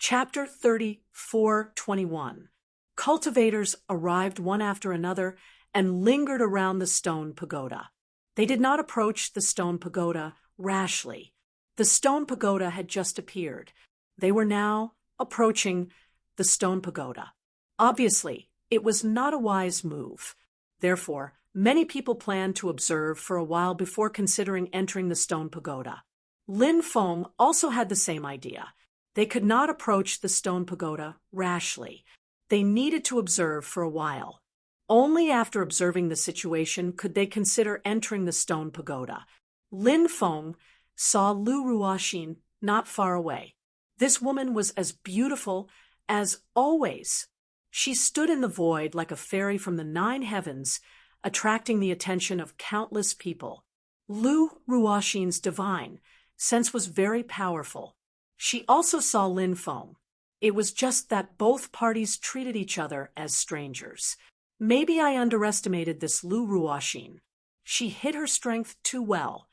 Chapter 34:21. Cultivators arrived one after another and lingered around the stone pagoda. They did not approach the stone pagoda rashly. The stone pagoda had just appeared. They were now approaching the stone pagoda. Obviously, it was not a wise move. Therefore, many people planned to observe for a while before considering entering the stone pagoda. Lin Feng also had the same idea. They could not approach the stone pagoda rashly. They needed to observe for a while. Only after observing the situation could they consider entering the stone pagoda. Lin Feng saw Lu Ruoxin not far away. This woman was as beautiful as always. She stood in the void like a fairy from the 9 heavens, attracting the attention of countless people. Lu Ruoxin's divine sense was very powerful. She also saw Lin Feng. It was just that both parties treated each other as strangers. Maybe I underestimated this Lu Ruoxin. She hid her strength too well.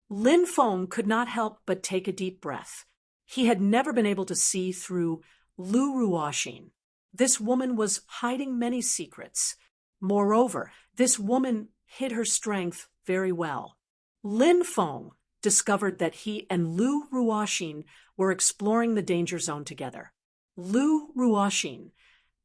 Lin Feng could not help but take a deep breath. He had never been able to see through Lu Ruoxin. This woman was hiding many secrets. Moreover, this woman hid her strength very well. Lin Feng discovered that he and Lu Ruoxin were exploring the danger zone together. Lu Ruoxin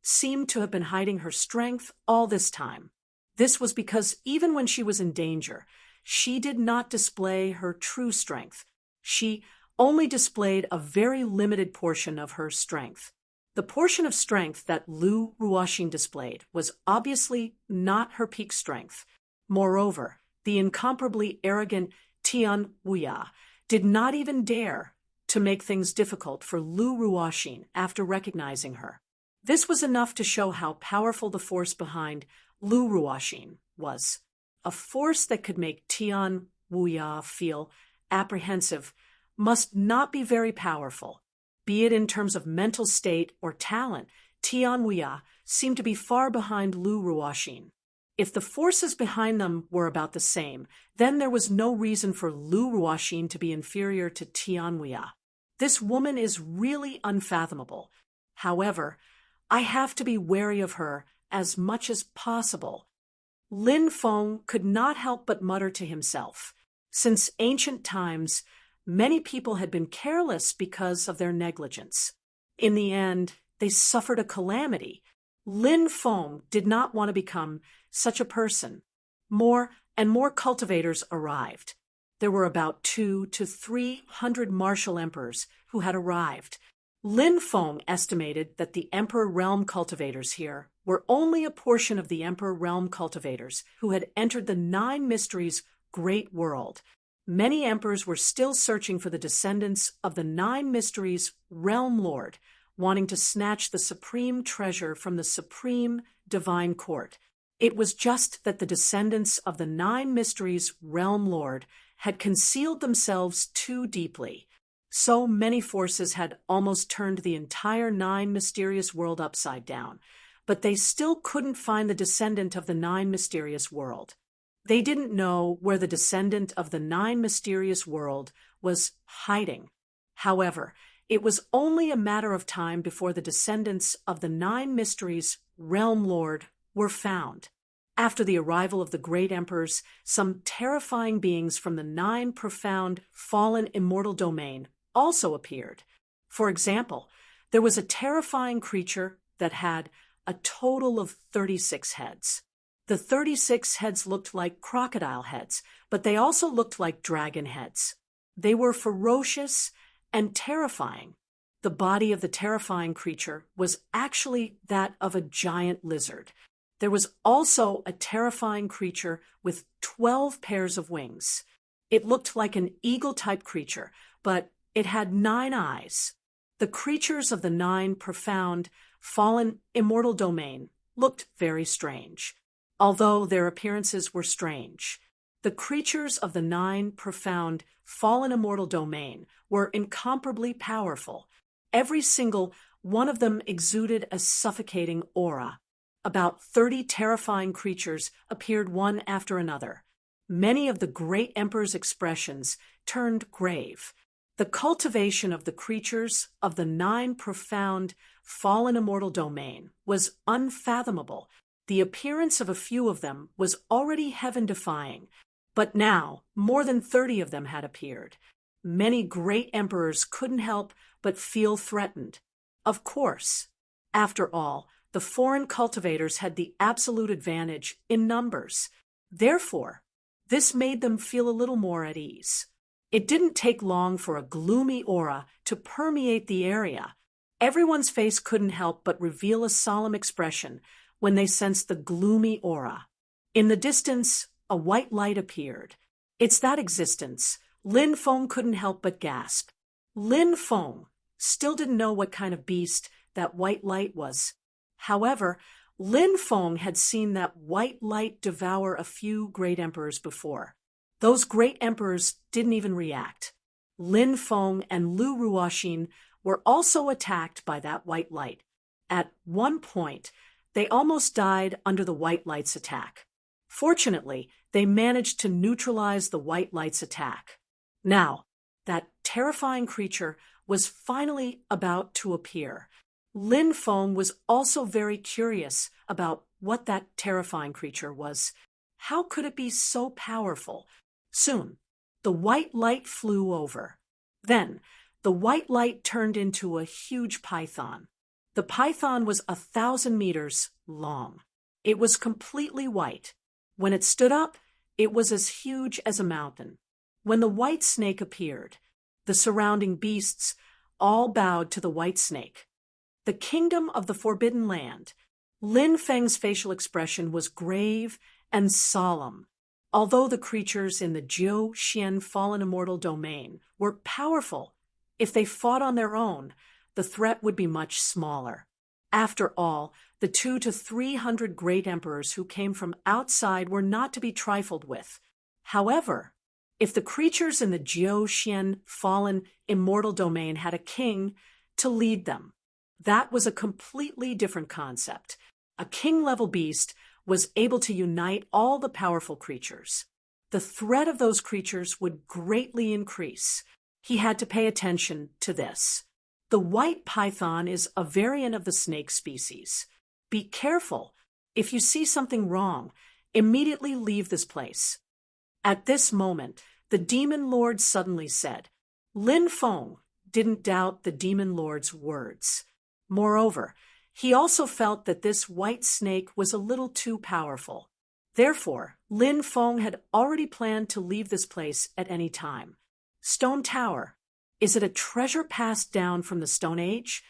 seemed to have been hiding her strength all this time. This was because even when she was in danger, she did not display her true strength. She only displayed a very limited portion of her strength. The portion of strength that Lu Ruoxin displayed was obviously not her peak strength. Moreover, the incomparably arrogant Tian Wuya did not even dare to make things difficult for Lu Ruoxin after recognizing her. This was enough to show how powerful the force behind Lu Ruoxin was. A force that could make Tian Wuya feel apprehensive must not be very powerful. Be it in terms of mental state or talent, Tian Wuya seemed to be far behind Lu Ruoxin. If the forces behind them were about the same, then there was no reason for Lu Ruoxin to be inferior to Tian Wuya. This woman is really unfathomable. However, I have to be wary of her as much as possible. Lin Feng could not help but mutter to himself. Since ancient times, many people had been careless because of their negligence. In the end, they suffered a calamity. Lin Feng did not want to become such a person. More and more cultivators arrived. There were about 200 to 300 martial emperors who had arrived. Lin Feng estimated that the Emperor Realm cultivators here were only a portion of the Emperor Realm cultivators who had entered the 9 Mysteries' great world. Many emperors were still searching for the descendants of the 9 Mysteries' realm lord, wanting to snatch the supreme treasure from the supreme divine court. It was just that the descendants of the 9 Mysteries' realm lord had concealed themselves too deeply. So many forces had almost turned the entire 9 mysterious world upside down, but they still couldn't find the descendant of the 9 mysterious world. They didn't know where the descendant of the 9 mysterious world was hiding. However, it was only a matter of time before the descendants of the 9 Mysteries' realm lord were found. After the arrival of the great emperors, some terrifying beings from the 9 profound fallen immortal domain also appeared. For example, there was a terrifying creature that had a total of 36 heads. The 36 heads looked like crocodile heads, but they also looked like dragon heads. They were ferocious and terrifying. The body of the terrifying creature was actually that of a giant lizard. There was also a terrifying creature with 12 pairs of wings. It looked like an eagle-type creature, but it had 9 eyes. The creatures of the 9 profound, fallen, immortal domain looked very strange. Although their appearances were strange, the creatures of the 9 profound, fallen immortal domain were incomparably powerful. Every single one of them exuded a suffocating aura. About 30 terrifying creatures appeared one after another. Many of the great emperor's expressions turned grave. The cultivation of the creatures of the 9 profound fallen immortal domain was unfathomable. The appearance of a few of them was already heaven-defying, but now more than 30 of them had appeared. Many great emperors couldn't help but feel threatened. Of course, after all, the foreign cultivators had the absolute advantage in numbers. Therefore, this made them feel a little more at ease. It didn't take long for a gloomy aura to permeate the area. Everyone's face couldn't help but reveal a solemn expression when they sensed the gloomy aura. In the distance, a white light appeared. It's that existence. Lin Feng couldn't help but gasp. Lin Feng still didn't know what kind of beast that white light was. However, Lin Feng had seen that white light devour a few great emperors before. Those great emperors didn't even react. Lin Feng and Lu Ruoxin were also attacked by that white light. At one point, they almost died under the white light's attack. Fortunately, they managed to neutralize the white light's attack. Now, that terrifying creature was finally about to appear. Lin Feng was also very curious about what that terrifying creature was. How could it be so powerful? Soon, the white light flew over. Then, the white light turned into a huge python. The python was 1,000 meters long. It was completely white. When it stood up, it was as huge as a mountain. When the white snake appeared, the surrounding beasts all bowed to the white snake. The kingdom of the Forbidden Land. Lin Feng's facial expression was grave and solemn. Although the creatures in the Jiu Xian fallen immortal domain were powerful, if they fought on their own, the threat would be much smaller. After all, the 200 to 300 great emperors who came from outside were not to be trifled with. However, if the creatures in the Jiu Xian fallen immortal domain had a king to lead them, that was a completely different concept. A king-level beast was able to unite all the powerful creatures. The threat of those creatures would greatly increase. He had to pay attention to this. The white python is a variant of the snake species. Be careful. If you see something wrong, immediately leave this place. At this moment, the demon lord suddenly said. Lin Feng didn't doubt the demon lord's words. Moreover, he also felt that this white snake was a little too powerful. Therefore, Lin Feng had already planned to leave this place at any time. Stone Tower. Is it a treasure passed down from the Stone Age?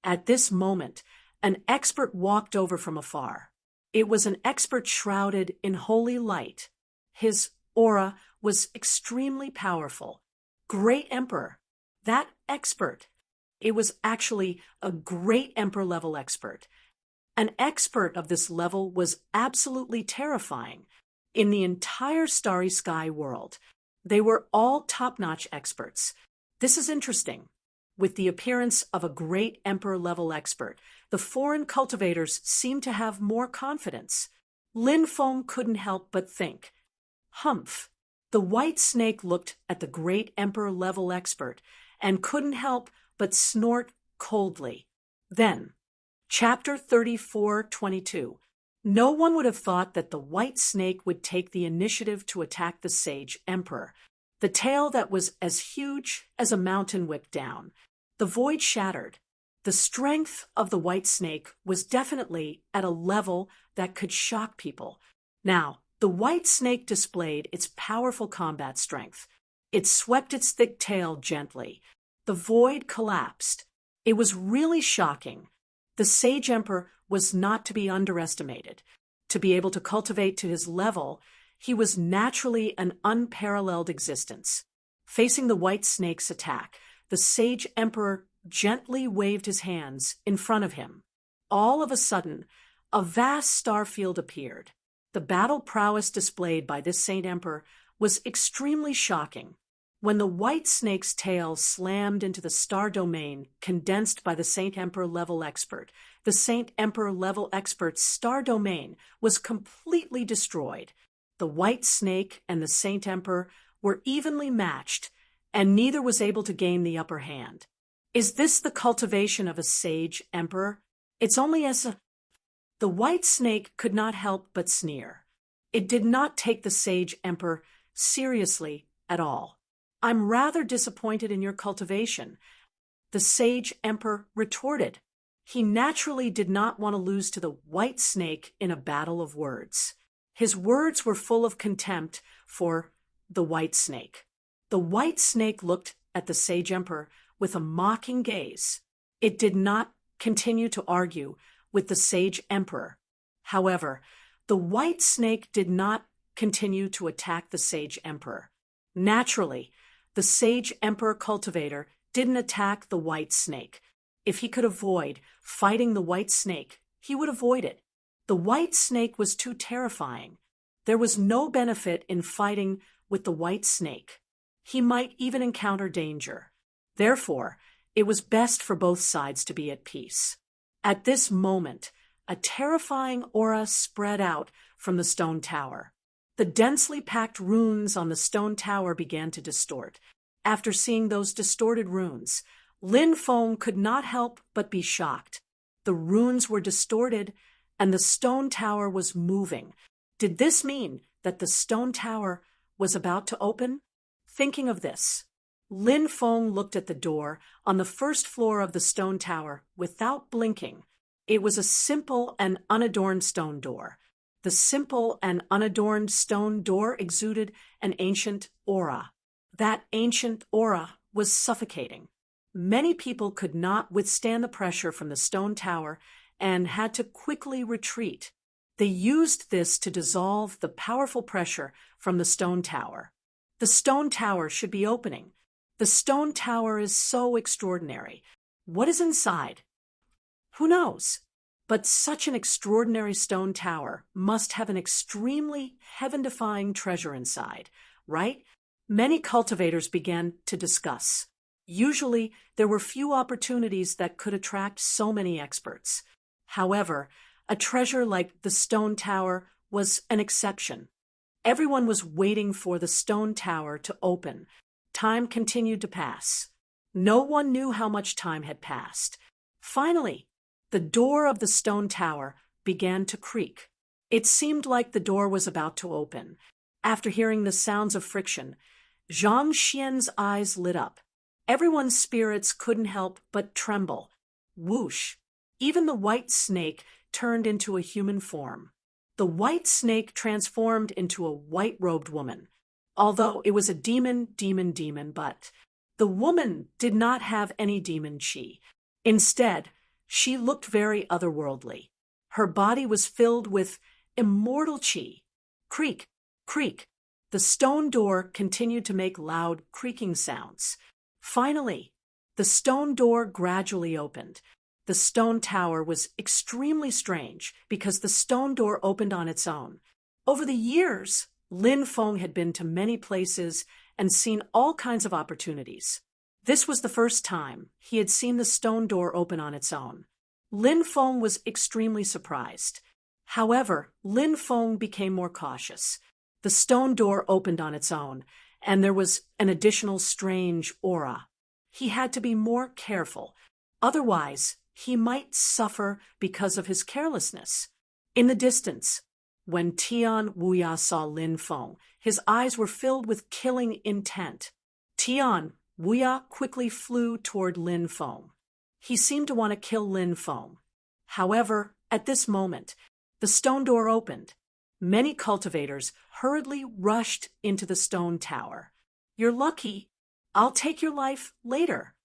At this moment, an expert walked over from afar. It was an expert shrouded in holy light. His aura was extremely powerful. Great Emperor. That expert. It was actually a great emperor-level expert. An expert of this level was absolutely terrifying. In the entire Starry Sky world, they were all top-notch experts. This is interesting. With the appearance of a great emperor-level expert, the foreign cultivators seemed to have more confidence. Lin Feng couldn't help but think, humph. The white snake looked at the great emperor-level expert and couldn't help but snort coldly. Then, Chapter 34:22. No one would have thought that the white snake would take the initiative to attack the sage emperor. The tail that was as huge as a mountain whipped down. The void shattered. The strength of the white snake was definitely at a level that could shock people. Now, the white snake displayed its powerful combat strength. It swept its thick tail gently. The void collapsed. It was really shocking. The sage emperor was not to be underestimated. To be able to cultivate to his level, he was naturally an unparalleled existence. Facing the white snake's attack, the sage emperor gently waved his hands in front of him. All of a sudden, a vast star field appeared. The battle prowess displayed by this saint emperor was extremely shocking. When the white snake's tail slammed into the star domain condensed by the Saint Emperor level expert, the Saint Emperor level expert's star domain was completely destroyed. The white snake and the Saint Emperor were evenly matched. and neither was able to gain the upper hand. Is this the cultivation of a sage emperor? It's only as a... The white snake could not help but sneer. It did not take the sage emperor seriously at all. I'm rather disappointed in your cultivation, the sage emperor retorted. He naturally did not want to lose to the white snake in a battle of words. His words were full of contempt for the white snake. The white snake looked at the sage emperor with a mocking gaze. It did not continue to argue with the sage emperor. However, the white snake did not continue to attack the sage emperor. Naturally, the sage emperor cultivator didn't attack the white snake. If he could avoid fighting the white snake, he would avoid it. The white snake was too terrifying. There was no benefit in fighting with the white snake. He might even encounter danger. Therefore, it was best for both sides to be at peace. At this moment, a terrifying aura spread out from the stone tower. The densely packed runes on the stone tower began to distort. After seeing those distorted runes, Lin Feng could not help but be shocked. The runes were distorted, and the stone tower was moving. Did this mean that the stone tower was about to open? Thinking of this, Lin Feng looked at the door on the first floor of the stone tower without blinking. It was a simple and unadorned stone door. The simple and unadorned stone door exuded an ancient aura. That ancient aura was suffocating. Many people could not withstand the pressure from the stone tower and had to quickly retreat. They used this to dissolve the powerful pressure from the stone tower. The stone tower should be opening. The stone tower is so extraordinary. What is inside? Who knows? But such an extraordinary stone tower must have an extremely heaven-defying treasure inside, right? Many cultivators began to discuss. Usually, there were few opportunities that could attract so many experts. However, a treasure like the stone tower was an exception. Everyone was waiting for the stone tower to open. Time continued to pass. No one knew how much time had passed. Finally, the door of the stone tower began to creak. It seemed like the door was about to open. After hearing the sounds of friction, Zhang Xian's eyes lit up. Everyone's spirits couldn't help but tremble. Whoosh! Even the white snake turned into a human form. The white snake transformed into a white-robed woman. Although it was a demon, but the woman did not have any demon chi. Instead, she looked very otherworldly. Her body was filled with immortal chi. Creak, creak. The stone door continued to make loud creaking sounds. Finally, the stone door gradually opened. The stone tower was extremely strange because the stone door opened on its own. Over the years, Lin Feng had been to many places and seen all kinds of opportunities. This was the first time he had seen the stone door open on its own. Lin Feng was extremely surprised. However, Lin Feng became more cautious. The stone door opened on its own, and there was an additional strange aura. He had to be more careful. Otherwise, he might suffer because of his carelessness. In the distance, when Tian Wuya saw Lin Feng, his eyes were filled with killing intent. Tian Wuya quickly flew toward Lin Feng. He seemed to want to kill Lin Feng. However, at this moment, the stone door opened. Many cultivators hurriedly rushed into the stone tower. You're lucky. I'll take your life later.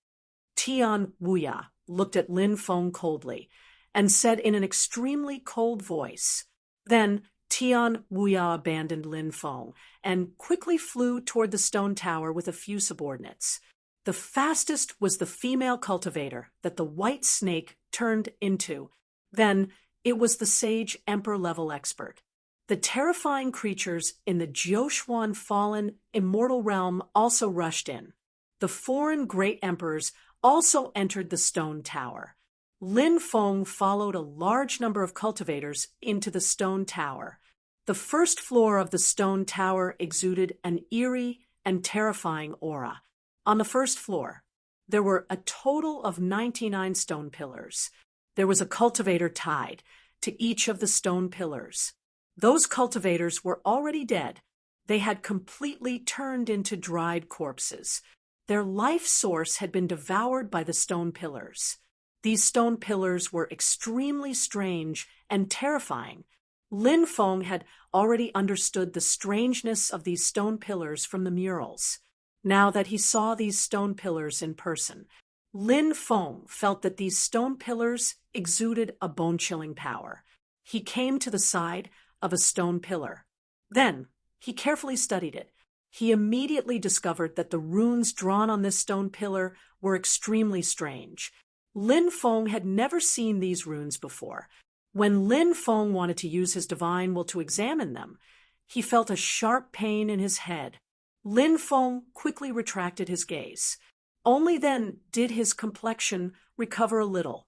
Tian Wuya looked at Lin Feng coldly and said in an extremely cold voice. Then Tian Wuya abandoned Lin Feng and quickly flew toward the stone tower with a few subordinates. The fastest was the female cultivator that the white snake turned into. Then it was the sage emperor-level expert. The terrifying creatures in the Jiuxuan fallen immortal realm also rushed in. The foreign great emperors also entered the stone tower. Lin Feng followed a large number of cultivators into the stone tower. The first floor of the stone tower exuded an eerie and terrifying aura. On the first floor, there were a total of 99 stone pillars. There was a cultivator tied to each of the stone pillars. Those cultivators were already dead. They had completely turned into dried corpses. Their life source had been devoured by the stone pillars. These stone pillars were extremely strange and terrifying. Lin Feng had already understood the strangeness of these stone pillars from the murals. Now that he saw these stone pillars in person, Lin Feng felt that these stone pillars exuded a bone-chilling power. He came to the side of a stone pillar. Then, he carefully studied it. He immediately discovered that the runes drawn on this stone pillar were extremely strange. Lin Feng had never seen these runes before. When Lin Feng wanted to use his divine will to examine them, he felt a sharp pain in his head. Lin Feng quickly retracted his gaze. Only then did his complexion recover a little.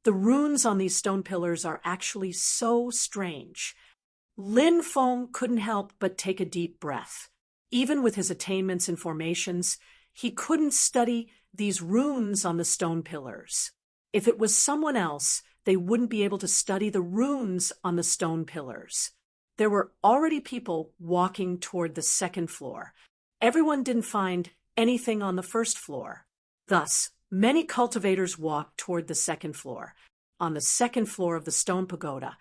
The runes on these stone pillars are actually so strange. Lin Feng couldn't help but take a deep breath. Even with his attainments in formations, he couldn't study these runes on the stone pillars. If it was someone else, they wouldn't be able to study the runes on the stone pillars. There were already people walking toward the second floor. Everyone didn't find anything on the first floor. Thus, many cultivators walked toward the second floor. On the second floor of the stone pagoda,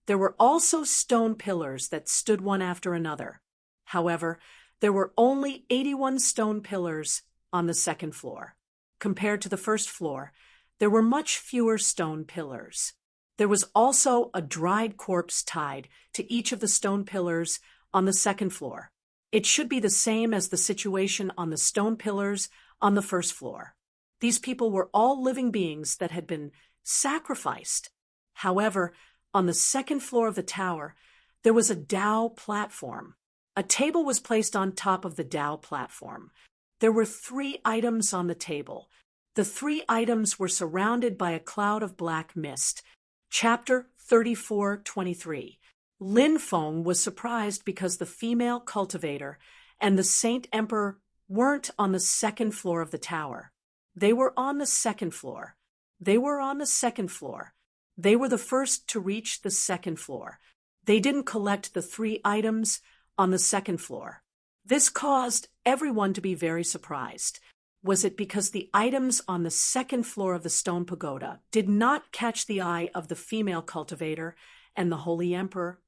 there were also stone pillars that stood one after another. However, there were only 81 stone pillars on the second floor. Compared to the first floor, there were much fewer stone pillars. There was also a dried corpse tied to each of the stone pillars on the second floor. It should be the same as the situation on the stone pillars on the first floor. These people were all living beings that had been sacrificed. However, on the second floor of the tower, there was a Tao platform. A table was placed on top of the Tao platform. There were 3 items on the table. The 3 items were surrounded by a cloud of black mist. Chapter 34:23. Lin Feng was surprised because the female cultivator and the Saint Emperor weren't on the second floor of the tower. They were on the second floor. They were on the second floor. They were the first to reach the second floor. They didn't collect the 3 items on the second floor. This caused everyone to be very surprised. Was it because the items on the second floor of the stone pagoda did not catch the eye of the female cultivator and the Holy Emperor?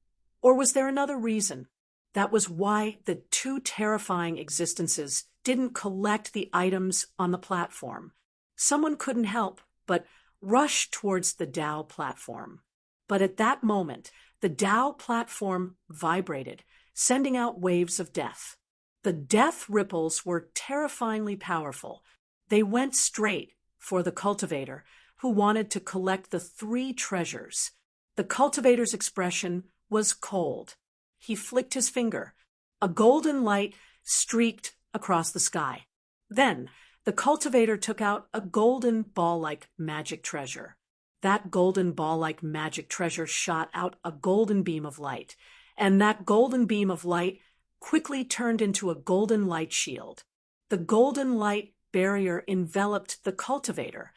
Or was there another reason? That was why the 2 terrifying existences didn't collect the items on the platform. Someone couldn't help but rush towards the Tao platform. But at that moment, the Tao platform vibrated, sending out waves of death. The death ripples were terrifyingly powerful. They went straight for the cultivator, who wanted to collect the 3 treasures. The cultivator's expression was cold. He flicked his finger. A golden light streaked across the sky. Then, the cultivator took out a golden ball-like magic treasure. That golden ball-like magic treasure shot out a golden beam of light, and that golden beam of light quickly turned into a golden light shield. The golden light barrier enveloped the cultivator.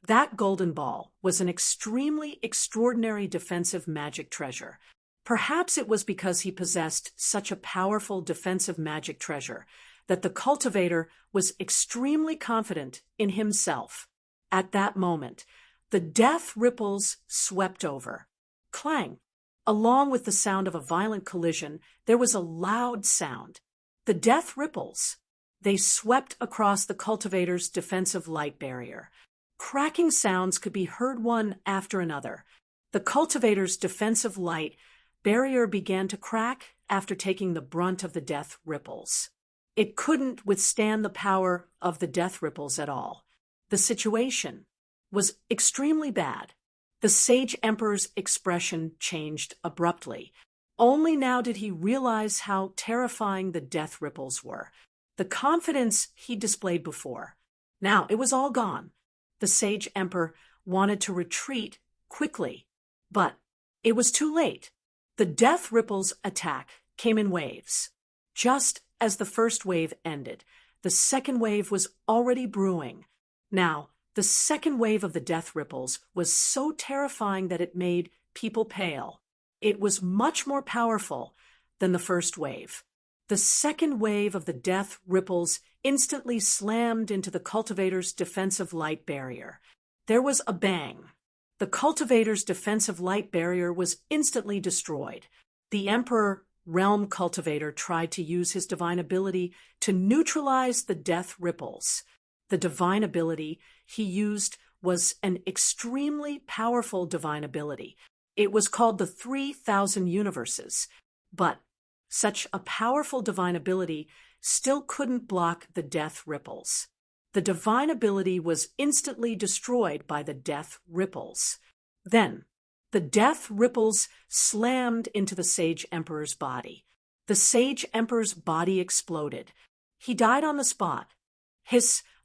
That golden ball was an extremely extraordinary defensive magic treasure. Perhaps it was because he possessed such a powerful defensive magic treasure that the cultivator was extremely confident in himself. At that moment, the death ripples swept over. Clang! Along with the sound of a violent collision, there was a loud sound. The death ripples. They swept across the cultivator's defensive light barrier. Cracking sounds could be heard one after another. The cultivator's defensive light barrier began to crack after taking the brunt of the death ripples. It couldn't withstand the power of the death ripples at all. The situation was extremely bad. The Sage Emperor's expression changed abruptly. Only now did he realize how terrifying the death ripples were. The confidence he displayed before. Now it was all gone. The Sage Emperor wanted to retreat quickly, but it was too late. The death ripples' attack came in waves. Just as the first wave ended, The second wave was already brewing. Now, the second wave of the death ripples was so terrifying that it made people pale. It was much more powerful than the first wave. The second wave of the death ripples instantly slammed into the cultivator's defensive light barrier. There was a bang. The cultivator's defensive light barrier was instantly destroyed. The Emperor Realm Cultivator tried to use his divine ability to neutralize the death ripples. The divine ability he used was an extremely powerful divine ability. It was called the 3,000 Universes. But such a powerful divine ability still couldn't block the death ripples. The divine ability was instantly destroyed by the death ripples. Then, the death ripples slammed into the Sage Emperor's body. The Sage Emperor's body exploded. He died on the spot.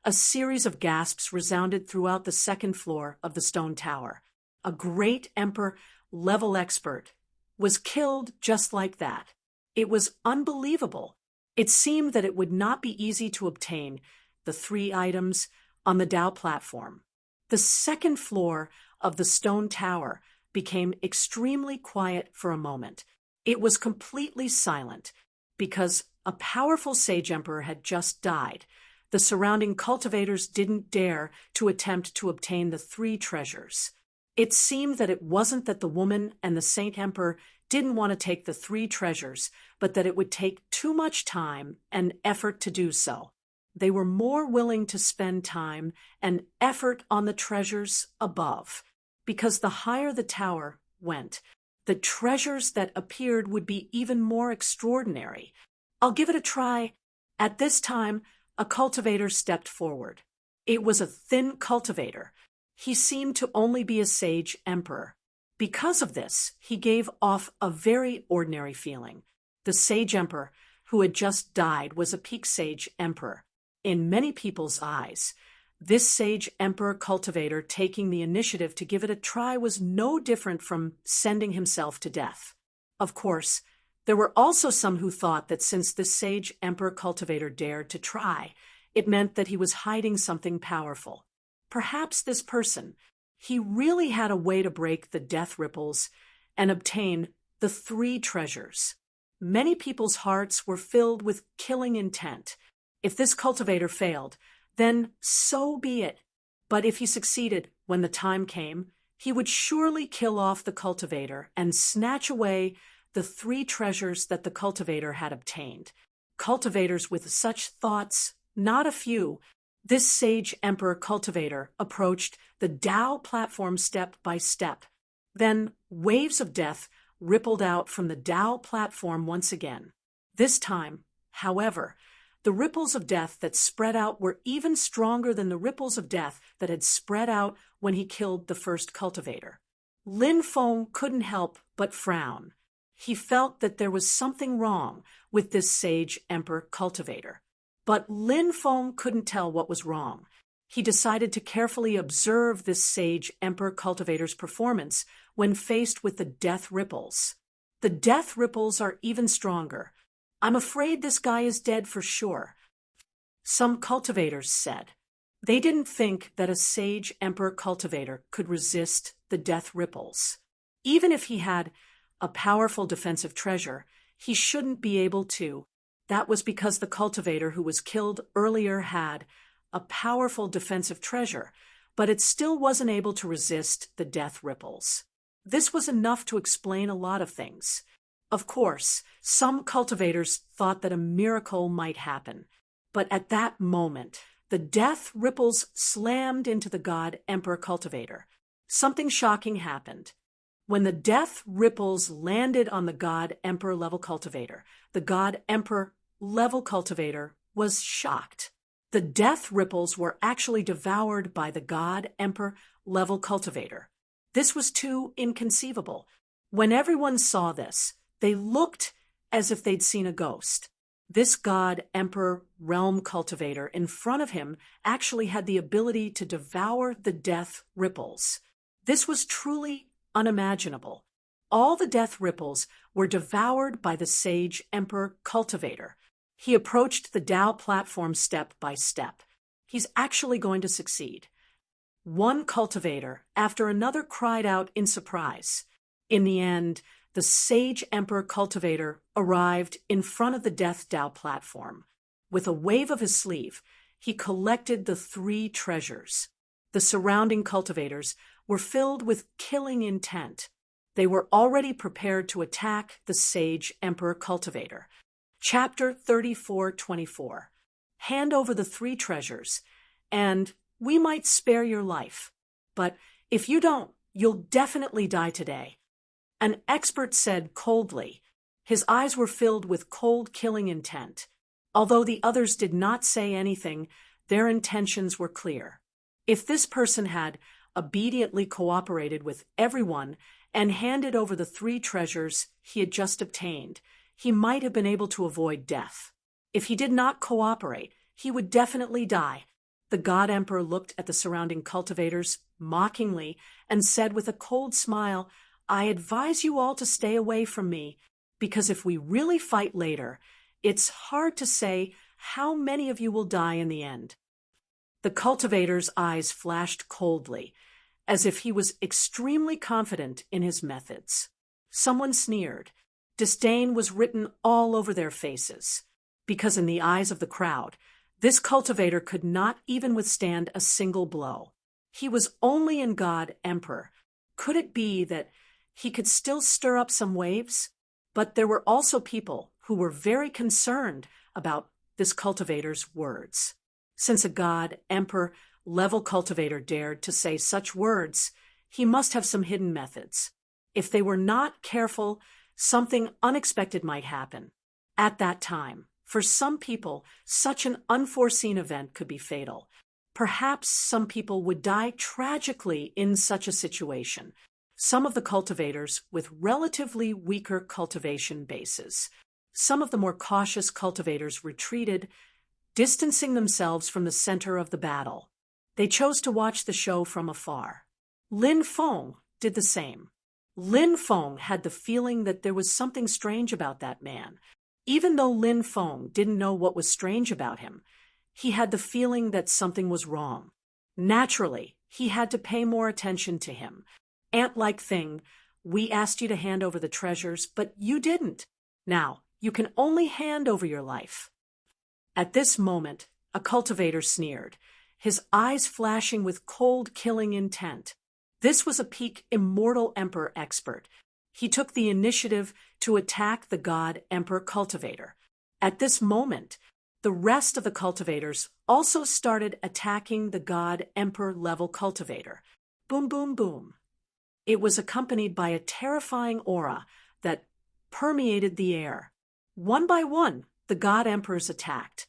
A series of gasps resounded throughout the second floor of the stone tower. A great Emperor-level expert was killed just like that. It was unbelievable. It seemed that it would not be easy to obtain the 3 items on the Tao platform. The second floor of the stone tower became extremely quiet for a moment. It was completely silent because a powerful Sage Emperor had just died. The surrounding cultivators didn't dare to attempt to obtain the 3 treasures. It seemed that it wasn't that the woman and the Saint Emperor didn't want to take the 3 treasures, but that it would take too much time and effort to do so. They were more willing to spend time and effort on the treasures above, because the higher the tower went, the treasures that appeared would be even more extraordinary. I'll give it a try. At this time, a cultivator stepped forward. It was a thin cultivator. He seemed to only be a Sage Emperor. Because of this, he gave off a very ordinary feeling. The Sage Emperor, who had just died, was a peak Sage Emperor. In many people's eyes, this Sage Emperor cultivator taking the initiative to give it a try was no different from sending himself to death. Of course, there were also some who thought that since this Sage Emperor cultivator dared to try, it meant that he was hiding something powerful. Perhaps this person, he really had a way to break the death ripples and obtain the 3 treasures. Many people's hearts were filled with killing intent. If this cultivator failed, then so be it. But if he succeeded when the time came, he would surely kill off the cultivator and snatch away the 3 treasures that the cultivator had obtained. Cultivators with such thoughts, not a few. This Sage Emperor cultivator approached the Tao platform step by step. Then waves of death rippled out from the Tao platform once again. This time, however, the ripples of death that spread out were even stronger than the ripples of death that had spread out when he killed the first cultivator. Lin Feng couldn't help but frown. He felt that there was something wrong with this Sage Emperor cultivator. But Lin Feng couldn't tell what was wrong. He decided to carefully observe this Sage Emperor cultivator's performance when faced with the death ripples. The death ripples are even stronger. I'm afraid this guy is dead for sure, some cultivators said. They didn't think that a Sage Emperor cultivator could resist the death ripples. Even if he had a powerful defensive treasure, he shouldn't be able to. That was because the cultivator who was killed earlier had a powerful defensive treasure, but it still wasn't able to resist the death ripples. This was enough to explain a lot of things. Of course, some cultivators thought that a miracle might happen, but at that moment, the death ripples slammed into the God Emperor cultivator. Something shocking happened. When the death ripples landed on the God Emperor level cultivator, the God Emperor level cultivator was shocked. The death ripples were actually devoured by the God Emperor level cultivator. This was too inconceivable. When everyone saw this, they looked as if they'd seen a ghost. This God Emperor realm cultivator in front of him actually had the ability to devour the death ripples. This was truly unimaginable. All the death ripples were devoured by the Sage Emperor cultivator. He approached the Tao platform step by step. He's actually going to succeed. One cultivator after another cried out in surprise. In the end, the Sage Emperor cultivator arrived in front of the Death Tao platform. With a wave of his sleeve, he collected the 3 treasures. The surrounding cultivators were filled with killing intent. They were already prepared to attack the Sage Emperor cultivator. Chapter 34:24. Hand over the 3 treasures, and we might spare your life. But if you don't, you'll definitely die today. An expert said coldly. His eyes were filled with cold killing intent. Although the others did not say anything, their intentions were clear. If this person had obediently cooperated with everyone and handed over the 3 treasures he had just obtained, he might have been able to avoid death. If he did not cooperate, he would definitely die. The God Emperor looked at the surrounding cultivators mockingly and said with a cold smile, "I advise you all to stay away from me, because if we really fight later, it's hard to say how many of you will die in the end." The cultivator's eyes flashed coldly, as if he was extremely confident in his methods. Someone sneered. Disdain was written all over their faces, because in the eyes of the crowd, this cultivator could not even withstand a single blow. He was only in God Emperor. Could it be that he could still stir up some waves? But there were also people who were very concerned about this cultivator's words. Since a God Emperor level cultivator dared to say such words, he must have some hidden methods. If they were not careful, something unexpected might happen. At that time, for some people, such an unforeseen event could be fatal. Perhaps some people would die tragically in such a situation. Some of the cultivators with relatively weaker cultivation bases. Some of the more cautious cultivators retreated, distancing themselves from the center of the battle. They chose to watch the show from afar. Lin Feng did the same. Lin Feng had the feeling that there was something strange about that man. Even though Lin Feng didn't know what was strange about him, he had the feeling that something was wrong. Naturally, he had to pay more attention to him. Ant-like thing, we asked you to hand over the treasures, but you didn't. Now, you can only hand over your life. At this moment, a cultivator sneered, his eyes flashing with cold killing intent. This was a peak Immortal Emperor expert. He took the initiative to attack the God Emperor cultivator. At this moment, the rest of the cultivators also started attacking the God Emperor level cultivator. Boom, boom, boom. It was accompanied by a terrifying aura that permeated the air. One by one, the God Emperors attacked.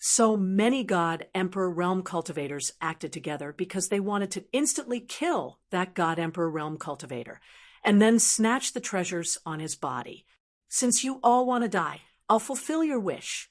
So many God Emperor realm cultivators acted together because they wanted to instantly kill that God Emperor realm cultivator and then snatch the treasures on his body. Since you all want to die, I'll fulfill your wish.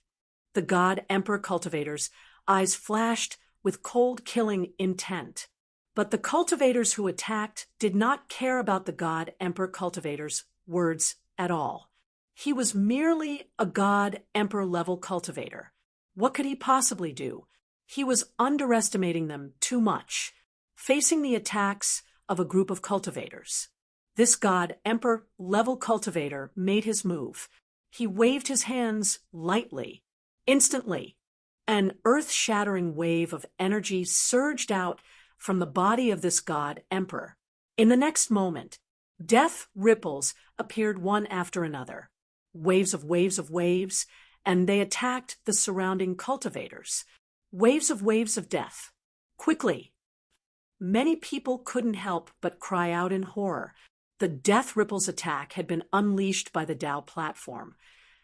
The God Emperor cultivators' eyes flashed with cold killing intent. But the cultivators who attacked did not care about the God Emperor cultivator's words at all. He was merely a God Emperor level cultivator. What could he possibly do? He was underestimating them too much, facing the attacks of a group of cultivators. This God Emperor level cultivator made his move. He waved his hands lightly. Instantly, an earth-shattering wave of energy surged out from the body of this God Emperor. In the next moment, death ripples appeared one after another. Waves of waves of waves, and they attacked the surrounding cultivators. Waves of death. Quickly. Many people couldn't help but cry out in horror. The Death Ripples attack had been unleashed by the Tao platform,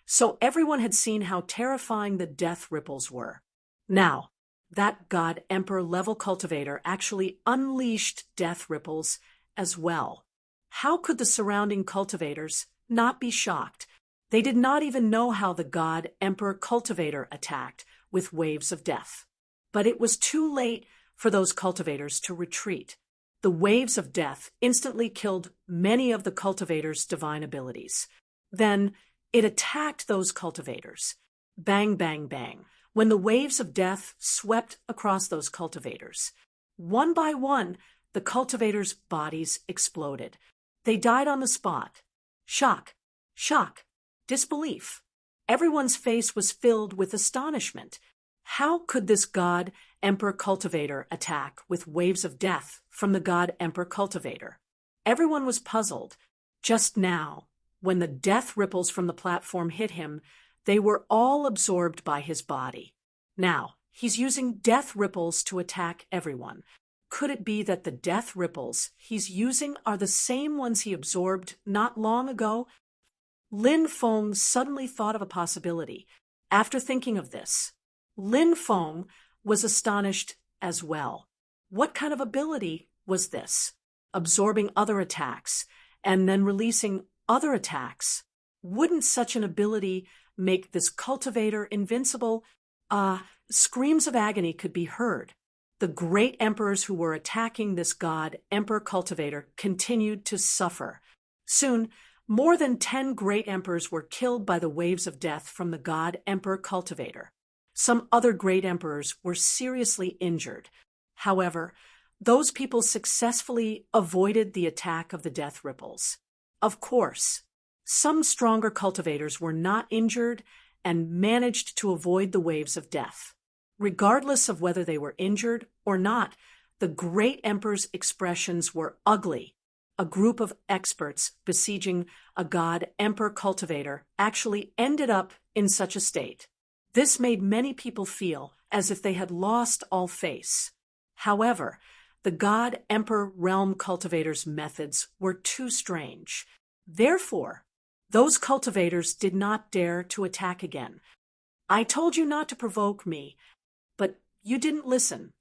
so everyone had seen how terrifying the Death Ripples were. Now, that God Emperor level cultivator actually unleashed Death Ripples as well. How could the surrounding cultivators not be shocked? They did not even know how the God Emperor cultivator attacked with waves of death. But it was too late for those cultivators to retreat. The waves of death instantly killed many of the cultivators' divine abilities. Then it attacked those cultivators. Bang, bang, bang, when the waves of death swept across those cultivators. One by one, the cultivators' bodies exploded. They died on the spot. Shock, shock, disbelief. Everyone's face was filled with astonishment. How could this god emperor cultivator attack with waves of death from the god emperor cultivator? Everyone was puzzled. Just now, when the death ripples from the platform hit him, they were all absorbed by his body. Now, he's using death ripples to attack everyone. Could it be that the death ripples he's using are the same ones he absorbed not long ago? Lin Feng suddenly thought of a possibility. After thinking of this, Lin Feng was astonished as well. What kind of ability was this? Absorbing other attacks and then releasing other attacks. Wouldn't such an ability make this cultivator invincible? Screams of agony could be heard. The great emperors who were attacking this god emperor cultivator continued to suffer. Soon, more than 10 great emperors were killed by the waves of death from the god emperor cultivator. Some other great emperors were seriously injured. However, those people successfully avoided the attack of the death ripples. Of course, some stronger cultivators were not injured and managed to avoid the waves of death. Regardless of whether they were injured or not, the great emperor's expressions were ugly. A group of experts besieging a god emperor cultivator actually ended up in such a state. This made many people feel as if they had lost all face. However, the god emperor realm cultivator's methods were too strange. Therefore, those cultivators did not dare to attack again. I told you not to provoke me, but you didn't listen.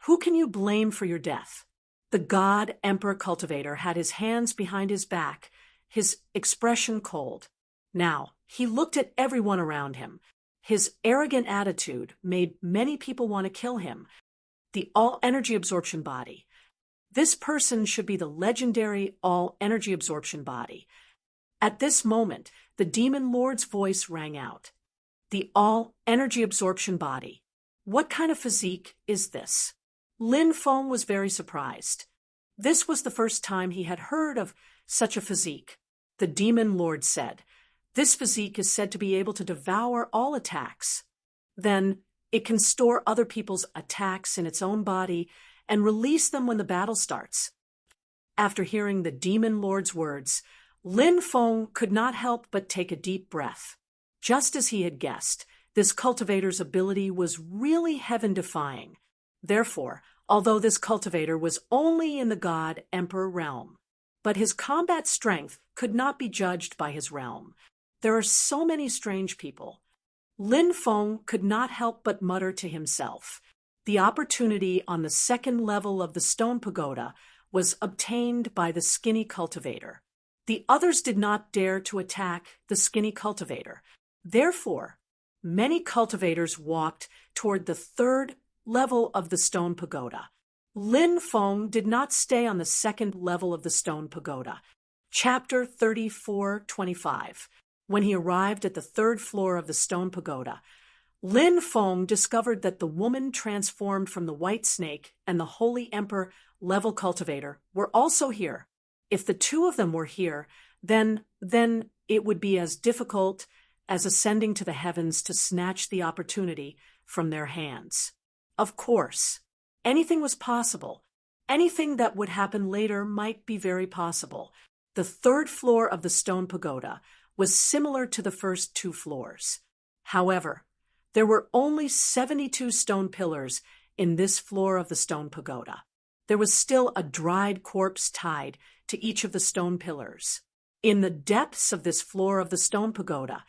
Who can you blame for your death? The god emperor cultivator had his hands behind his back, his expression cold. Now, he looked at everyone around him. His arrogant attitude made many people want to kill him. The all-energy absorption body. This person should be the legendary all-energy absorption body. At this moment, the demon lord's voice rang out. The all-energy absorption body. What kind of physique is this? Lin Feng was very surprised. This was the first time he had heard of such a physique. The demon lord said, "This physique is said to be able to devour all attacks. Then it can store other people's attacks in its own body and release them when the battle starts." After hearing the demon lord's words, Lin Feng could not help but take a deep breath. Just as he had guessed, this cultivator's ability was really heaven-defying. Therefore, although this cultivator was only in the god emperor realm, but his combat strength could not be judged by his realm. There are so many strange people. Lin Feng could not help but mutter to himself. The opportunity on the second level of the stone pagoda was obtained by the skinny cultivator. The others did not dare to attack the skinny cultivator. Therefore, many cultivators walked toward the third level of the stone pagoda. Lin Feng did not stay on the second level of the stone pagoda. Chapter 34:25. When he arrived at the third floor of the stone pagoda, Lin Feng discovered that the woman transformed from the white snake and the holy emperor level cultivator were also here. If the two of them were here, then it would be as difficult as ascending to the heavens to snatch the opportunity from their hands. Of course, anything was possible. Anything that would happen later might be very possible. The third floor of the stone pagoda was similar to the first two floors. However, there were only 72 stone pillars in this floor of the stone pagoda. There was still a dried corpse tied to each of the stone pillars. In the depths of this floor of the stone pagoda,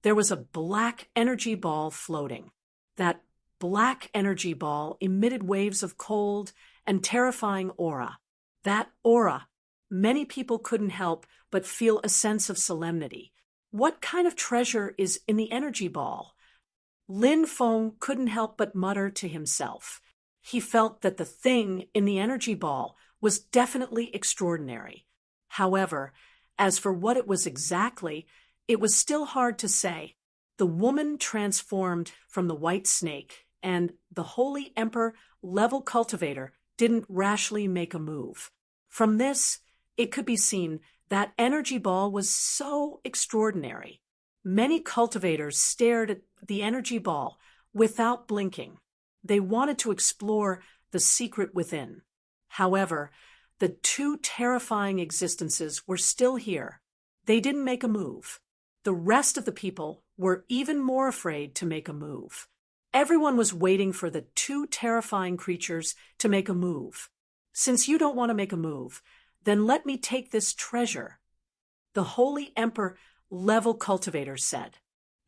there was a black energy ball floating. That black energy ball emitted waves of cold and terrifying aura. That aura, many people couldn't help but feel a sense of solemnity. What kind of treasure is in the energy ball? Lin Feng couldn't help but mutter to himself. He felt that the thing in the energy ball was definitely extraordinary. However, as for what it was exactly, it was still hard to say. The woman transformed from the white snake, and the holy emperor level cultivator didn't rashly make a move. From this, it could be seen that energy ball was so extraordinary. Many cultivators stared at the energy ball without blinking. They wanted to explore the secret within. However, the two terrifying existences were still here. They didn't make a move. The rest of the people were even more afraid to make a move. Everyone was waiting for the two terrifying creatures to make a move. Since you don't want to make a move, then let me take this treasure, the holy emperor level cultivator said.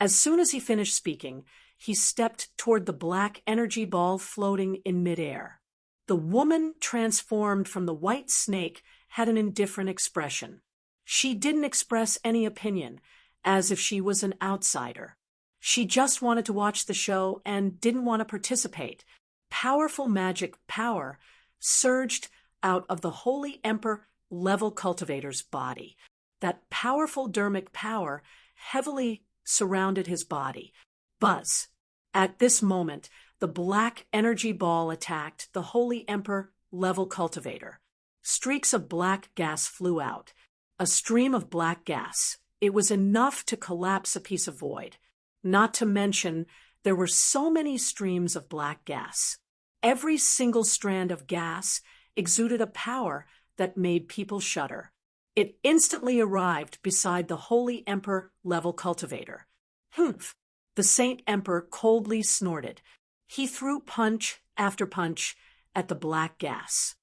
As soon as he finished speaking, he stepped toward the black energy ball floating in midair. The woman transformed from the white snake had an indifferent expression. She didn't express any opinion, as if she was an outsider. She just wanted to watch the show and didn't want to participate. Powerful magic power surged out of the holy emperor level cultivator's body. That powerful dermic power heavily surrounded his body. Buzz. At this moment, the black energy ball attacked the holy emperor level cultivator. Streaks of black gas flew out. A stream of black gas. It was enough to collapse a piece of void. Not to mention, there were so many streams of black gas. Every single strand of gas exuded a power that made people shudder. It instantly arrived beside the holy emperor level cultivator. Humph! The Saint Emperor coldly snorted. He threw punch after punch at the black gas.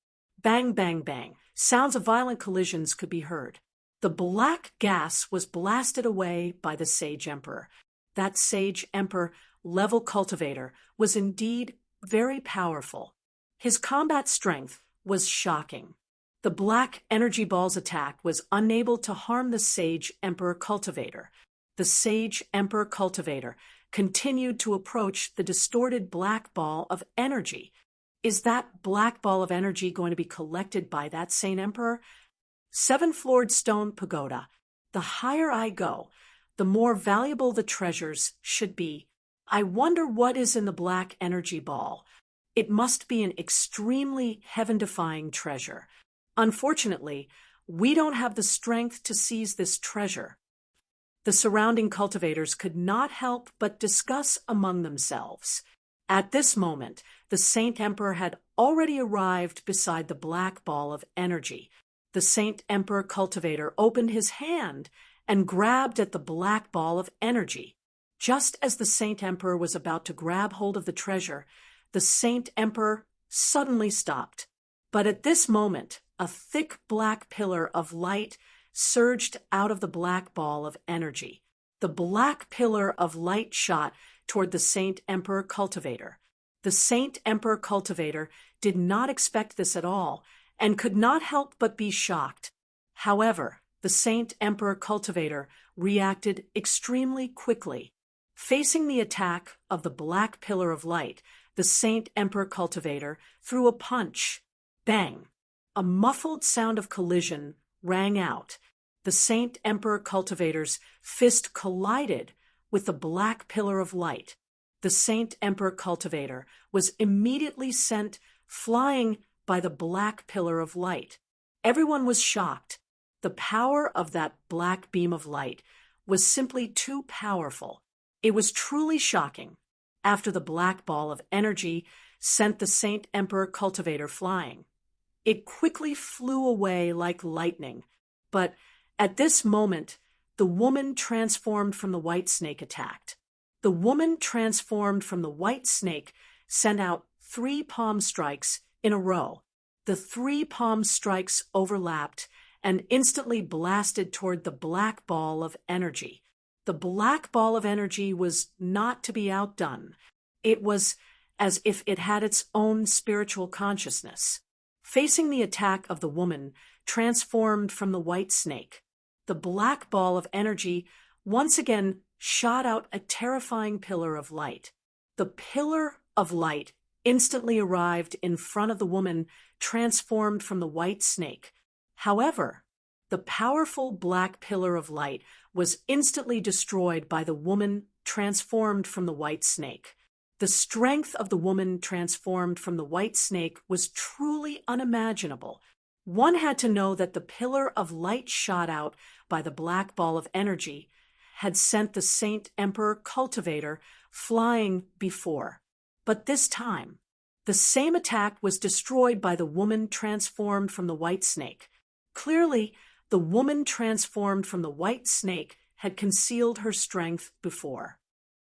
Bang, bang, bang. Sounds of violent collisions could be heard. The black gas was blasted away by the sage emperor. That sage emperor level cultivator was indeed very powerful. His combat strength was shocking. The black energy ball's attack was unable to harm the sage emperor cultivator. The sage emperor cultivator continued to approach the distorted black ball of energy. Is that black ball of energy going to be collected by that Saint Emperor? 7-floored stone pagoda. The higher I go, the more valuable the treasures should be. I wonder what is in the black energy ball. It must be an extremely heaven-defying treasure. Unfortunately, we don't have the strength to seize this treasure. The surrounding cultivators could not help but discuss among themselves. At this moment, the Saint Emperor had already arrived beside the black ball of energy. The Saint Emperor cultivator opened his hand and grabbed at the black ball of energy. Just as the Saint Emperor was about to grab hold of the treasure, the Saint Emperor suddenly stopped. But at this moment, a thick black pillar of light surged out of the black ball of energy. The black pillar of light shot toward the Saint Emperor cultivator. The Saint Emperor cultivator did not expect this at all and could not help but be shocked. However, the Saint Emperor cultivator reacted extremely quickly. Facing the attack of the black pillar of light, the Saint Emperor cultivator threw a punch. Bang! A muffled sound of collision rang out. The Saint Emperor cultivator's fist collided with the black pillar of light. The Saint Emperor cultivator was immediately sent flying by the black pillar of light. Everyone was shocked. The power of that black beam of light was simply too powerful. It was truly shocking. After the black ball of energy sent the Saint Emperor cultivator flying, it quickly flew away like lightning. But at this moment, the woman transformed from the white snake attacked. The woman transformed from the white snake sent out 3 palm strikes in a row. The 3 palm strikes overlapped and instantly blasted toward the black ball of energy. The black ball of energy was not to be outdone. It was as if it had its own spiritual consciousness. Facing the attack of the woman transformed from the white snake, the black ball of energy once again shot out a terrifying pillar of light. The pillar of light instantly arrived in front of the woman transformed from the white snake. However, The powerful black pillar of light was instantly destroyed by the woman transformed from the white snake. The strength of the woman transformed from the white snake was truly unimaginable. One had to know that the pillar of light shot out by the black ball of energy had sent the Saint Emperor Cultivator flying before. But this time, the same attack was destroyed by the woman transformed from the white snake. Clearly, the woman transformed from the white snake had concealed her strength before.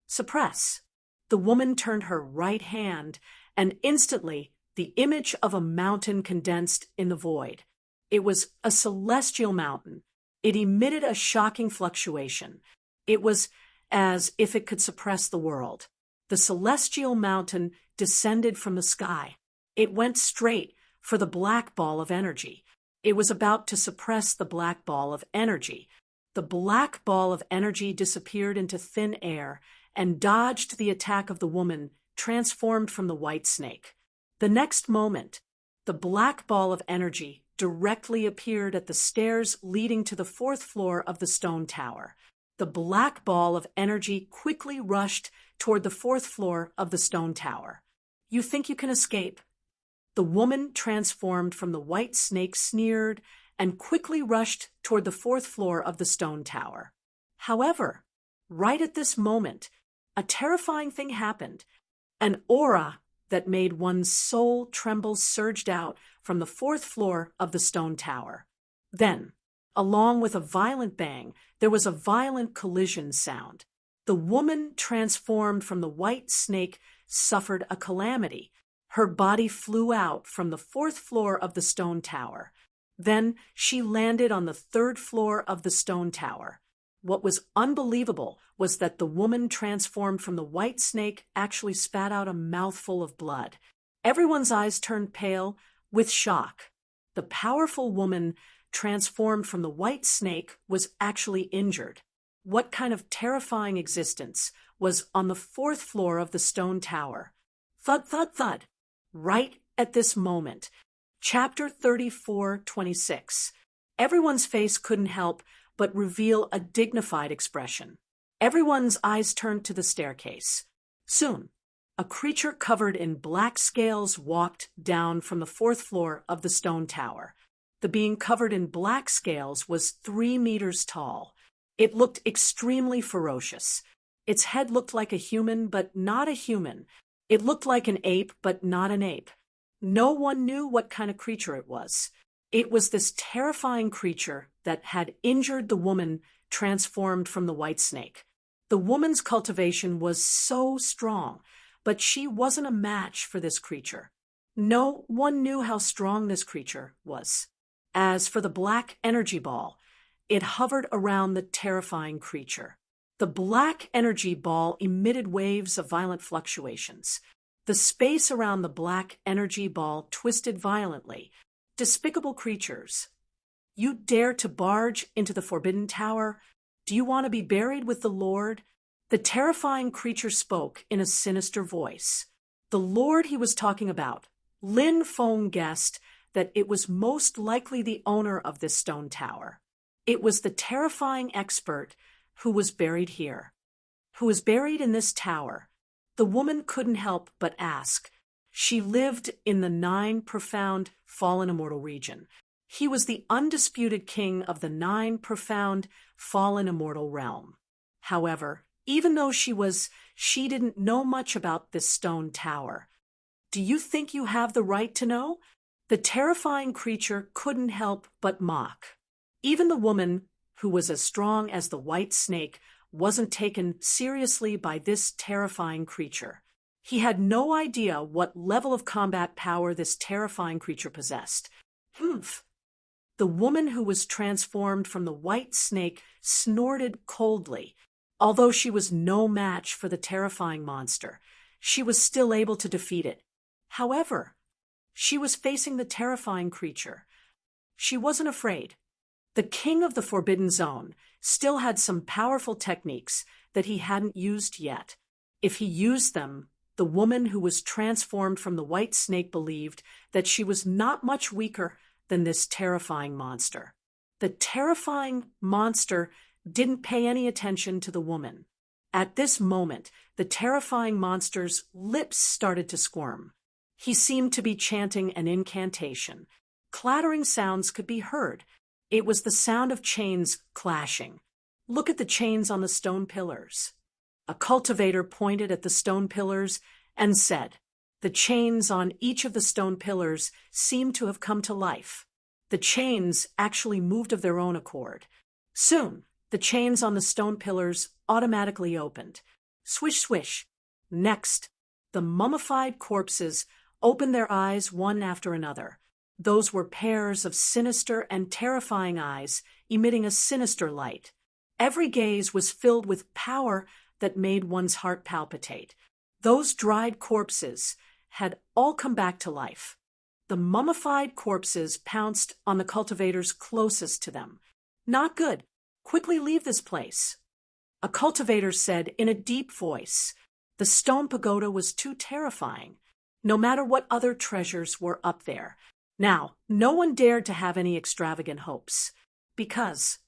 Suppress. The woman turned her right hand, and instantly the image of a mountain condensed in the void. It was a celestial mountain. It emitted a shocking fluctuation. It was as if it could suppress the world. The celestial mountain descended from the sky. It went straight for the black ball of energy. It was about to suppress the black ball of energy. The black ball of energy disappeared into thin air and dodged the attack of the woman transformed from the white snake. The next moment, the black ball of energy directly appeared at the stairs leading to the 4th floor of the stone tower. The black ball of energy quickly rushed toward the 4th floor of the stone tower. You think you can escape? The woman transformed from the white snake sneered and quickly rushed toward the 4th floor of the stone tower. However, right at this moment, a terrifying thing happened. An aura that made one's soul tremble surged out from the 4th floor of the stone tower. Then, along with a violent bang, there was a violent collision sound. The woman transformed from the white snake suffered a calamity. Her body flew out from the 4th floor of the stone tower. Then she landed on the 3rd floor of the stone tower. What was unbelievable was that the woman transformed from the white snake actually spat out a mouthful of blood. Everyone's eyes turned pale with shock. The powerful woman transformed from the white snake was actually injured. What kind of terrifying existence was on the 4th floor of the stone tower? Thud, thud, thud. Right at this moment, chapter 34:26. Everyone's face couldn't help but reveal a dignified expression. Everyone's eyes turned to the staircase. Soon, a creature covered in black scales walked down from the 4th floor of the stone tower. The being covered in black scales was 3 meters tall. It looked extremely ferocious. Its head looked like a human, but not a human. It looked like an ape, but not an ape. No one knew what kind of creature it was. It was this terrifying creature that had injured the woman transformed from the white snake. The woman's cultivation was so strong, but she wasn't a match for this creature. No one knew how strong this creature was. As for the black energy ball, it hovered around the terrifying creature. The black energy ball emitted waves of violent fluctuations. The space around the black energy ball twisted violently. Despicable creatures. You dare to barge into the Forbidden Tower? Do you want to be buried with the Lord? The terrifying creature spoke in a sinister voice. The Lord he was talking about, Lin Feng, guessed that it was most likely the owner of this stone tower. It was the terrifying expert who was buried here, who was buried in this tower. The woman couldn't help but ask. She lived in the 9 profound fallen immortal region. He was the undisputed king of the 9 profound fallen immortal realm. However, even though she didn't know much about this stone tower. Do you think you have the right to know? The terrifying creature couldn't help but mock. Even the woman, who was as strong as the white snake, wasn't taken seriously by this terrifying creature. He had no idea what level of combat power this terrifying creature possessed. Humph! The woman who was transformed from the white snake snorted coldly. Although she was no match for the terrifying monster, she was still able to defeat it. However, she was facing the terrifying creature. She wasn't afraid. The king of the Forbidden Zone still had some powerful techniques that he hadn't used yet. If he used them, the woman who was transformed from the white snake believed that she was not much weaker than this terrifying monster. The terrifying monster didn't pay any attention to the woman. At this moment, the terrifying monster's lips started to squirm. He seemed to be chanting an incantation. Clattering sounds could be heard. It was the sound of chains clashing. Look at the chains on the stone pillars. A cultivator pointed at the stone pillars and said, "The chains on each of the stone pillars seem to have come to life." The chains actually moved of their own accord. Soon, the chains on the stone pillars automatically opened. Swish, swish. Next, the mummified corpses opened their eyes one after another. Those were pairs of sinister and terrifying eyes, emitting a sinister light. Every gaze was filled with power that made one's heart palpitate. Those dried corpses had all come back to life. The mummified corpses pounced on the cultivators closest to them. "Not good. Quickly leave this place." A cultivator said in a deep voice. The stone pagoda was too terrifying, no matter what other treasures were up there. Now, no one dared to have any extravagant hopes, because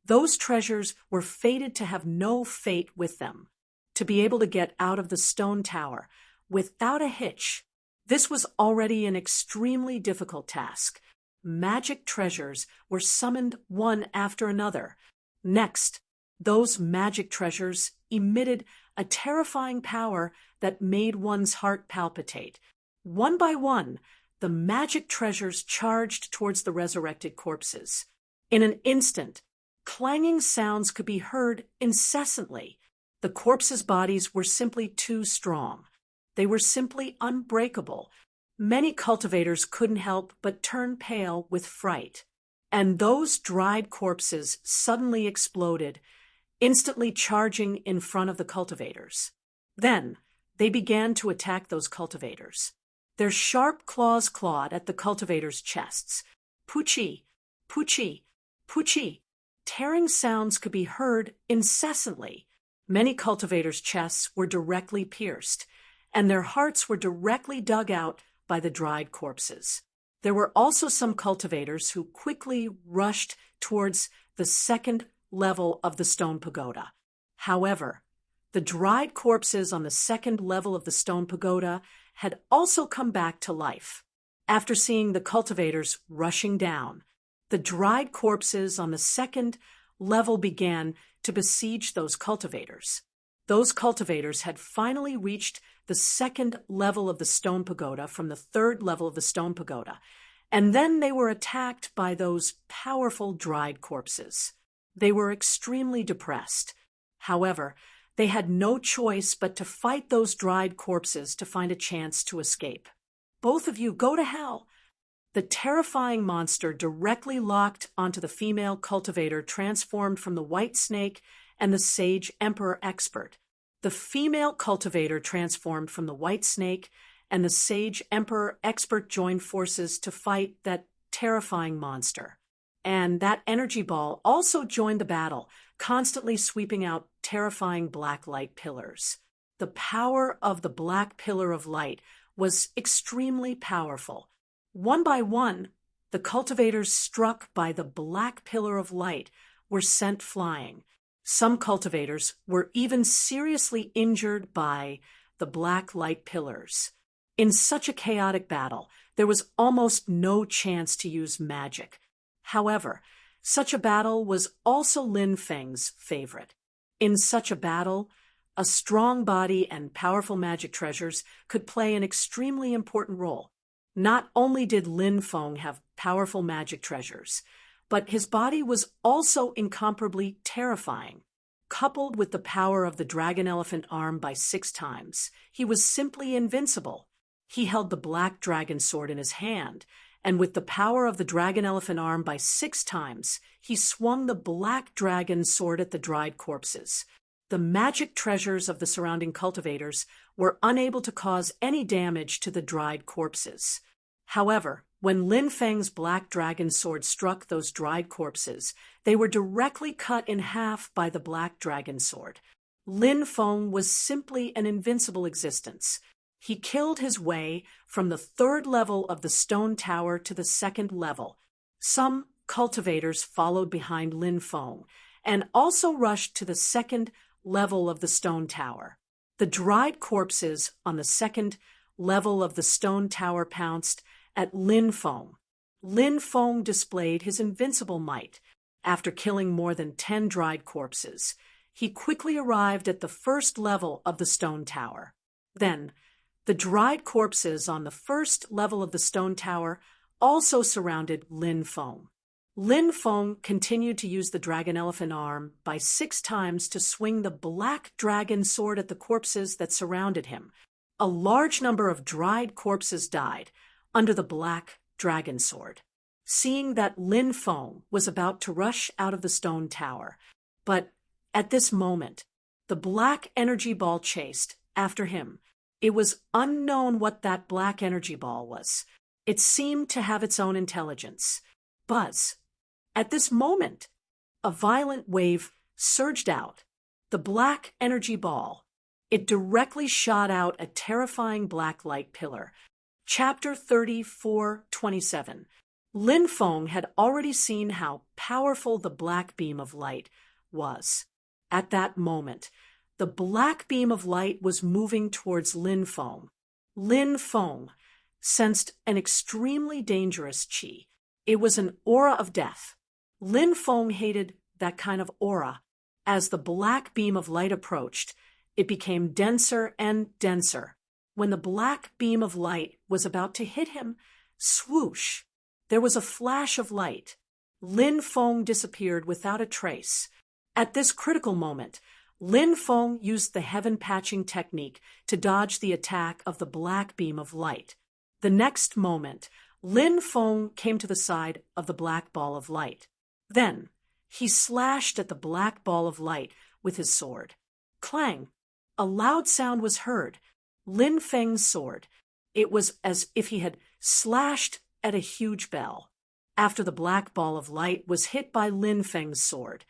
those treasures were fated to have no fate with them, to be able to get out of the stone tower without a hitch. This was already an extremely difficult task. Magic treasures were summoned one after another. Next, those magic treasures emitted a terrifying power that made one's heart palpitate. One by one, the magic treasures charged towards the resurrected corpses. In an instant, clanging sounds could be heard incessantly. The corpses' bodies were simply too strong. They were simply unbreakable. Many cultivators couldn't help but turn pale with fright. And those dried corpses suddenly exploded, instantly charging in front of the cultivators. Then, they began to attack those cultivators. Their sharp claws clawed at the cultivators' chests. Poochie, poochie, poochie. Tearing sounds could be heard incessantly. Many cultivators' chests were directly pierced, and their hearts were directly dug out by the dried corpses. There were also some cultivators who quickly rushed towards the second level of the stone pagoda. However, the dried corpses on the second level of the stone pagoda had also come back to life. After seeing the cultivators rushing down, the dried corpses on the second level began to besiege those cultivators. Those cultivators had finally reached the second level of the stone pagoda from the third level of the stone pagoda, and then they were attacked by those powerful dried corpses. They were extremely depressed. However, they had no choice but to fight those dried corpses to find a chance to escape. "Both of you, go to hell!" The terrifying monster directly locked onto the female cultivator transformed from the white snake and the sage emperor expert. The female cultivator transformed from the white snake, and the sage emperor expert joined forces to fight that terrifying monster. And that energy ball also joined the battle, constantly sweeping out terrifying black light pillars. The power of the black pillar of light was extremely powerful. One by one, the cultivators struck by the black pillar of light were sent flying. Some cultivators were even seriously injured by the black light pillars. In such a chaotic battle, there was almost no chance to use magic. However, such a battle was also Lin Feng's favorite. In such a battle, a strong body and powerful magic treasures could play an extremely important role. Not only did Lin Feng have powerful magic treasures, but his body was also incomparably terrifying. Coupled with the power of the dragon elephant arm by 6 times, he was simply invincible. He held the black dragon sword in his hand, and with the power of the dragon elephant arm by 6 times, he swung the black dragon sword at the dried corpses. The magic treasures of the surrounding cultivators were unable to cause any damage to the dried corpses. However, when Lin Feng's black dragon sword struck those dried corpses, they were directly cut in half by the black dragon sword. Lin Feng was simply an invincible existence. He killed his way from the 3rd level of the stone tower to the 2nd level. Some cultivators followed behind Lin Feng and also rushed to the second level of the stone tower. The dried corpses on the second level of the stone tower pounced at Lin Feng. Lin Feng displayed his invincible might. After killing more than 10 dried corpses, he quickly arrived at the first level of the stone tower. Then, the dried corpses on the first level of the stone tower also surrounded Lin Feng. Lin Feng continued to use the dragon elephant arm by 6 times to swing the black dragon sword at the corpses that surrounded him. A large number of dried corpses died under the black dragon sword. Seeing that Lin Feng was about to rush out of the stone tower, but at this moment, the black energy ball chased after him. It was unknown what that black energy ball was. It seemed to have its own intelligence. Buzz. At this moment, a violent wave surged out. The black energy ball. It directly shot out a terrifying black light pillar. Chapter 34:27. Lin Feng had already seen how powerful the black beam of light was. At that moment, the black beam of light was moving towards Lin Feng. Lin Feng sensed an extremely dangerous qi. It was an aura of death. Lin Feng hated that kind of aura. As the black beam of light approached, it became denser and denser. When the black beam of light was about to hit him, swoosh, there was a flash of light. Lin Feng disappeared without a trace. At this critical moment, Lin Feng used the heaven patching technique to dodge the attack of the black beam of light. The next moment, Lin Feng came to the side of the black ball of light. Then, he slashed at the black ball of light with his sword. Clang! A loud sound was heard. Lin Feng's sword. It was as if he had slashed at a huge bell. After the black ball of light was hit by Lin Feng's sword,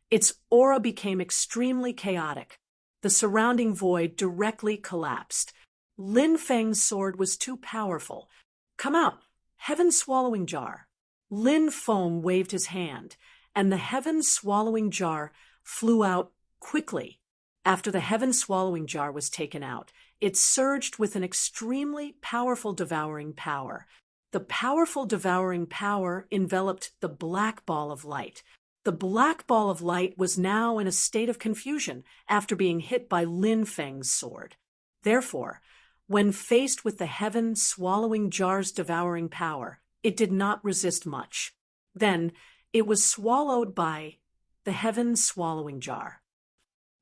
its aura became extremely chaotic. The surrounding void directly collapsed. Lin Feng's sword was too powerful. Come out, heaven-swallowing jar. Lin Feng waved his hand, and the heaven-swallowing jar flew out quickly. After the heaven-swallowing jar was taken out, it surged with an extremely powerful devouring power. The powerful devouring power enveloped the black ball of light. The black ball of light was now in a state of confusion after being hit by Lin Feng's sword. Therefore, when faced with the heaven-swallowing jar's devouring power, it did not resist much. Then, it was swallowed by the heaven-swallowing jar.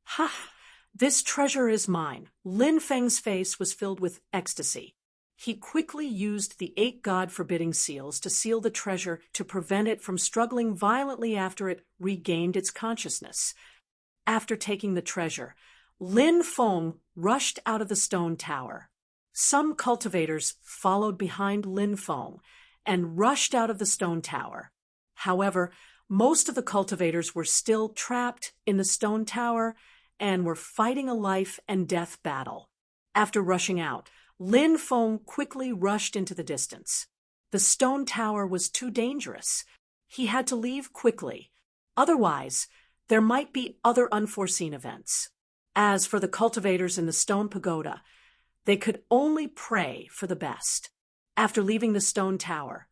Ha! This treasure is mine. Lin Feng's face was filled with ecstasy. He quickly used the 8 God-forbidding seals to seal the treasure to prevent it from struggling violently after it regained its consciousness. After taking the treasure, Lin Feng rushed out of the stone tower. Some cultivators followed behind Lin Feng and rushed out of the stone tower. However, most of the cultivators were still trapped in the stone tower and were fighting a life and death battle. After rushing out, Lin Feng quickly rushed into the distance. The stone tower was too dangerous. He had to leave quickly. Otherwise, there might be other unforeseen events. As for the cultivators in the stone pagoda, they could only pray for the best. After leaving the stone tower,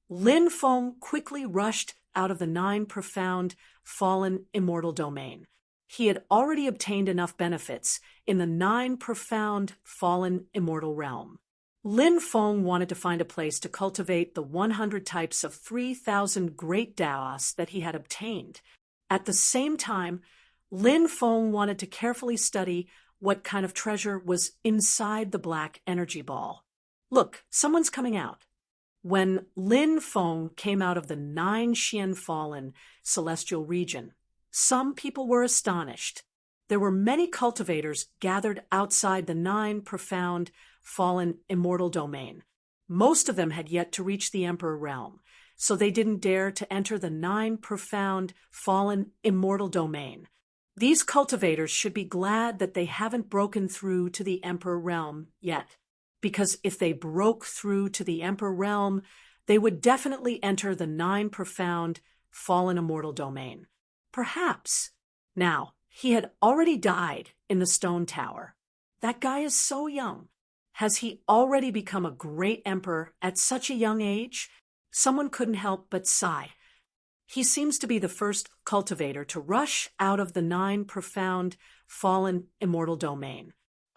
Lin Feng quickly rushed out of the 9 profound, fallen, immortal domain. He had already obtained enough benefits in the 9 profound, fallen, immortal realm. Lin Feng wanted to find a place to cultivate the 100 types of 3,000 great Daos that he had obtained. At the same time, Lin Feng wanted to carefully study what kind of treasure was inside the black energy ball. Look, someone's coming out. When Lin Feng came out of the 9 Xian fallen celestial region, some people were astonished. There were many cultivators gathered outside the 9 profound, fallen, immortal domain. Most of them had yet to reach the Emperor realm, so they didn't dare to enter the 9 profound, fallen, immortal domain. These cultivators should be glad that they haven't broken through to the Emperor realm yet, because if they broke through to the Emperor realm, they would definitely enter the 9 profound, fallen immortal domain. Perhaps. Now, he had already died in the stone tower. That guy is so young. Has he already become a great emperor at such a young age? Someone couldn't help but sigh. He seems to be the first cultivator to rush out of the 9 profound, fallen immortal domain.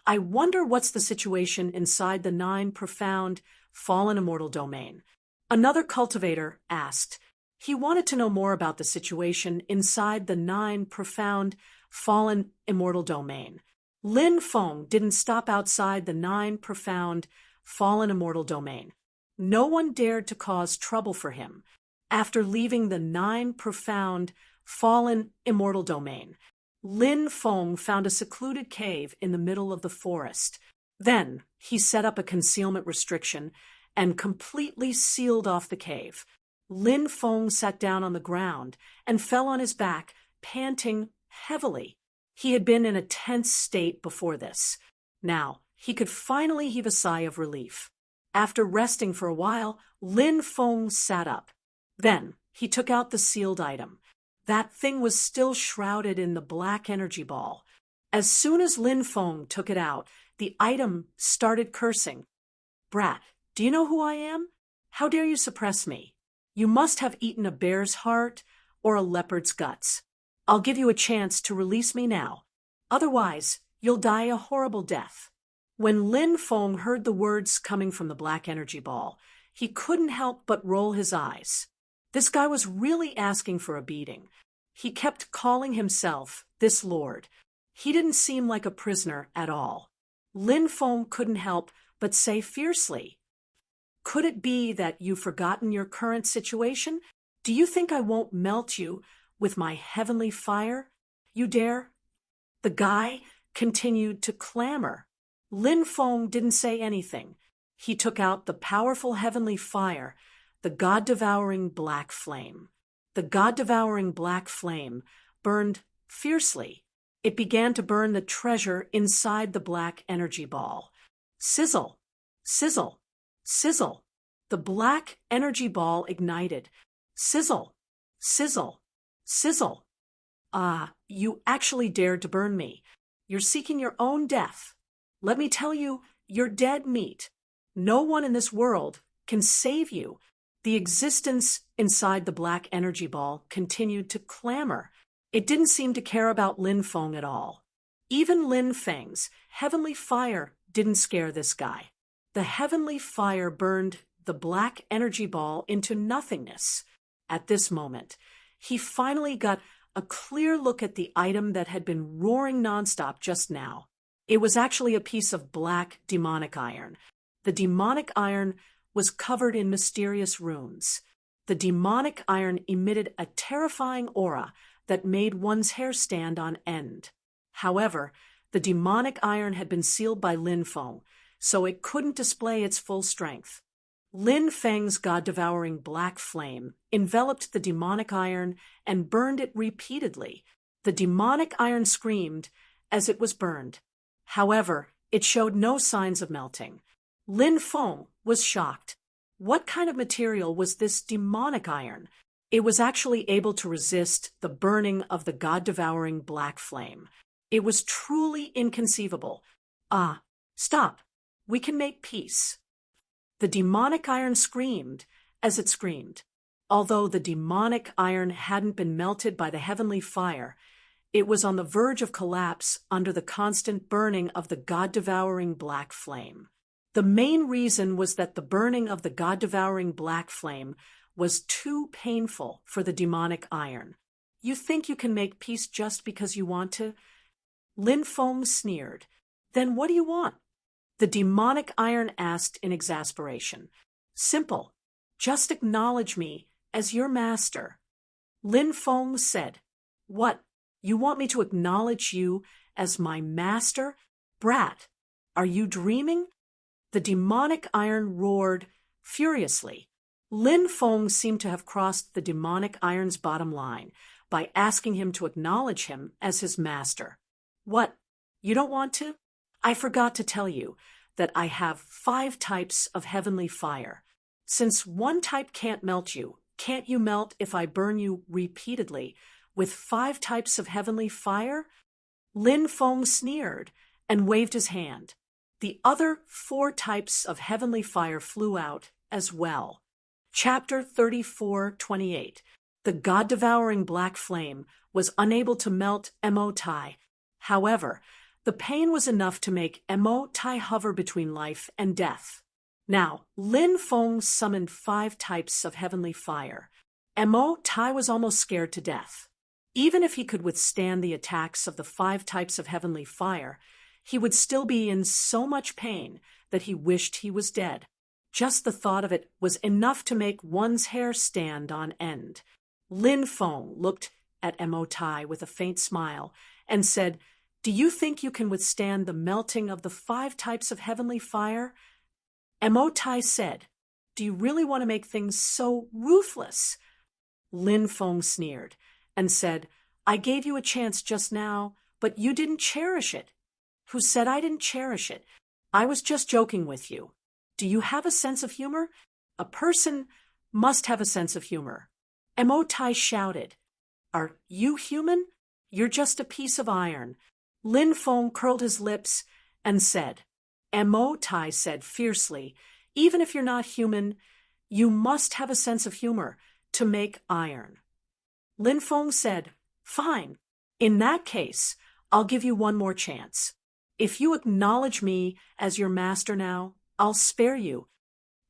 I wonder what's the situation inside the 9 profound, fallen immortal domain. Another cultivator asked. He wanted to know more about the situation inside the 9 profound, fallen immortal domain. Lin Feng didn't stop outside the 9 profound, fallen immortal domain. No one dared to cause trouble for him. After leaving the 9 profound, fallen immortal domain, Lin Feng found a secluded cave in the middle of the forest. Then he set up a concealment restriction and completely sealed off the cave. Lin Feng sat down on the ground and fell on his back, panting heavily. He had been in a tense state before this. Now, he could finally heave a sigh of relief. After resting for a while, Lin Feng sat up. Then he took out the sealed item. That thing was still shrouded in the black energy ball. As soon as Lin Feng took it out, the item started cursing. "Brat, do you know who I am? How dare you suppress me? You must have eaten a bear's heart or a leopard's guts. I'll give you a chance to release me now. Otherwise, you'll die a horrible death." When Lin Feng heard the words coming from the black energy ball, he couldn't help but roll his eyes. This guy was really asking for a beating. He kept calling himself this lord. He didn't seem like a prisoner at all. Lin Feng couldn't help but say fiercely, "Could it be that you've forgotten your current situation? Do you think I won't melt you with my heavenly fire? You dare?" The guy continued to clamor. Lin Feng didn't say anything. He took out the powerful heavenly fire, the God-devouring black flame. The God-devouring black flame burned fiercely. It began to burn the treasure inside the black energy ball. Sizzle, sizzle, sizzle. The black energy ball ignited. Sizzle, sizzle, sizzle. "Ah, you actually dared to burn me. You're seeking your own death. Let me tell you, you're dead meat. No one in this world can save you." The existence inside the black energy ball continued to clamor. It didn't seem to care about Lin Feng at all. Even Lin Feng's heavenly fire didn't scare this guy. The heavenly fire burned the black energy ball into nothingness. At this moment, he finally got a clear look at the item that had been roaring nonstop just now. It was actually a piece of black demonic iron. The demonic iron was covered in mysterious runes. The demonic iron emitted a terrifying aura that made one's hair stand on end. However, the demonic iron had been sealed by Lin Feng, so it couldn't display its full strength. Lin Feng's God-devouring black flame enveloped the demonic iron and burned it repeatedly. The demonic iron screamed as it was burned. However, it showed no signs of melting. Lin Feng was shocked. What kind of material was this demonic iron? It was actually able to resist the burning of the God-devouring black flame. It was truly inconceivable. "Ah, stop. We can make peace." The demonic iron screamed as it screamed. Although the demonic iron hadn't been melted by the heavenly fire, it was on the verge of collapse under the constant burning of the God-devouring black flame. The main reason was that the burning of the God-devouring black flame was too painful for the demonic iron. "You think you can make peace just because you want to?" Lin Feng sneered. "Then what do you want?" The demonic iron asked in exasperation. "Simple. Just acknowledge me as your master." Lin Feng said, "What? You want me to acknowledge you as my master? Brat, are you dreaming?" The demonic iron roared furiously. Lin Feng seemed to have crossed the demonic iron's bottom line by asking him to acknowledge him as his master. "What? You don't want to? I forgot to tell you that I have 5 types of heavenly fire. Since one type can't melt you, can't you melt if I burn you repeatedly with 5 types of heavenly fire? Lin Feng sneered and waved his hand. The other 4 types of heavenly fire flew out as well. Chapter 34:28. The God-devouring black flame was unable to melt Mo Tai. However, the pain was enough to make Mo Tai hover between life and death. Now, Lin Feng summoned 5 types of heavenly fire. Mo Tai was almost scared to death. Even if he could withstand the attacks of the 5 types of heavenly fire, he would still be in so much pain that he wished he was dead. Just the thought of it was enough to make one's hair stand on end. Lin Feng looked at Mo Tai with a faint smile and said, "Do you think you can withstand the melting of the 5 types of heavenly fire?" Mo Tai said, "Do you really want to make things so ruthless?" Lin Feng sneered and said, "I gave you a chance just now, but you didn't cherish it." "Who said I didn't cherish it? I was just joking with you. Do you have a sense of humor? A person must have a sense of humor." Mo Tai shouted, "Are you human? You're just a piece of iron." Lin Feng curled his lips and said, Mo Tai said fiercely, "Even if you're not human, you must have a sense of humor to make iron." Lin Feng said, "Fine. In that case, I'll give you one more chance. If you acknowledge me as your master now, I'll spare you."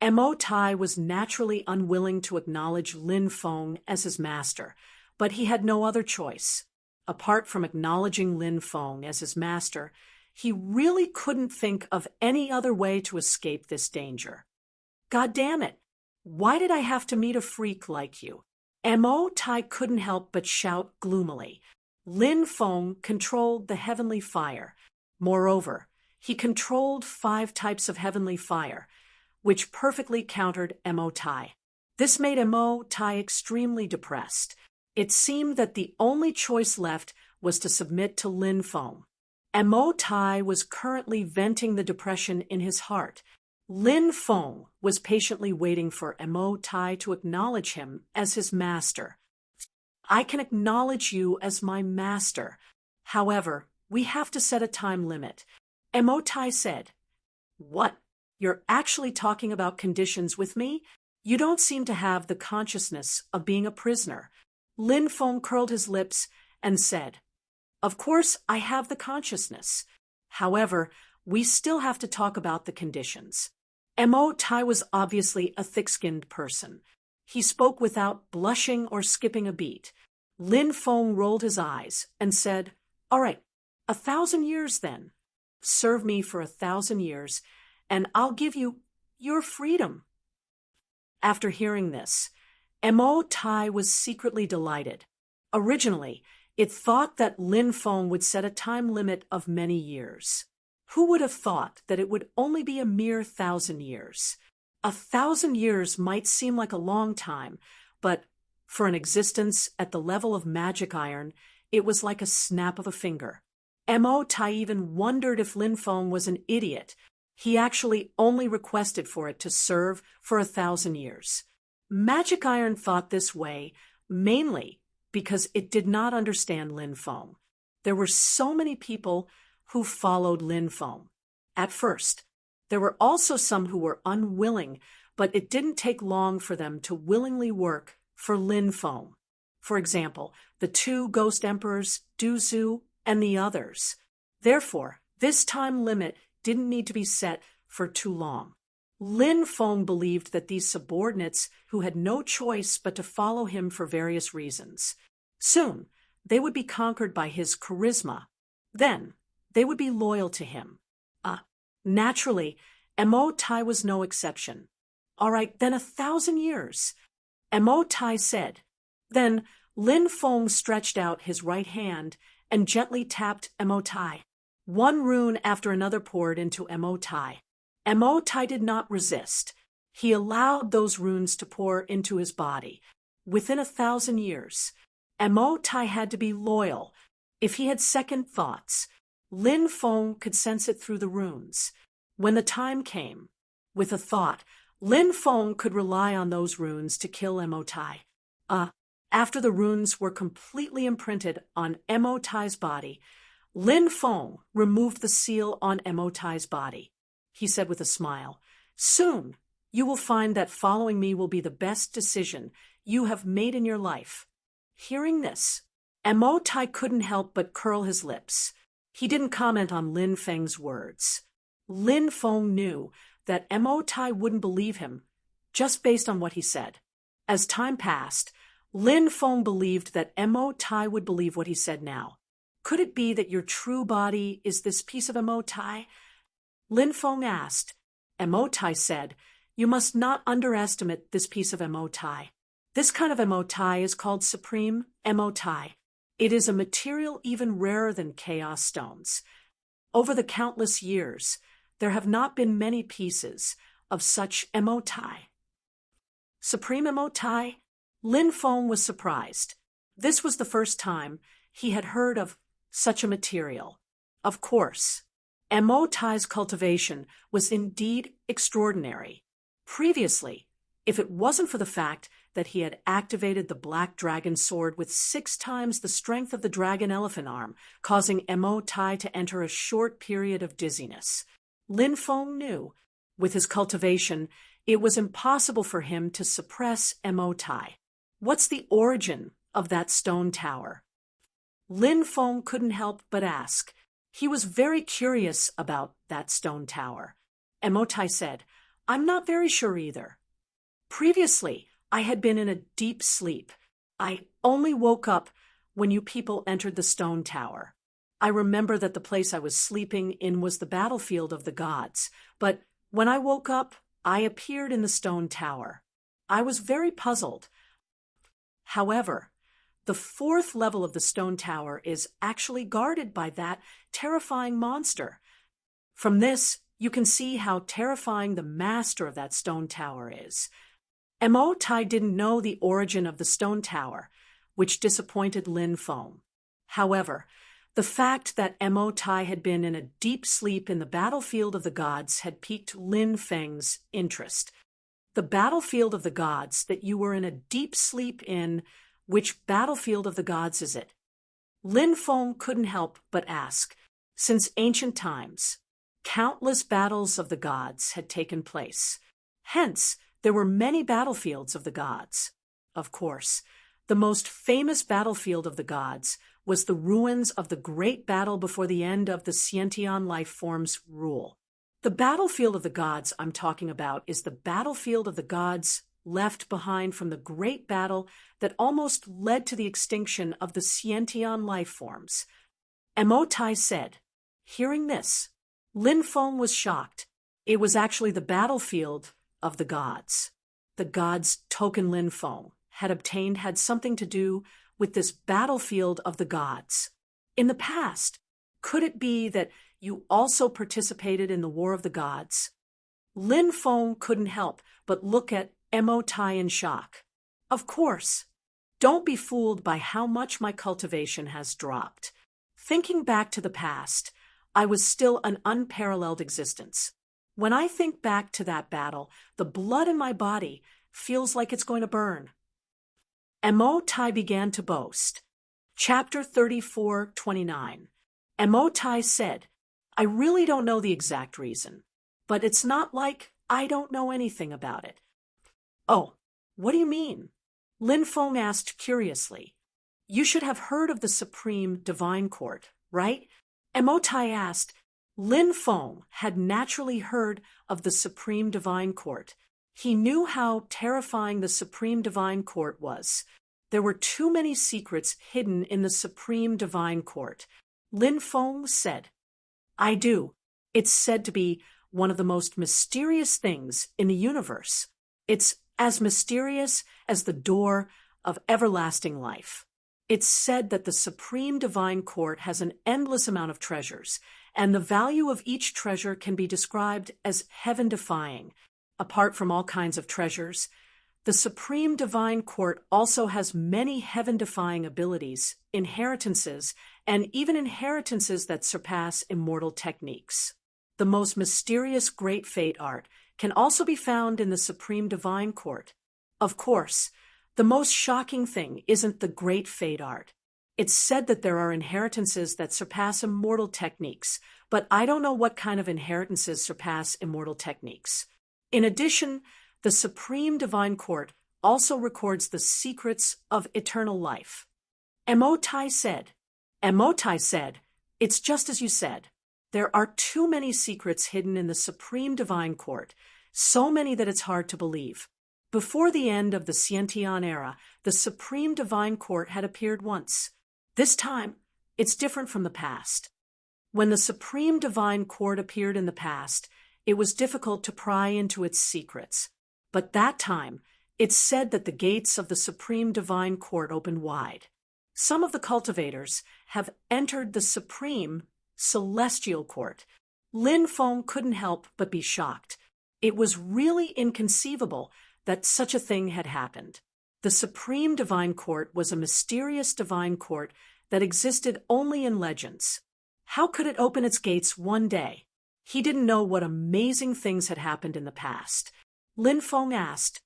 Mo Tai was naturally unwilling to acknowledge Lin Feng as his master, but he had no other choice. Apart from acknowledging Lin Feng as his master, he really couldn't think of any other way to escape this danger. "God damn it! Why did I have to meet a freak like you?" Mo Tai couldn't help but shout gloomily. Lin Feng controlled the heavenly fire. Moreover, he controlled 5 types of heavenly fire, which perfectly countered Mo Tai. This made Mo Tai extremely depressed. It seemed that the only choice left was to submit to Lin Feng. Mo Tai was currently venting the depression in his heart. Lin Feng was patiently waiting for Mo Tai to acknowledge him as his master. "I can acknowledge you as my master. However, we have to set a time limit." Mo Tai said, "What? You're actually talking about conditions with me? You don't seem to have the consciousness of being a prisoner." Lin Feng curled his lips and said, "Of course, I have the consciousness. However, we still have to talk about the conditions." Mo Tai was obviously a thick-skinned person. He spoke without blushing or skipping a beat. Lin Feng rolled his eyes and said, "All right, 1,000 years then. Serve me for 1,000 years, and I'll give you your freedom." After hearing this, Mo Tai was secretly delighted. Originally, it thought that Lin Feng would set a time limit of many years. Who would have thought that it would only be a mere 1,000 years? 1,000 years might seem like a long time, but for an existence at the level of magic iron, it was like a snap of a finger. Mo Tai even wondered if Lin Feng was an idiot. He actually only requested for it to serve for 1,000 years. Magic iron thought this way mainly because it did not understand Lin Feng. There were so many people who followed Lin Feng. At first, there were also some who were unwilling, but it didn't take long for them to willingly work for Lin Feng. For example, the 2 ghost emperors, Du Zhu, and the others. Therefore, this time limit didn't need to be set for too long. Lin Feng believed that these subordinates who had no choice but to follow him for various reasons. Soon, they would be conquered by his charisma. Then, they would be loyal to him. Naturally, Mo Tai was no exception. "All right, then 1,000 years. Mo Tai said. Then Lin Feng stretched out his right hand and gently tapped Mo Tai. One rune after another poured into Mo Tai. Mo Tai did not resist. He allowed those runes to pour into his body. Within 1,000 years, Mo Tai had to be loyal. If he had second thoughts, Lin Feng could sense it through the runes. When the time came, with a thought, Lin Feng could rely on those runes to kill Emotai. After the runes were completely imprinted on Emotai's body, Lin Feng removed the seal on Emotai's body. He said with a smile, "Soon, you will find that following me will be the best decision you have made in your life." Hearing this, Emotai couldn't help but curl his lips. He didn't comment on Lin Feng's words. Lin Feng knew that Emotai wouldn't believe him, just based on what he said. As time passed, Lin Feng believed that Emotai would believe what he said now. "Could it be that your true body is this piece of Emotai?" Lin Feng asked. Emotai said, "You must not underestimate this piece of Emotai. This kind of Emotai is called Supreme Emotai. It is a material even rarer than Chaos Stones. Over the countless years, there have not been many pieces of such Emotai." Supreme Emotai? Lin Feng was surprised. This was the first time he had heard of such a material. Of course, Emotai's cultivation was indeed extraordinary. Previously, if it wasn't for the fact that he had activated the Black Dragon Sword with 6 times the strength of the Dragon Elephant Arm, causing Emotai to enter a short period of dizziness, Lin Feng knew, with his cultivation, it was impossible for him to suppress Emotai. What's the origin of that stone tower? Lin Feng couldn't help but ask. He was very curious about that stone tower. Emotai said, "I'm not very sure either. Previously, I had been in a deep sleep. I only woke up when you people entered the stone tower. I remember that the place I was sleeping in was the battlefield of the gods, but when I woke up, I appeared in the stone tower. I was very puzzled. However, the 4th level of the stone tower is actually guarded by that terrifying monster. From this, you can see how terrifying the master of that stone tower is." Emotai didn't know the origin of the stone tower, which disappointed Lin Feng. However, the fact that Emotai had been in a deep sleep in the battlefield of the gods had piqued Lin Feng's interest. "The battlefield of the gods that you were in a deep sleep in, which battlefield of the gods is it?" Lin Feng couldn't help but ask. Since ancient times, countless battles of the gods had taken place. Hence, there were many battlefields of the gods. Of course, the most famous battlefield of the gods was the ruins of the great battle before the end of the Sciention life form's rule. The battlefield of the gods I'm talking about is the battlefield of the gods left behind from the great battle that almost led to the extinction of the Sciention life forms. Emotai said. Hearing this, Lin Feng was shocked. It was actually the battlefield of the gods. The gods Token Lin Feng had obtained had something to do with this battlefield of the gods. In the past, could it be that you also participated in the War of the Gods? Lin Feng couldn't help but look at Emotai in shock. Of course. Don't be fooled by how much my cultivation has dropped. Thinking back to the past, I was still an unparalleled existence. When I think back to that battle, the blood in my body feels like it's going to burn. Emotai began to boast. Chapter 34:29. Emotai said, I really don't know the exact reason, but it's not like I don't know anything about it. Oh, what do you mean? Lin Feng asked curiously. You should have heard of the Supreme Divine Court, right? Emotai asked. Lin Feng had naturally heard of the Supreme Divine Court. He knew how terrifying the Supreme Divine Court was. There were too many secrets hidden in the Supreme Divine Court. Lin Feng said, I do. It's said to be one of the most mysterious things in the universe. It's as mysterious as the door of everlasting life. It's said that the Supreme Divine Court has an endless amount of treasures, and the value of each treasure can be described as heaven-defying. Apart from all kinds of treasures, the Supreme Divine Court also has many heaven-defying abilities, inheritances, and even inheritances that surpass immortal techniques. The most mysterious Great Fate art can also be found in the Supreme Divine Court. Of course, the most shocking thing isn't the great fate art. It's said that there are inheritances that surpass immortal techniques, but I don't know what kind of inheritances surpass immortal techniques. In addition, the Supreme Divine Court also records the secrets of eternal life. Emotai said, it's just as you said. There are too many secrets hidden in the Supreme Divine Court, so many that it's hard to believe. Before the end of the Xiantian era, the Supreme Divine Court had appeared once. This time, it's different from the past. When the Supreme Divine Court appeared in the past, it was difficult to pry into its secrets. But that time, it's said that the gates of the Supreme Divine Court opened wide. Some of the cultivators have entered the Supreme Celestial Court. Lin Feng couldn't help but be shocked. It was really inconceivable that such a thing had happened. The Supreme Divine Court was a mysterious divine court that existed only in legends. How could it open its gates one day? He didn't know what amazing things had happened in the past. Lin Feng asked,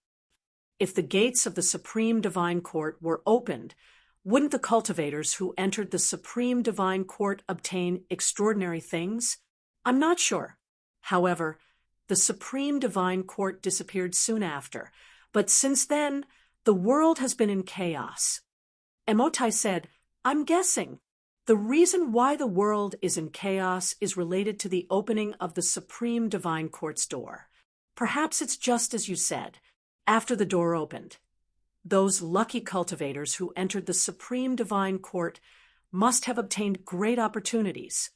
if the gates of the Supreme Divine Court were opened, wouldn't the cultivators who entered the Supreme Divine Court obtain extraordinary things? I'm not sure. However, the Supreme Divine Court disappeared soon after, but since then, the world has been in chaos. Emotai said, I'm guessing. The reason why the world is in chaos is related to the opening of the Supreme Divine Court's door. Perhaps it's just as you said. After the door opened, those lucky cultivators who entered the Supreme Divine Court must have obtained great opportunities.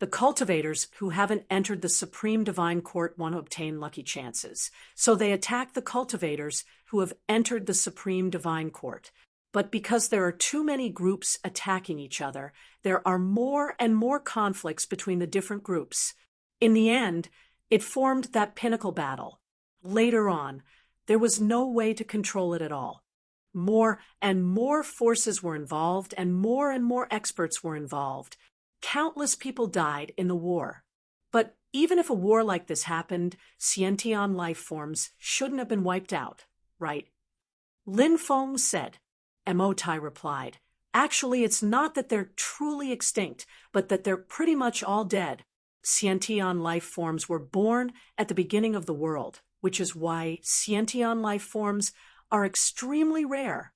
The cultivators who haven't entered the Supreme Divine Court want to obtain lucky chances, so they attack the cultivators who have entered the Supreme Divine Court. But because there are too many groups attacking each other, there are more and more conflicts between the different groups. In the end, it formed that pinnacle battle. Later on, there was no way to control it at all. More and more forces were involved, and more experts were involved. Countless people died in the war. But even if a war like this happened, Xiantian life forms shouldn't have been wiped out, right? Lin Feng said. Emotai replied, actually, it's not that they're truly extinct, but that they're pretty much all dead. Xiantian life forms were born at the beginning of the world, which is why Xiantian life forms are extremely rare.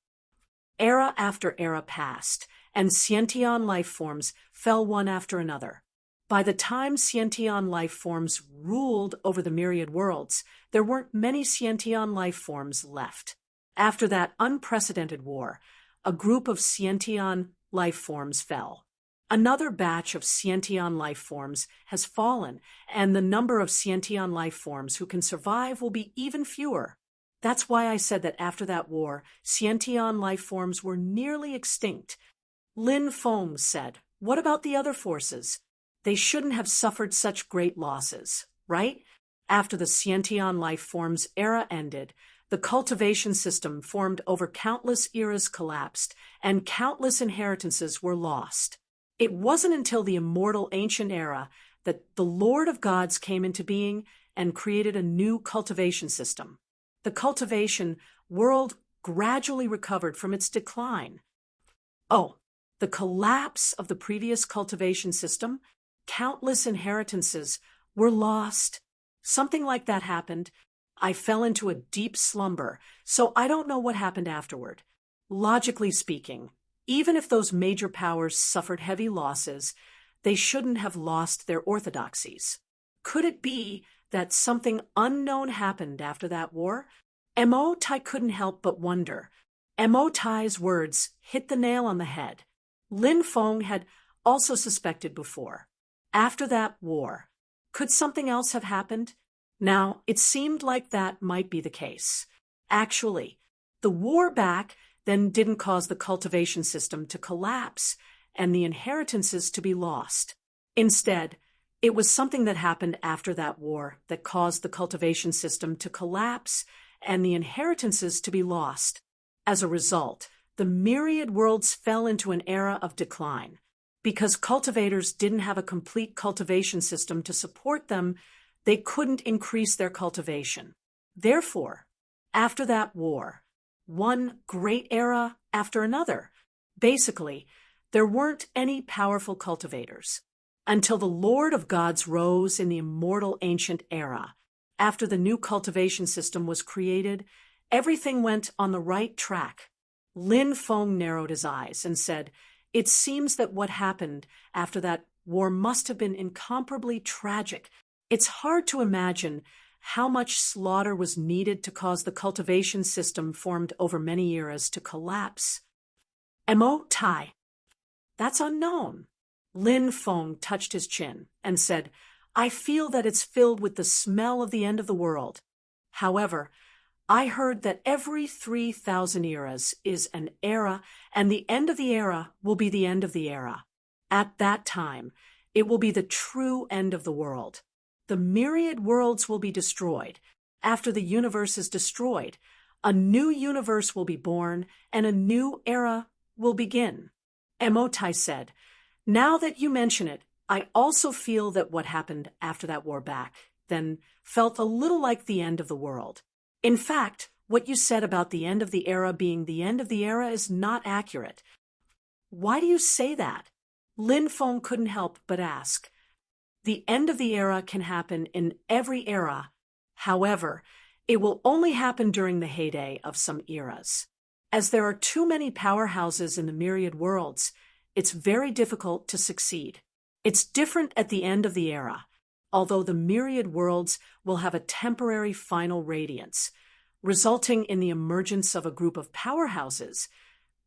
Era after era passed, and Xiantian life forms fell one after another. By the time Xiantian life forms ruled over the myriad worlds, there weren't many Xiantian life forms left. After that unprecedented war, a group of Xiantian life forms fell. Another batch of Xiantian life forms has fallen, and the number of Xiantian life forms who can survive will be even fewer. That's why I said that after that war, Xiantian life forms were nearly extinct. Lin Feng said, what about the other forces? They shouldn't have suffered such great losses, right? After the Xiantian life forms era ended, the cultivation system formed over countless eras collapsed, and countless inheritances were lost. It wasn't until the immortal ancient era that the Lord of Gods came into being and created a new cultivation system. The cultivation world gradually recovered from its decline. Oh, the collapse of the previous cultivation system, countless inheritances were lost. Something like that happened. I fell into a deep slumber, so I don't know what happened afterward. Logically speaking, even if those major powers suffered heavy losses, they shouldn't have lost their orthodoxies. Could it be that something unknown happened after that war? Emotai couldn't help but wonder. Emotai's words hit the nail on the head. Lin Feng had also suspected before. After that war, could something else have happened? Now, it seemed like that might be the case. Actually, the war back then didn't cause the cultivation system to collapse and the inheritances to be lost. Instead, it was something that happened after that war that caused the cultivation system to collapse and the inheritances to be lost. As a result, the myriad worlds fell into an era of decline. Because cultivators didn't have a complete cultivation system to support them, they couldn't increase their cultivation. Therefore, after that war, one great era after another, basically, there weren't any powerful cultivators until the Lord of Gods rose in the immortal ancient era. After the new cultivation system was created, everything went on the right track. Lin Feng narrowed his eyes and said, "It seems that what happened after that war must have been incomparably tragic. It's hard to imagine how much slaughter was needed to cause the cultivation system formed over many eras to collapse." Mo Tai. That's unknown. Lin Feng touched his chin and said, "I feel that it's filled with the smell of the end of the world. However, I heard that every 3,000 eras is an era, and the end of the era will be the end of the era. At that time, it will be the true end of the world. The myriad worlds will be destroyed. After the universe is destroyed, a new universe will be born, and a new era will begin." Emotai said, "Now that you mention it, I also feel that what happened after that war back then felt a little like the end of the world. In fact, what you said about the end of the era being the end of the era is not accurate." "Why do you say that?" Lin Feng couldn't help but ask. "The end of the era can happen in every era. However, it will only happen during the heyday of some eras. As there are too many powerhouses in the myriad worlds, it's very difficult to succeed. It's different at the end of the era. Although the myriad worlds will have a temporary final radiance, resulting in the emergence of a group of powerhouses,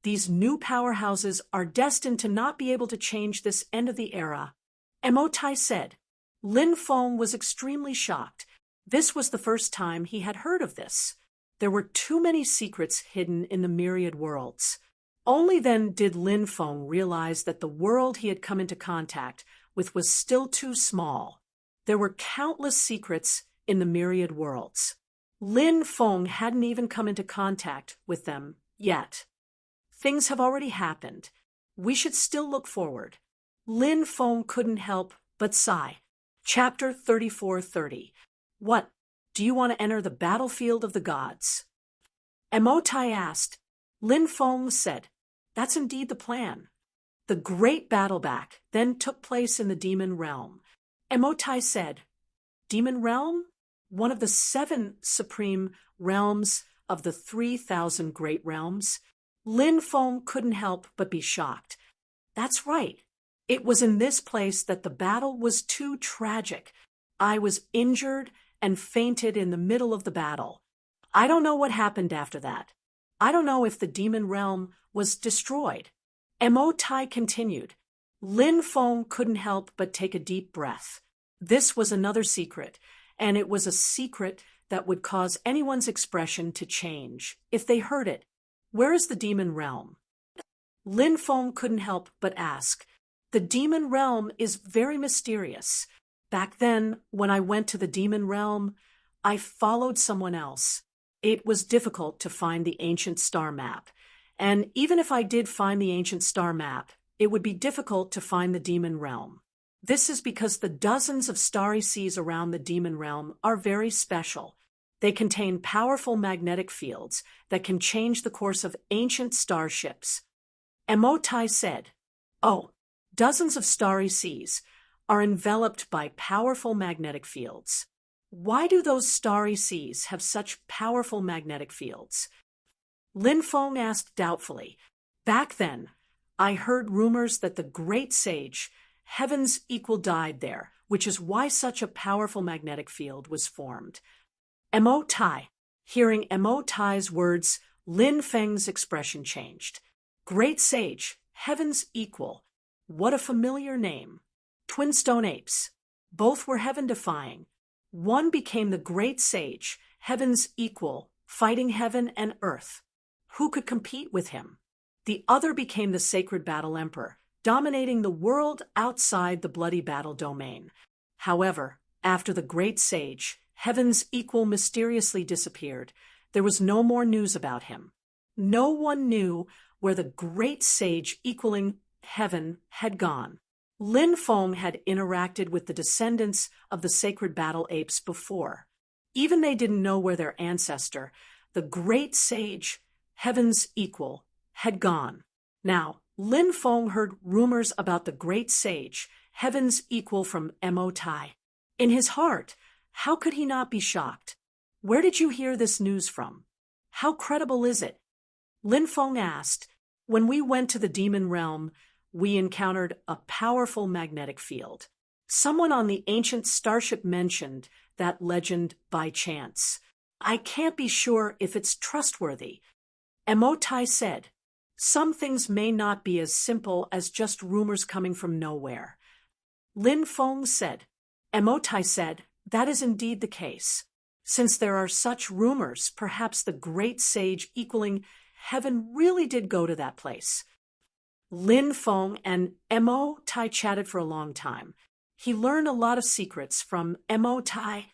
these new powerhouses are destined to not be able to change this end of the era." Emotai said. Lin Feng was extremely shocked. This was the first time he had heard of this. There were too many secrets hidden in the myriad worlds. Only then did Lin Feng realize that the world he had come into contact with was still too small. There were countless secrets in the myriad worlds. Lin Feng hadn't even come into contact with them yet. Things have already happened. We should still look forward. Lin Feng couldn't help but sigh. Chapter 34:30. What? Do you want to enter the battlefield of the gods? Emotai asked. Lin Feng said, "That's indeed the plan." The great battle back then took place in the demon realm. Emotai said, "Demon realm? One of the 7 supreme realms of the 3,000 great realms?" Lin Feng couldn't help but be shocked. "That's right. It was in this place that the battle was too tragic. I was injured and fainted in the middle of the battle. I don't know what happened after that. I don't know if the demon realm was destroyed." Emotai continued. Lin Feng couldn't help but take a deep breath. This was another secret, and it was a secret that would cause anyone's expression to change if they heard it. "Where is the demon realm?" Lin Feng couldn't help but ask. "The demon realm is very mysterious. Back then, when I went to the demon realm, I followed someone else. It was difficult to find the ancient star map, and even if I did find the ancient star map, it would be difficult to find the demon realm. This is because the dozens of starry seas around the demon realm are very special. They contain powerful magnetic fields that can change the course of ancient starships." Emotai said, "Oh, dozens of starry seas are enveloped by powerful magnetic fields. Why do those starry seas have such powerful magnetic fields?" Lin Feng asked doubtfully. "Back then, I heard rumors that the great sage, Heaven's Equal, died there, which is why such a powerful magnetic field was formed." Emotai. Hearing Emotai's words, Lin Feng's expression changed. "Great sage, Heaven's Equal. What a familiar name. Twin stone apes. Both were heaven-defying. One became the great sage, Heaven's Equal, fighting heaven and earth. Who could compete with him? The other became the sacred battle emperor, dominating the world outside the bloody battle domain. However, after the great sage, Heaven's Equal, mysteriously disappeared, there was no more news about him. No one knew where the great sage equaling heaven had gone. Lin Feng had interacted with the descendants of the sacred battle apes before. Even they didn't know where their ancestor, the great sage, heaven's equal, had gone. Now, Lin Feng heard rumors about the great sage, heaven's equal from Mo Tai. In his heart, how could he not be shocked? Where did you hear this news from? How credible is it? Lin Feng asked. When we went to the demon realm, we encountered a powerful magnetic field. Someone on the ancient starship mentioned that legend by chance. I can't be sure if it's trustworthy. Mo Tai said, some things may not be as simple as just rumors coming from nowhere. Lin Feng said. Mo Tai said, that is indeed the case. Since there are such rumors, perhaps the great sage equaling heaven really did go to that place. Lin Feng and Mo Tai chatted for a long time. He learned a lot of secrets from Mo Tai.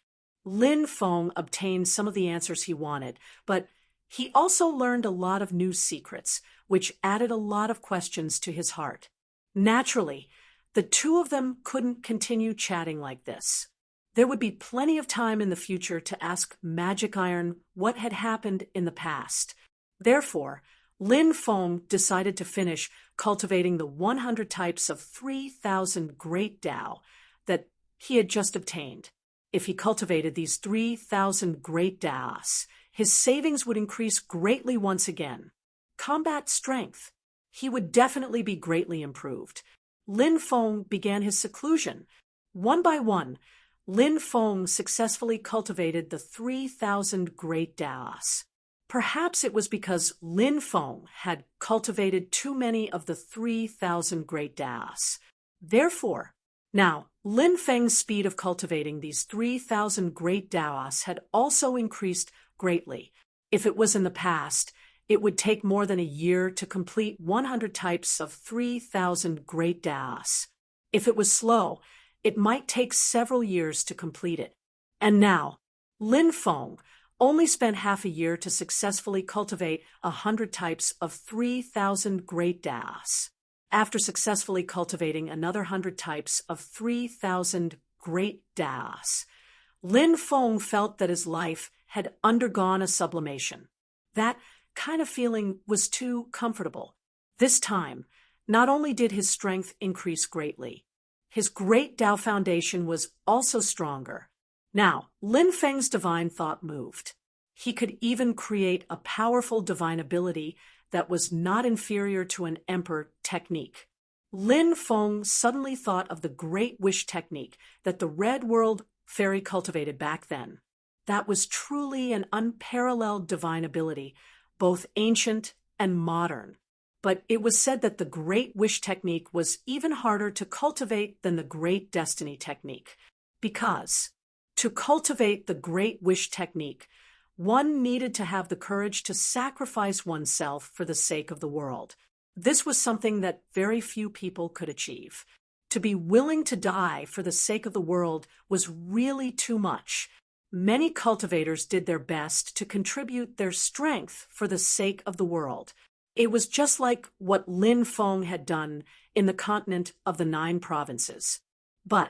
Lin Feng obtained some of the answers he wanted, but he also learned a lot of new secrets, which added a lot of questions to his heart. Naturally, the two of them couldn't continue chatting like this. There would be plenty of time in the future to ask Magic Iron what had happened in the past. Therefore, Lin Feng decided to finish cultivating the 100 types of 3,000 great Tao that he had just obtained. If he cultivated these 3,000 great Taos, his savings would increase greatly once again. Combat strength. He would definitely be greatly improved. Lin Feng began his seclusion. One by one, Lin Feng successfully cultivated the 3,000 great Taos. Perhaps it was because Lin Feng had cultivated too many of the 3,000 great Taos. Therefore, now, Lin Feng's speed of cultivating these 3,000 great Taos had also increased greatly. If it was in the past, it would take more than a year to complete 100 types of 3,000 great Taos. If it was slow, it might take several years to complete it. And now, Lin Feng only spent half a year to successfully cultivate 100 types of 3,000 great Taos. After successfully cultivating another 100 types of 3,000 great Taos, Lin Feng felt that his life had undergone a sublimation. That kind of feeling was too comfortable. This time, not only did his strength increase greatly, his great Tao foundation was also stronger. Now, Lin Feng's divine thought moved. He could even create a powerful divine ability that was not inferior to an emperor technique. Lin Feng suddenly thought of the Great Wish technique that the Red World fairy cultivated back then. That was truly an unparalleled divine ability, both ancient and modern. But it was said that the Great Wish technique was even harder to cultivate than the Great Destiny technique, because to cultivate the Great Wish technique, one needed to have the courage to sacrifice oneself for the sake of the world. This was something that very few people could achieve. To be willing to die for the sake of the world was really too much. Many cultivators did their best to contribute their strength for the sake of the world. It was just like what Lin Feng had done in the continent of the 9 provinces. But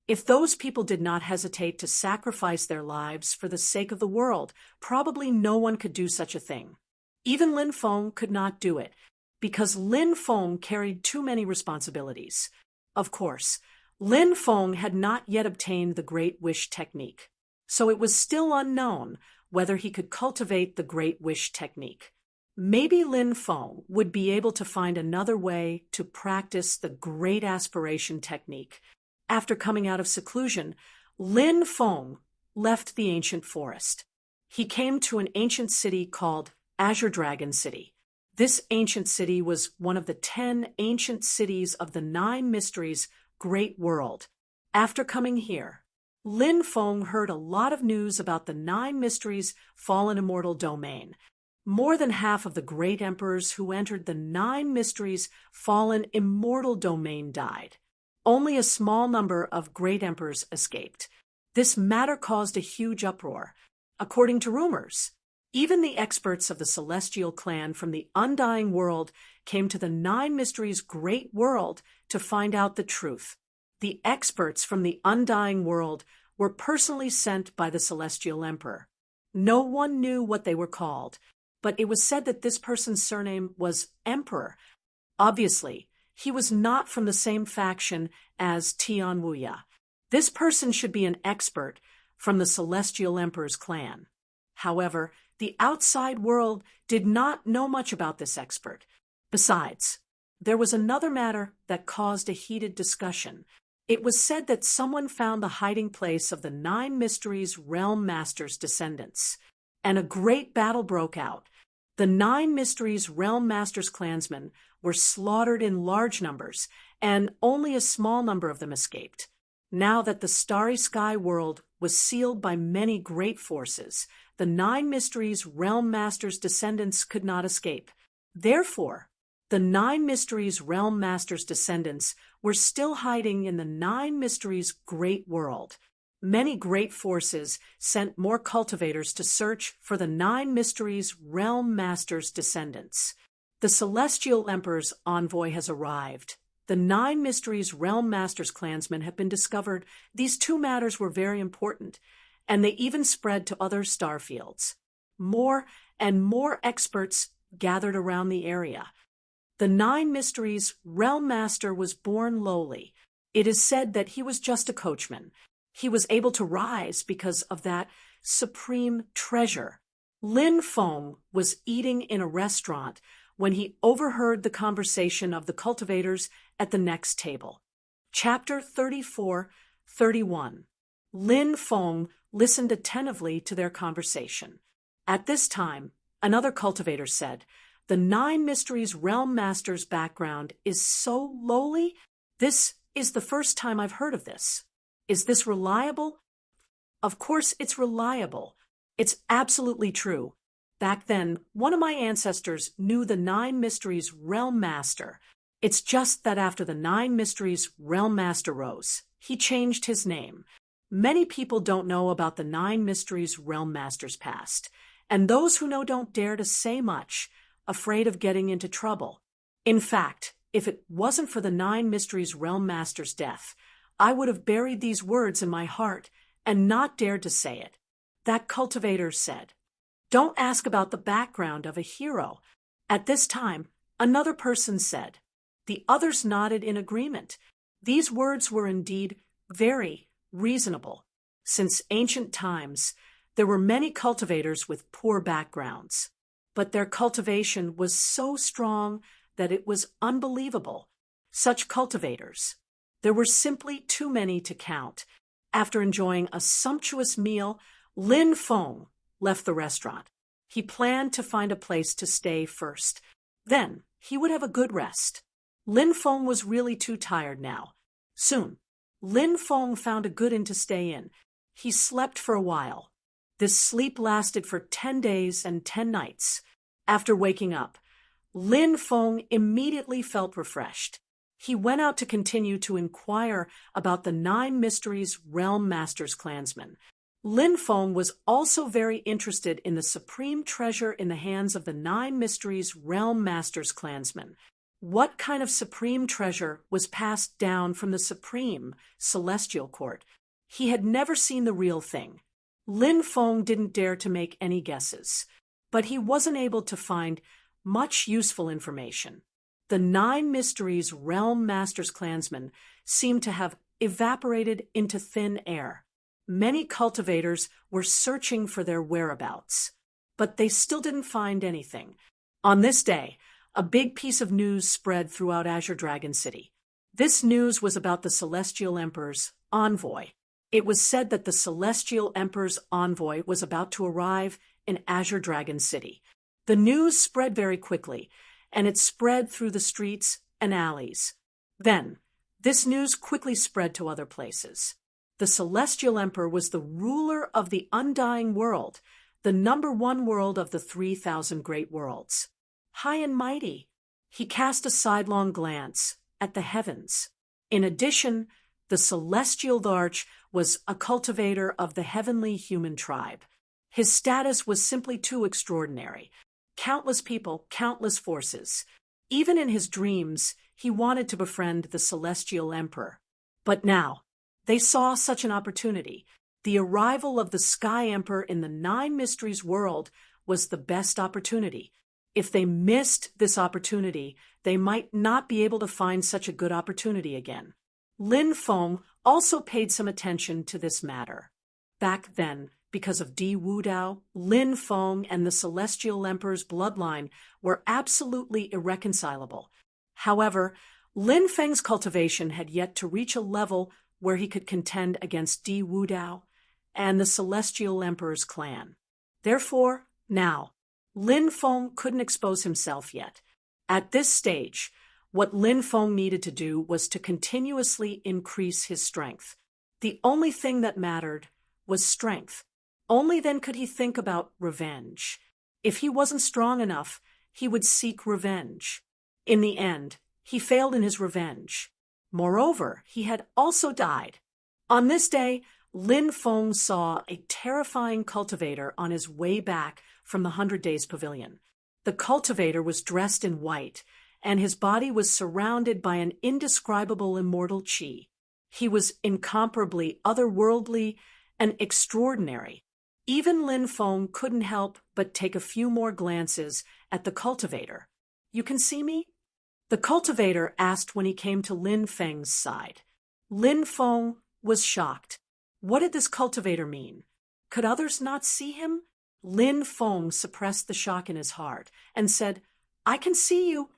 if those people did not hesitate to sacrifice their lives for the sake of the world, probably no one could do such a thing. Even Lin Feng could not do it, because Lin Feng carried too many responsibilities. Of course, Lin Feng had not yet obtained the Great Wish technique, so it was still unknown whether he could cultivate the Great Wish technique. Maybe Lin Feng would be able to find another way to practice the Great Aspiration technique. After coming out of seclusion, Lin Feng left the ancient forest. He came to an ancient city called Azure Dragon City. This ancient city was one of the 10 ancient cities of the 9 mysteries great world. After coming here, Lin Feng heard a lot of news about the 9 mysteries fallen immortal domain. More than half of the great emperors who entered the 9 mysteries fallen immortal domain died. Only a small number of great emperors escaped. This matter caused a huge uproar. According to rumors, even the experts of the celestial clan from the undying world came to the Nine Mysteries' great world to find out the truth. The experts from the undying world were personally sent by the Celestial Emperor. No one knew what they were called, but it was said that this person's surname was Emperor. Obviously, he was not from the same faction as Tian Wuya. This person should be an expert from the Celestial Emperor's clan. However, the outside world did not know much about this expert. Besides, there was another matter that caused a heated discussion. It was said that someone found the hiding place of the Nine Mysteries Realm Master's descendants, and a great battle broke out. The Nine Mysteries Realm Master's clansmen were slaughtered in large numbers, and only a small number of them escaped. Now that the Starry Sky world was sealed by many great forces, the Nine Mysteries Realm Master's descendants could not escape. Therefore, the Nine Mysteries Realm Master's descendants were still hiding in the Nine Mysteries' great world. Many great forces sent more cultivators to search for the Nine Mysteries Realm Master's descendants. The Celestial Emperor's envoy has arrived. The Nine Mysteries Realm Master's clansmen have been discovered. These two matters were very important, and they even spread to other star fields. More and more experts gathered around the area. The Nine Mysteries Realm Master was born lowly. It is said that he was just a coachman. He was able to rise because of that supreme treasure. Lin Feng was eating in a restaurant when he overheard the conversation of the cultivators at the next table. Chapter 34-31. Lin Feng listened attentively to their conversation. At this time, another cultivator said, "The Nine Mysteries Realm Master's background is so lowly. This is the first time I've heard of this. Is this reliable?" "Of course it's reliable. It's absolutely true. Back then, one of my ancestors knew the Nine Mysteries Realm Master. It's just that after the Nine Mysteries Realm Master rose, he changed his name. Many people don't know about the Nine Mysteries Realm Master's past, and those who know don't dare to say much, afraid of getting into trouble. In fact, if it wasn't for the Nine Mysteries Realm Master's death, I would have buried these words in my heart and not dared to say it." That cultivator said, "Don't ask about the background of a hero." At this time, another person said. The others nodded in agreement. These words were indeed very reasonable. Since ancient times, there were many cultivators with poor backgrounds, but their cultivation was so strong that it was unbelievable. Such cultivators, there were simply too many to count. After enjoying a sumptuous meal, Lin Feng left the restaurant. He planned to find a place to stay first. Then he would have a good rest. Lin Feng was really too tired now. Soon, Lin Feng found a good inn to stay in. He slept for a while. This sleep lasted for 10 days and 10 nights. After waking up, Lin Feng immediately felt refreshed. He went out to continue to inquire about the Nine Mysteries Realm Master's clansmen. Lin Feng was also very interested in the supreme treasure in the hands of the Nine Mysteries Realm Master's clansmen. What kind of supreme treasure was passed down from the supreme celestial court? He had never seen the real thing. Lin Feng didn't dare to make any guesses, but he wasn't able to find much useful information. The Nine Mysteries Realm Master's clansmen seemed to have evaporated into thin air. Many cultivators were searching for their whereabouts, but they still didn't find anything. On this day, a big piece of news spread throughout Azure Dragon City. This news was about the Celestial Emperor's envoy. It was said that the Celestial Emperor's envoy was about to arrive in Azure Dragon City. The news spread very quickly, and it spread through the streets and alleys. Then, this news quickly spread to other places. The Celestial Emperor was the ruler of the undying world, the #1 world of the 3,000 great worlds. High and mighty, he cast a sidelong glance at the heavens. In addition, the Celestial Larch was a cultivator of the heavenly human tribe. His status was simply too extraordinary. Countless people, countless forces. Even in his dreams, he wanted to befriend the celestial emperor. But now, they saw such an opportunity. The arrival of the Sky Emperor in the Nine Mysteries world was the best opportunity. If they missed this opportunity, they might not be able to find such a good opportunity again. Lin Feng also paid some attention to this matter. Back then, because of Di Wudao, Lin Feng and the Celestial Emperor's bloodline were absolutely irreconcilable. However, Lin Feng's cultivation had yet to reach a level where he could contend against Di Wudao and the Celestial Emperor's clan. Therefore, now, Lin Feng couldn't expose himself yet. At this stage, what Lin Feng needed to do was to continuously increase his strength. The only thing that mattered was strength. Only then could he think about revenge. If he wasn't strong enough, he would seek revenge. In the end, he failed in his revenge. Moreover, he had also died. On this day, Lin Feng saw a terrifying cultivator on his way back from the 100 Days Pavilion. The cultivator was dressed in white, and his body was surrounded by an indescribable immortal qi. He was incomparably otherworldly and extraordinary. Even Lin Feng couldn't help but take a few more glances at the cultivator. "You can see me?" The cultivator asked when he came to Lin Feng's side. Lin Feng was shocked. What did this cultivator mean? Could others not see him? Lin Feng suppressed the shock in his heart and said, "I can see you."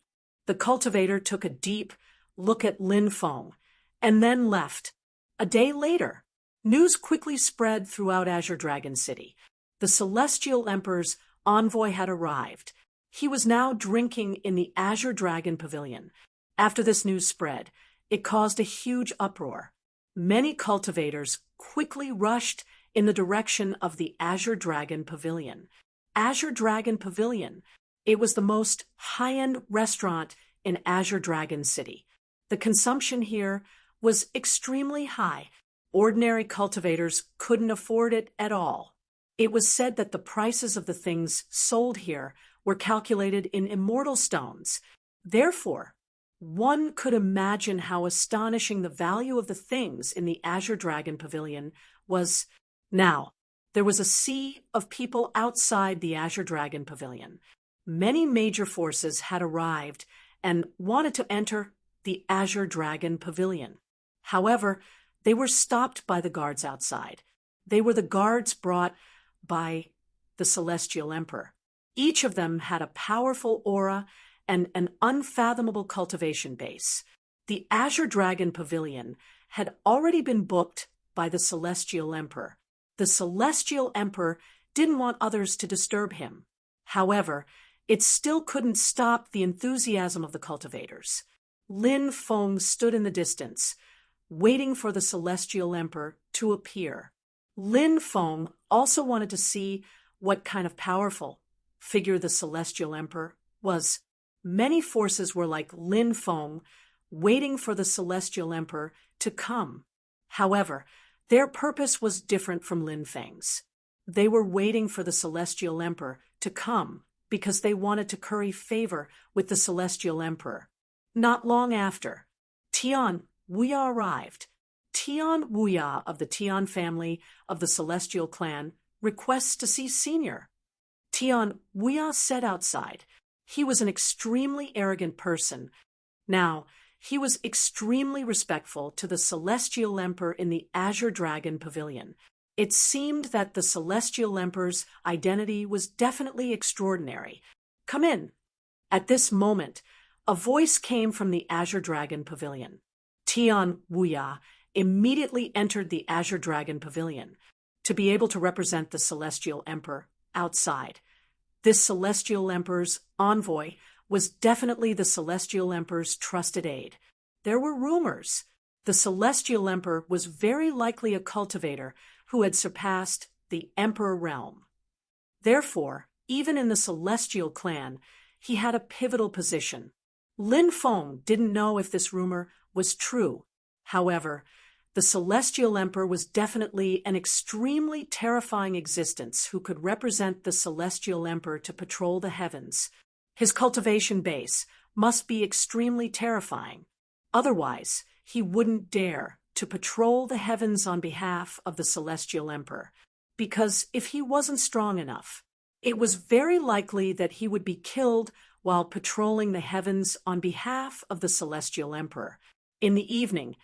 The cultivator took a deep look at Lin Feng and then left. A day later, news quickly spread throughout Azure Dragon City. The Celestial Emperor's envoy had arrived. He was now drinking in the Azure Dragon Pavilion. After this news spread, it caused a huge uproar. Many cultivators quickly rushed in the direction of the Azure Dragon Pavilion. Azure Dragon Pavilion. It was the most high-end restaurant in Azure Dragon City. The consumption here was extremely high. Ordinary cultivators couldn't afford it at all. It was said that the prices of the things sold here were calculated in immortal stones. Therefore, one could imagine how astonishing the value of the things in the Azure Dragon Pavilion was. Now, there was a sea of people outside the Azure Dragon Pavilion. Many major forces had arrived and wanted to enter the Azure Dragon Pavilion. However, they were stopped by the guards outside. They were the guards brought by the Celestial Emperor. Each of them had a powerful aura and an unfathomable cultivation base. The Azure Dragon Pavilion had already been booked by the Celestial Emperor. The Celestial Emperor didn't want others to disturb him. However, it still couldn't stop the enthusiasm of the cultivators. Lin Feng stood in the distance, waiting for the Celestial Emperor to appear. Lin Feng also wanted to see what kind of powerful figure the Celestial Emperor was. Many forces were like Lin Feng, waiting for the Celestial Emperor to come. However, their purpose was different from Lin Feng's. They were waiting for the Celestial Emperor to come because they wanted to curry favor with the Celestial Emperor. Not long after, Tian Wuya arrived. Tian Wuya of the Tian family of the Celestial Clan requests to see Senior. Tian Wuya said outside. He was an extremely arrogant person. Now, he was extremely respectful to the Celestial Emperor in the Azure Dragon Pavilion. It seemed that the Celestial Emperor's identity was definitely extraordinary. "Come in." At this moment, a voice came from the Azure Dragon Pavilion. Tian Wuya immediately entered the Azure Dragon Pavilion to be able to represent the Celestial Emperor outside. This Celestial Emperor's envoy was definitely the Celestial Emperor's trusted aide. There were rumors. The Celestial Emperor was very likely a cultivator who had surpassed the Emperor realm. Therefore, even in the Celestial Clan, he had a pivotal position. Lin Feng didn't know if this rumor was true. However, the Celestial Emperor was definitely an extremely terrifying existence who could represent the Celestial Emperor to patrol the heavens. His cultivation base must be extremely terrifying. Otherwise, he wouldn't dare to patrol the heavens on behalf of the Celestial Emperor, because if he wasn't strong enough, it was very likely that he would be killed while patrolling the heavens on behalf of the Celestial Emperor. In the evening,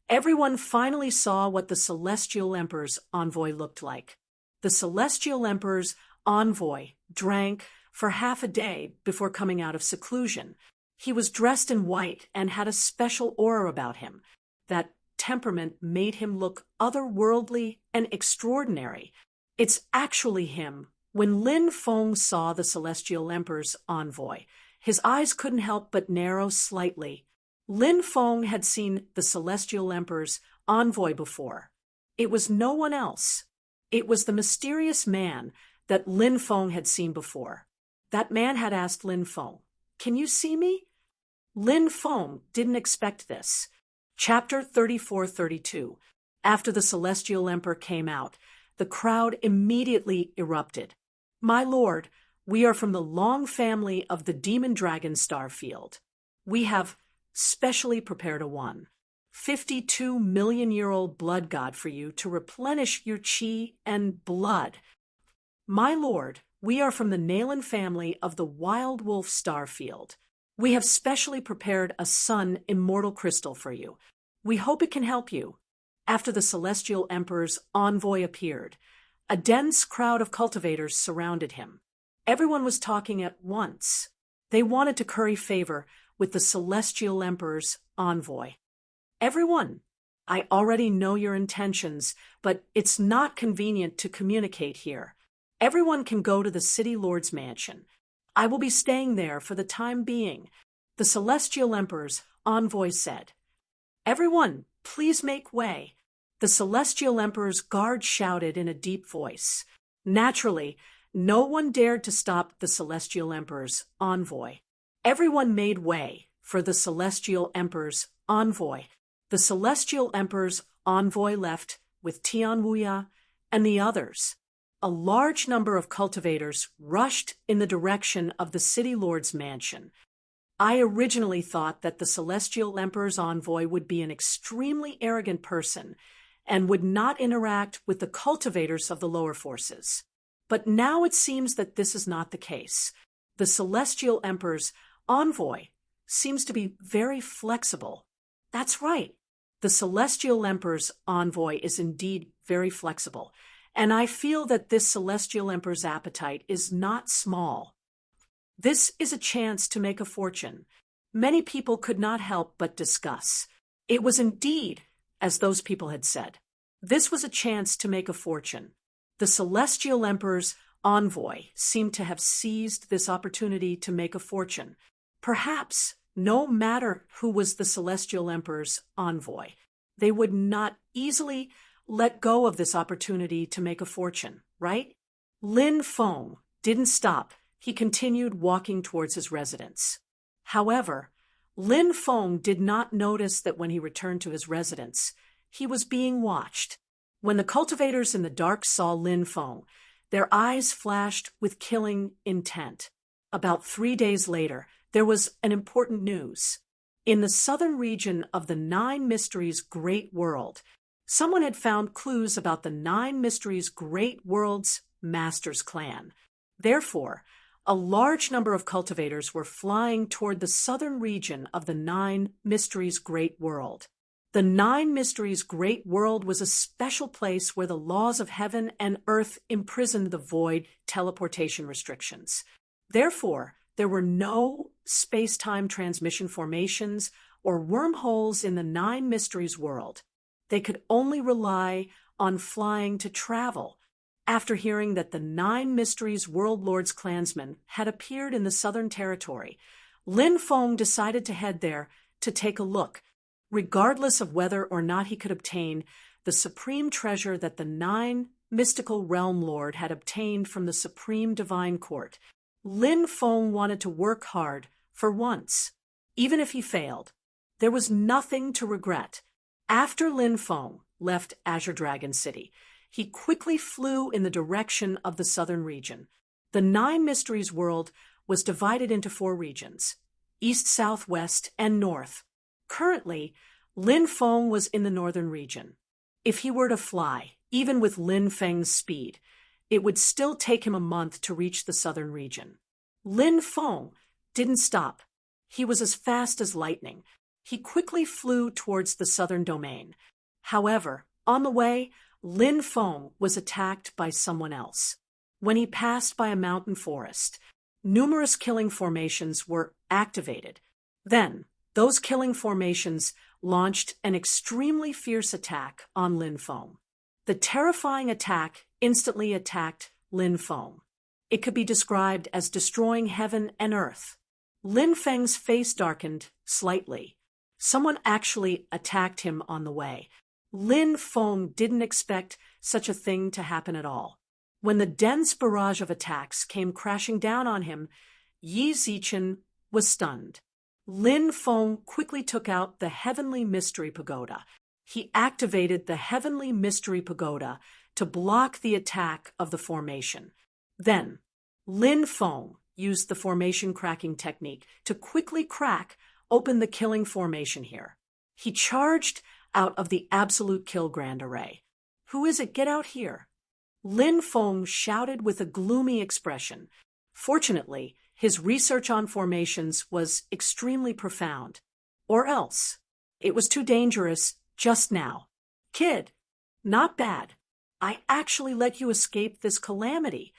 everyone finally saw what the Celestial Emperor's envoy looked like. The Celestial Emperor's envoy drank for half a day before coming out of seclusion. He was dressed in white and had a special aura about him. That temperament made him look otherworldly and extraordinary. It's actually him. When Lin Feng saw the Celestial Emperor's envoy, his eyes couldn't help but narrow slightly. Lin Feng had seen the Celestial Emperor's envoy before. It was no one else. It was the mysterious man that Lin Feng had seen before. That man had asked Lin Feng, "Can you see me?" Lin Feng didn't expect this. Chapter 34-32. After the Celestial Emperor came out, the crowd immediately erupted. "My lord, we are from the long family of the Demon Dragon Star Field. We have specially prepared a 52-million-year-old blood god for you to replenish your chi and blood. My lord, we are from the Nalen family of the Wild Wolf Star Field. We have specially prepared a sun immortal crystal for you. We hope it can help you." After the Celestial Emperor's envoy appeared, a dense crowd of cultivators surrounded him. Everyone was talking at once. They wanted to curry favor with the Celestial Emperor's envoy. "Everyone, I already know your intentions, but it's not convenient to communicate here. Everyone can go to the City Lord's mansion. I will be staying there for the time being," the Celestial Emperor's envoy said. "Everyone, please make way," the Celestial Emperor's guard shouted in a deep voice. Naturally, no one dared to stop the Celestial Emperor's envoy. Everyone made way for the Celestial Emperor's envoy. The Celestial Emperor's envoy left with Tian Wuya and the others. A large number of cultivators rushed in the direction of the City Lord's mansion. I originally thought that the Celestial Emperor's envoy would be an extremely arrogant person and would not interact with the cultivators of the lower forces. But now it seems that this is not the case. The Celestial Emperor's envoy seems to be very flexible. That's right. The Celestial Emperor's envoy is indeed very flexible, and I feel that this Celestial Emperor's appetite is not small. This is a chance to make a fortune. Many people could not help but discuss. It was indeed, as those people had said. This was a chance to make a fortune. The Celestial Emperor's envoy seemed to have seized this opportunity to make a fortune. Perhaps, no matter who was the Celestial Emperor's envoy, they would not easily let go of this opportunity to make a fortune, right? Lin Feng didn't stop. He continued walking towards his residence. However, Lin Feng did not notice that when he returned to his residence, he was being watched. When the cultivators in the dark saw Lin Feng, their eyes flashed with killing intent. About 3 days later, there was an important news. In the southern region of the Nine Mysteries Great World, someone had found clues about the Nine Mysteries Great World's Master's Clan. Therefore, a large number of cultivators were flying toward the southern region of the Nine Mysteries Great World. The Nine Mysteries Great World was a special place where the laws of heaven and earth imprisoned the void teleportation restrictions. Therefore, there were no space-time transmission formations or wormholes in the Nine Mysteries world. They could only rely on flying to travel. After hearing that the Nine Mysteries World Lord's clansmen had appeared in the Southern Territory, Lin Feng decided to head there to take a look, regardless of whether or not he could obtain the supreme treasure that the Nine Mystical Realm Lord had obtained from the Supreme Divine Court. Lin Feng wanted to work hard for once. Even if he failed, there was nothing to regret. After Lin Feng left Azure Dragon City, he quickly flew in the direction of the southern region. The Nine Mysteries world was divided into 4 regions, east, south, west, and north. Currently, Lin Feng was in the northern region. If he were to fly, even with Lin Feng's speed, it would still take him a month to reach the southern region. Lin Feng didn't stop. He was as fast as lightning. He quickly flew towards the southern domain. However, on the way, Lin Feng was attacked by someone else. When he passed by a mountain forest, numerous killing formations were activated. Then, those killing formations launched an extremely fierce attack on Lin Feng. The terrifying attack instantly attacked Lin Feng. It could be described as destroying heaven and earth. Lin Feng's face darkened slightly. Someone actually attacked him on the way. Lin Feng didn't expect such a thing to happen at all. When the dense barrage of attacks came crashing down on him, Yi Zichen was stunned. Lin Feng quickly took out the Heavenly Mystery Pagoda. He activated the Heavenly Mystery Pagoda to block the attack of the formation. Then, Lin Feng used the formation cracking technique to quickly crack open the killing formation here. He charged out of the Absolute Kill Grand Array. "Who is it? Get out here!" Lin Feng shouted with a gloomy expression. Fortunately, his research on formations was extremely profound. Or else, it was too dangerous just now. "Kid, not bad. I actually let you escape this calamity."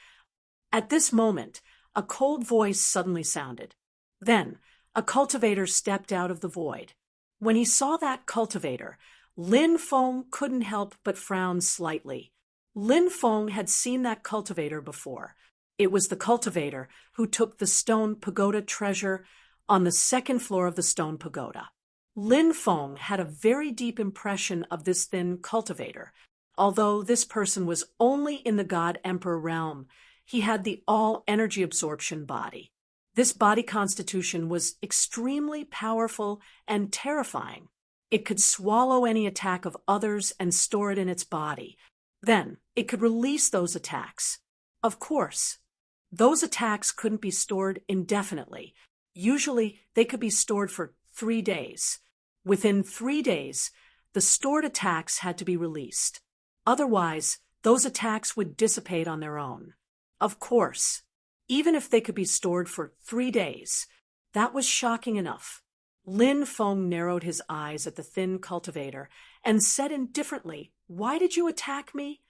At this moment, a cold voice suddenly sounded. Then, a cultivator stepped out of the void. When he saw that cultivator, Lin Feng couldn't help but frown slightly. Lin Feng had seen that cultivator before. It was the cultivator who took the stone pagoda treasure on the second floor of the stone pagoda. Lin Feng had a very deep impression of this thin cultivator. Although this person was only in the God Emperor realm, he had the all-energy absorption body. This body constitution was extremely powerful and terrifying. It could swallow any attack of others and store it in its body. Then, it could release those attacks. Of course, those attacks couldn't be stored indefinitely. Usually, they could be stored for 3 days. Within 3 days, the stored attacks had to be released. Otherwise, those attacks would dissipate on their own. Of course, even if they could be stored for 3 days, that was shocking enough. Lin Feng narrowed his eyes at the thin cultivator and said indifferently, "Why did you attack me?"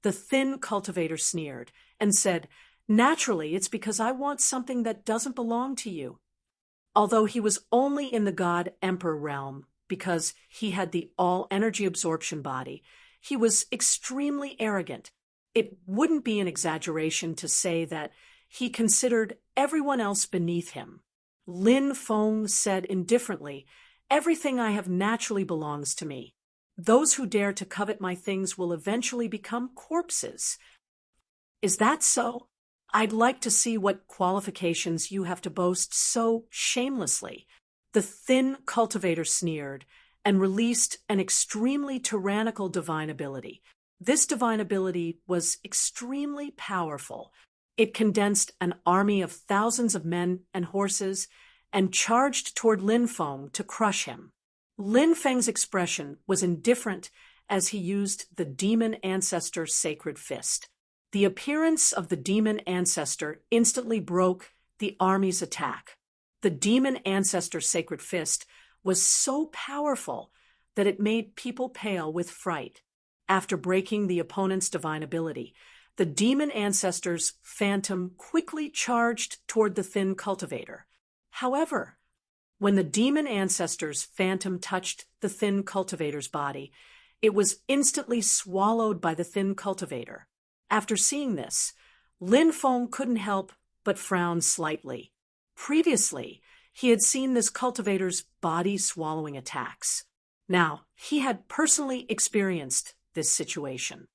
The thin cultivator sneered and said, "Naturally, it's because I want something that doesn't belong to you." Although he was only in the God Emperor realm because he had the all-energy absorption body, he was extremely arrogant. It wouldn't be an exaggeration to say that he considered everyone else beneath him. Lin Feng said indifferently, "Everything I have naturally belongs to me. Those who dare to covet my things will eventually become corpses." "Is that so? I'd like to see what qualifications you have to boast so shamelessly." The thin cultivator sneered and released an extremely tyrannical divine ability. This divine ability was extremely powerful. It condensed an army of thousands of men and horses and charged toward Lin Feng to crush him. Lin Feng's expression was indifferent as he used the demon ancestor sacred fist. The appearance of the demon ancestor instantly broke the army's attack. The demon ancestor sacred fist was so powerful that it made people pale with fright. After breaking the opponent's divine ability, the demon ancestor's phantom quickly charged toward the thin cultivator. However, when the demon ancestor's phantom touched the thin cultivator's body, it was instantly swallowed by the thin cultivator. After seeing this, Lin Feng couldn't help but frown slightly. Previously, he had seen this cultivator's body-swallowing attacks. Now, he had personally experienced this situation.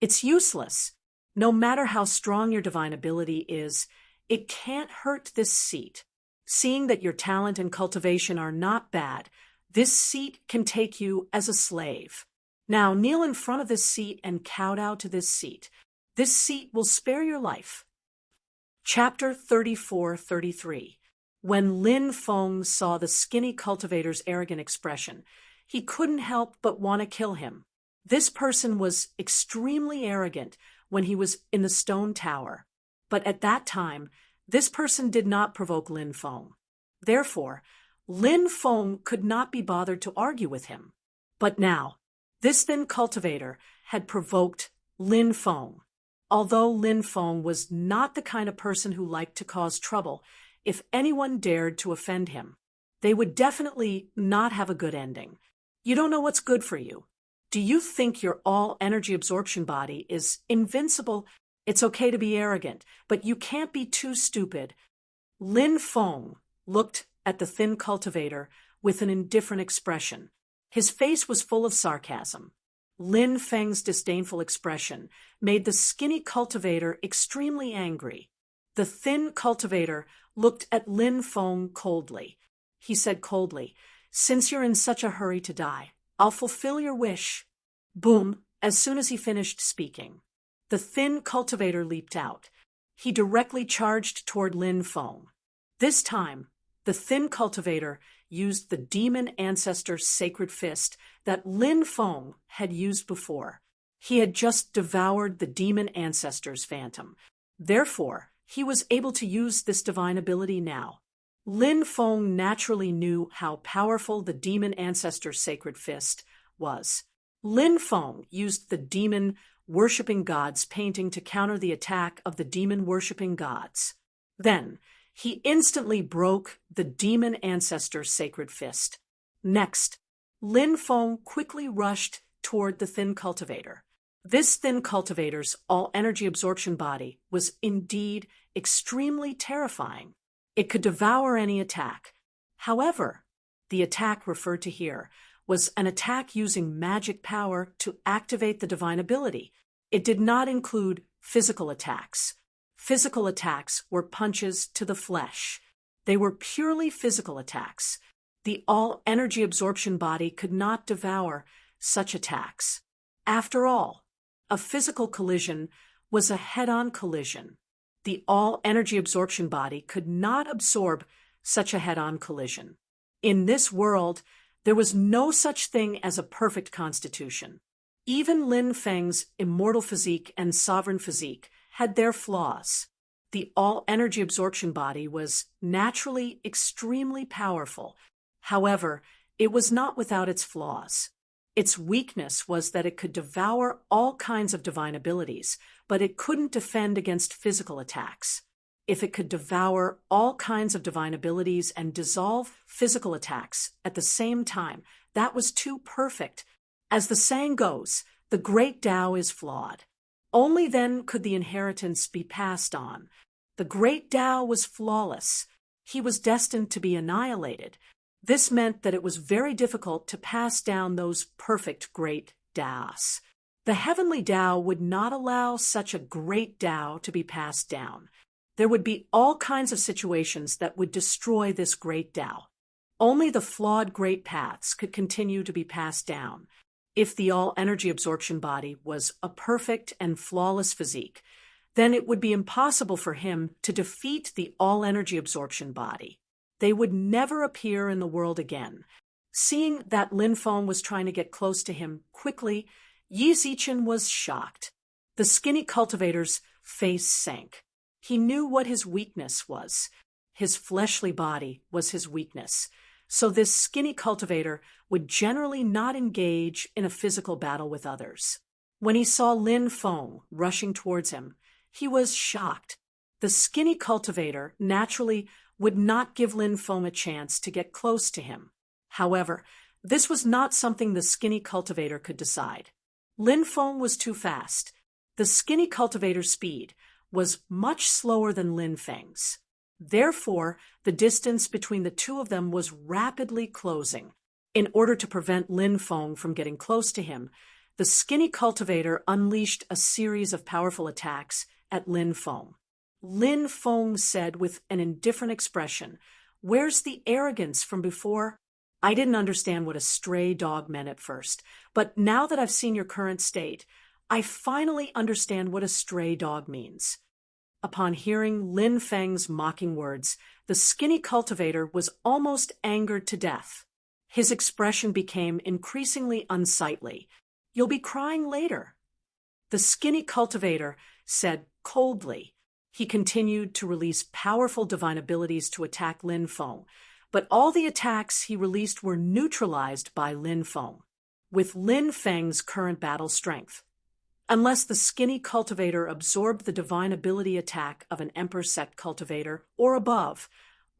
It's useless. No matter how strong your divine ability is, it can't hurt this seat. Seeing that your talent and cultivation are not bad, this seat can take you as a slave. Now kneel in front of this seat and kowtow to this seat. This seat will spare your life. Chapter 34-33. When Lin Feng saw the skinny cultivator's arrogant expression, he couldn't help but want to kill him. This person was extremely arrogant when he was in the stone tower, but at that time, this person did not provoke Lin Feng. Therefore, Lin Feng could not be bothered to argue with him. But now, this thin cultivator had provoked Lin Feng. Although Lin Feng was not the kind of person who liked to cause trouble, if anyone dared to offend him, they would definitely not have a good ending. You don't know what's good for you. Do you think your all-energy absorption body is invincible? It's okay to be arrogant, but you can't be too stupid. Lin Feng looked at the thin cultivator with an indifferent expression. His face was full of sarcasm. Lin Feng's disdainful expression made the skinny cultivator extremely angry. The thin cultivator looked at Lin Feng coldly. He said coldly, "Since you're in such a hurry to die, I'll fulfill your wish." Boom! As soon as he finished speaking, the thin cultivator leaped out. He directly charged toward Lin Feng. This time, the thin cultivator used the demon ancestor's sacred fist that Lin Feng had used before. He had just devoured the demon ancestor's phantom. Therefore, he was able to use this divine ability now. Lin Feng naturally knew how powerful the demon ancestor's sacred fist was. Lin Feng used the demon-worshipping gods painting to counter the attack of the demon-worshipping gods. Then, he instantly broke the demon ancestor's sacred fist. Next, Lin Feng quickly rushed toward the thin cultivator. This thin cultivator's all-energy absorption body was indeed extremely terrifying. It could devour any attack. However, the attack referred to here was an attack using magic power to activate the divine ability. It did not include physical attacks. Physical attacks were punches to the flesh. They were purely physical attacks. The all-energy absorption body could not devour such attacks. After all, a physical collision was a head-on collision. The all-energy absorption body could not absorb such a head-on collision. In this world, there was no such thing as a perfect constitution. Even Lin Feng's immortal physique and sovereign physique had their flaws. The all-energy absorption body was naturally extremely powerful. However, it was not without its flaws. Its weakness was that it could devour all kinds of divine abilities, but it couldn't defend against physical attacks. If it could devour all kinds of divine abilities and dissolve physical attacks at the same time, that was too perfect. As the saying goes, the great Tao is flawed. Only then could the inheritance be passed on. The great Tao was flawless. He was destined to be annihilated. This meant that it was very difficult to pass down those perfect great Taos. The heavenly Tao would not allow such a great Tao to be passed down. There would be all kinds of situations that would destroy this great Tao. Only the flawed great paths could continue to be passed down. If the all-energy absorption body was a perfect and flawless physique, then it would be impossible for him to defeat the all-energy absorption body. They would never appear in the world again. Seeing that Lin Feng was trying to get close to him quickly, Yi Zichen was shocked. The skinny cultivator's face sank. He knew what his weakness was. His fleshly body was his weakness. So this skinny cultivator would generally not engage in a physical battle with others. When he saw Lin Feng rushing towards him, he was shocked. The skinny cultivator naturally would not give Lin Feng a chance to get close to him. However, this was not something the skinny cultivator could decide. Lin Feng was too fast. The skinny cultivator's speed was much slower than Lin Feng's. Therefore, the distance between the two of them was rapidly closing. In order to prevent Lin Feng from getting close to him, the skinny cultivator unleashed a series of powerful attacks at Lin Feng. Lin Feng said with an indifferent expression, "Where's the arrogance from before?" I didn't understand what a stray dog meant at first, but now that I've seen your current state, I finally understand what a stray dog means. Upon hearing Lin Feng's mocking words, the skinny cultivator was almost angered to death. His expression became increasingly unsightly. "You'll be crying later," the skinny cultivator said coldly. He continued to release powerful divine abilities to attack Lin Feng, but all the attacks he released were neutralized by Lin Feng, with Lin Feng's current battle strength. Unless the skinny cultivator absorbed the divine ability attack of an Emperor Sect cultivator or above,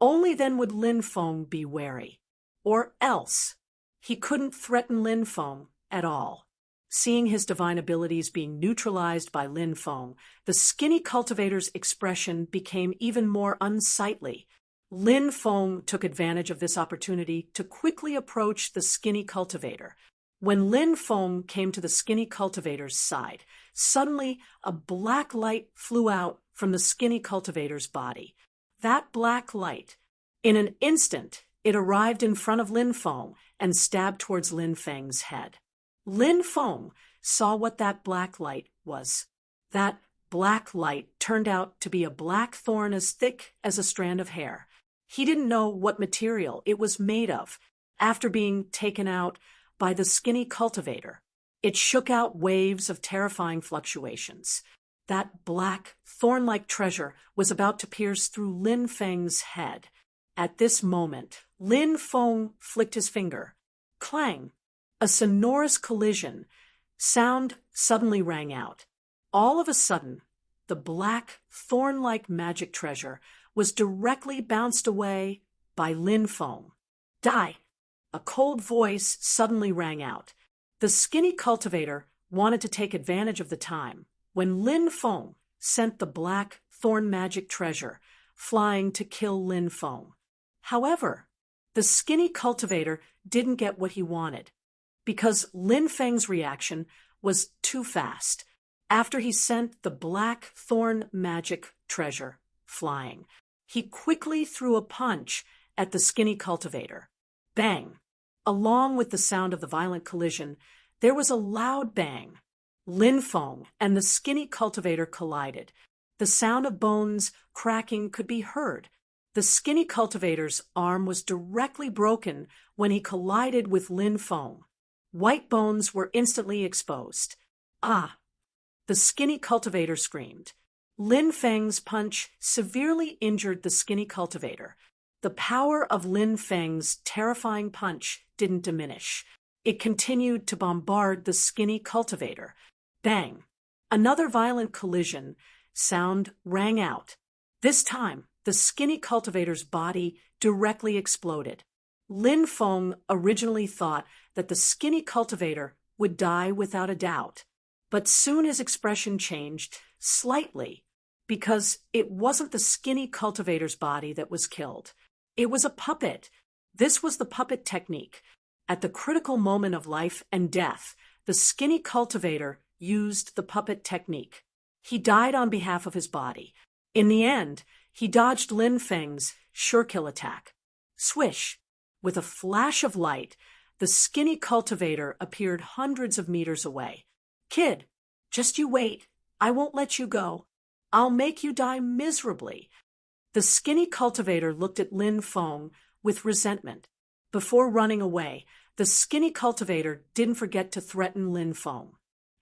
only then would Lin Feng be wary. Or else, he couldn't threaten Lin Feng at all. Seeing his divine abilities being neutralized by Lin Feng, the skinny cultivator's expression became even more unsightly. Lin Feng took advantage of this opportunity to quickly approach the skinny cultivator. When Lin Feng came to the skinny cultivator's side, suddenly a black light flew out from the skinny cultivator's body. That black light, in an instant, it arrived in front of Lin Feng and stabbed towards Lin Feng's head. Lin Feng saw what that black light was. That black light turned out to be a black thorn as thick as a strand of hair. He didn't know what material it was made of. After being taken out by the skinny cultivator, it shook out waves of terrifying fluctuations. That black, thorn-like treasure was about to pierce through Lin Feng's head. At this moment, Lin Feng flicked his finger. Clang! A sonorous collision sound suddenly rang out. All of a sudden, the black, thorn-like magic treasure was directly bounced away by Lin Feng. Die! A cold voice suddenly rang out. The skinny cultivator wanted to take advantage of the time when Lin Feng sent the black, thorn magic treasure flying to kill Lin Feng. However, the skinny cultivator didn't get what he wanted, because Lin Feng's reaction was too fast. After he sent the black thorn magic treasure flying, he quickly threw a punch at the skinny cultivator. Bang! Along with the sound of the violent collision, there was a loud bang. Lin Feng and the skinny cultivator collided. The sound of bones cracking could be heard. The skinny cultivator's arm was directly broken when he collided with Lin Feng. White bones were instantly exposed. Ah! The skinny cultivator screamed. Lin Feng's punch severely injured the skinny cultivator. The power of Lin Feng's terrifying punch didn't diminish. It continued to bombard the skinny cultivator. Bang! Another violent collision sound rang out. This time, the skinny cultivator's body directly exploded. Lin Feng originally thought that the skinny cultivator would die without a doubt, but soon his expression changed slightly, because it wasn't the skinny cultivator's body that was killed. It was a puppet. This was the puppet technique. At the critical moment of life and death, the skinny cultivator used the puppet technique. He died on behalf of his body. In the end, he dodged Lin Feng's sure-kill attack. Swish! With a flash of light, the skinny cultivator appeared hundreds of meters away. Kid, just you wait. I won't let you go. I'll make you die miserably. The skinny cultivator looked at Lin Feng with resentment. Before running away, the skinny cultivator didn't forget to threaten Lin Feng.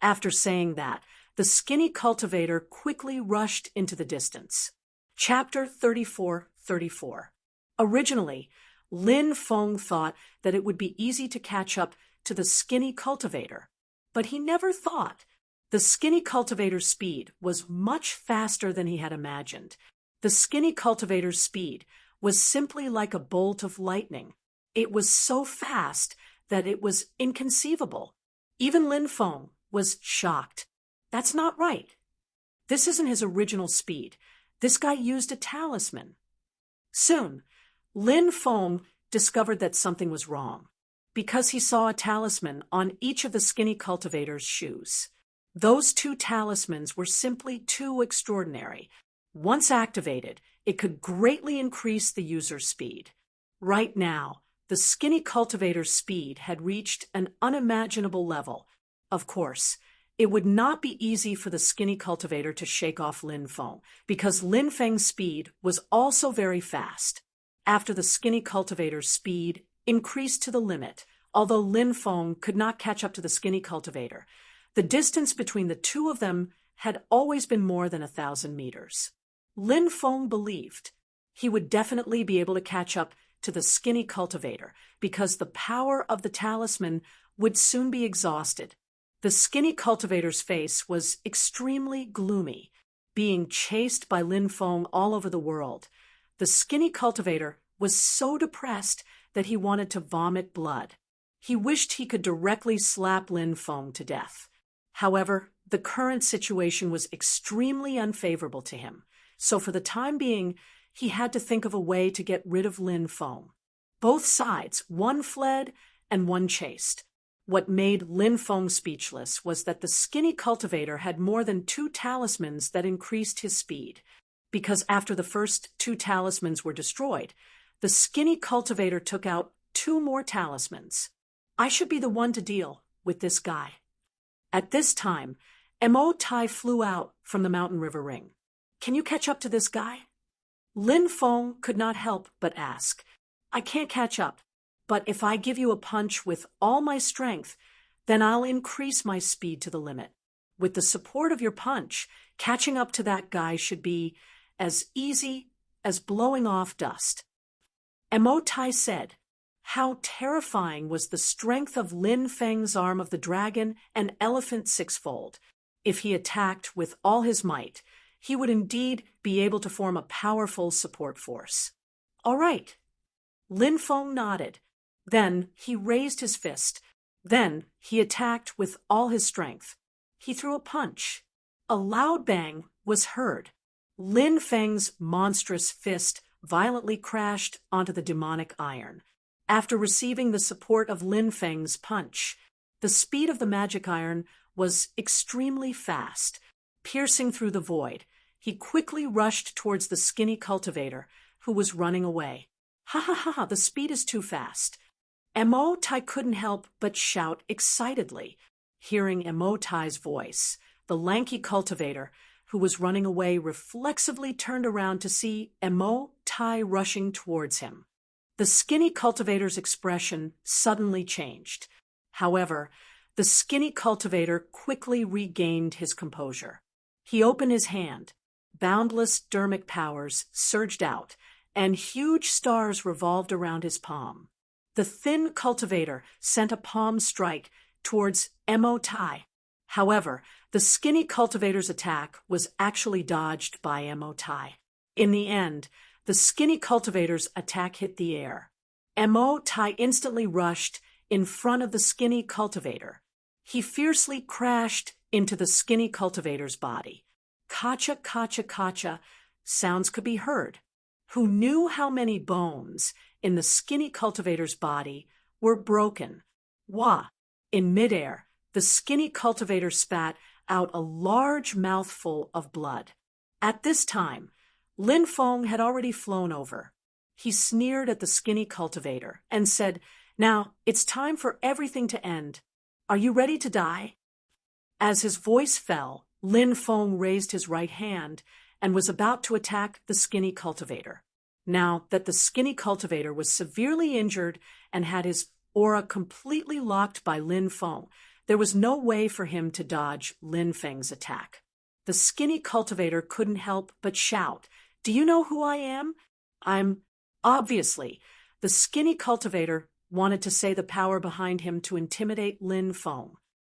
After saying that, the skinny cultivator quickly rushed into the distance. Chapter 34:34. Originally, Lin Feng thought that it would be easy to catch up to the skinny cultivator, but he never thought. The skinny cultivator's speed was much faster than he had imagined. The skinny cultivator's speed was simply like a bolt of lightning. It was so fast that it was inconceivable. Even Lin Feng was shocked. That's not right. This isn't his original speed. This guy used a talisman. Soon, Lin Feng discovered that something was wrong, because he saw a talisman on each of the skinny cultivator's shoes. Those two talismans were simply too extraordinary. Once activated, it could greatly increase the user's speed. Right now, the skinny cultivator's speed had reached an unimaginable level. Of course, It would not be easy for the skinny cultivator to shake off Lin Feng, because Lin Feng's speed was also very fast. After the skinny cultivator's speed increased to the limit, although Lin Feng could not catch up to the skinny cultivator, the distance between the two of them had always been more than 1,000 meters. Lin Feng believed he would definitely be able to catch up to the skinny cultivator because the power of the talisman would soon be exhausted. The skinny cultivator's face was extremely gloomy, being chased by Lin Feng all over the world. The skinny cultivator was so depressed that he wanted to vomit blood. He wished he could directly slap Lin Feng to death. However, the current situation was extremely unfavorable to him, so for the time being, he had to think of a way to get rid of Lin Feng. Both sides, one fled and one chased. What made Lin Feng speechless was that the skinny cultivator had more than 2 talismans that increased his speed, because after the first 2 talismans were destroyed, the skinny cultivator took out 2 more talismans. I should be the one to deal with this guy. At this time, Mo Tai flew out from the mountain river ring. Can you catch up to this guy? Lin Feng could not help but ask. I can't catch up, but if I give you a punch with all my strength, then I'll increase my speed to the limit. With the support of your punch, catching up to that guy should be as easy as blowing off dust. Mo Tai said. How terrifying was the strength of Lin Feng's arm of the dragon and elephant sixfold. If he attacked with all his might, he would indeed be able to form a powerful support force. All right. Lin Feng nodded. Then he raised his fist. Then he attacked with all his strength. He threw a punch. A loud bang was heard. Lin Feng's monstrous fist violently crashed onto the demonic iron. After receiving the support of Lin Feng's punch, the speed of the magic iron was extremely fast. Piercing through the void, he quickly rushed towards the skinny cultivator, who was running away. Ha ha ha, the speed is too fast. Mo Tai couldn't help but shout excitedly. Hearing Mo Tai's voice, the lanky cultivator, who was running away, reflexively turned around to see Mo Tai rushing towards him. The skinny cultivator's expression suddenly changed. However, the skinny cultivator quickly regained his composure. He opened his hand. Boundless dermic powers surged out, and huge stars revolved around his palm. The thin cultivator sent a palm strike towards Mo Tai. However, the skinny cultivator's attack was actually dodged by Mo Tai. In the end, the skinny cultivator's attack hit the air. Mo Tai instantly rushed in front of the skinny cultivator. He fiercely crashed into the skinny cultivator's body. Kacha, kacha, kacha, sounds could be heard. Who knew how many bones in the skinny cultivator's body were broken? Wah! In midair, the skinny cultivator spat out a large mouthful of blood. At this time, Lin Feng had already flown over. He sneered at the skinny cultivator and said, Now, it's time for everything to end. Are you ready to die? As his voice fell, Lin Feng raised his right hand and was about to attack the skinny cultivator. Now that the skinny cultivator was severely injured and had his aura completely locked by Lin Feng, there was no way for him to dodge Lin Feng's attack. The skinny cultivator couldn't help but shout, Do you know who I am? Obviously, the skinny cultivator wanted to say the power behind him to intimidate Lin Feng.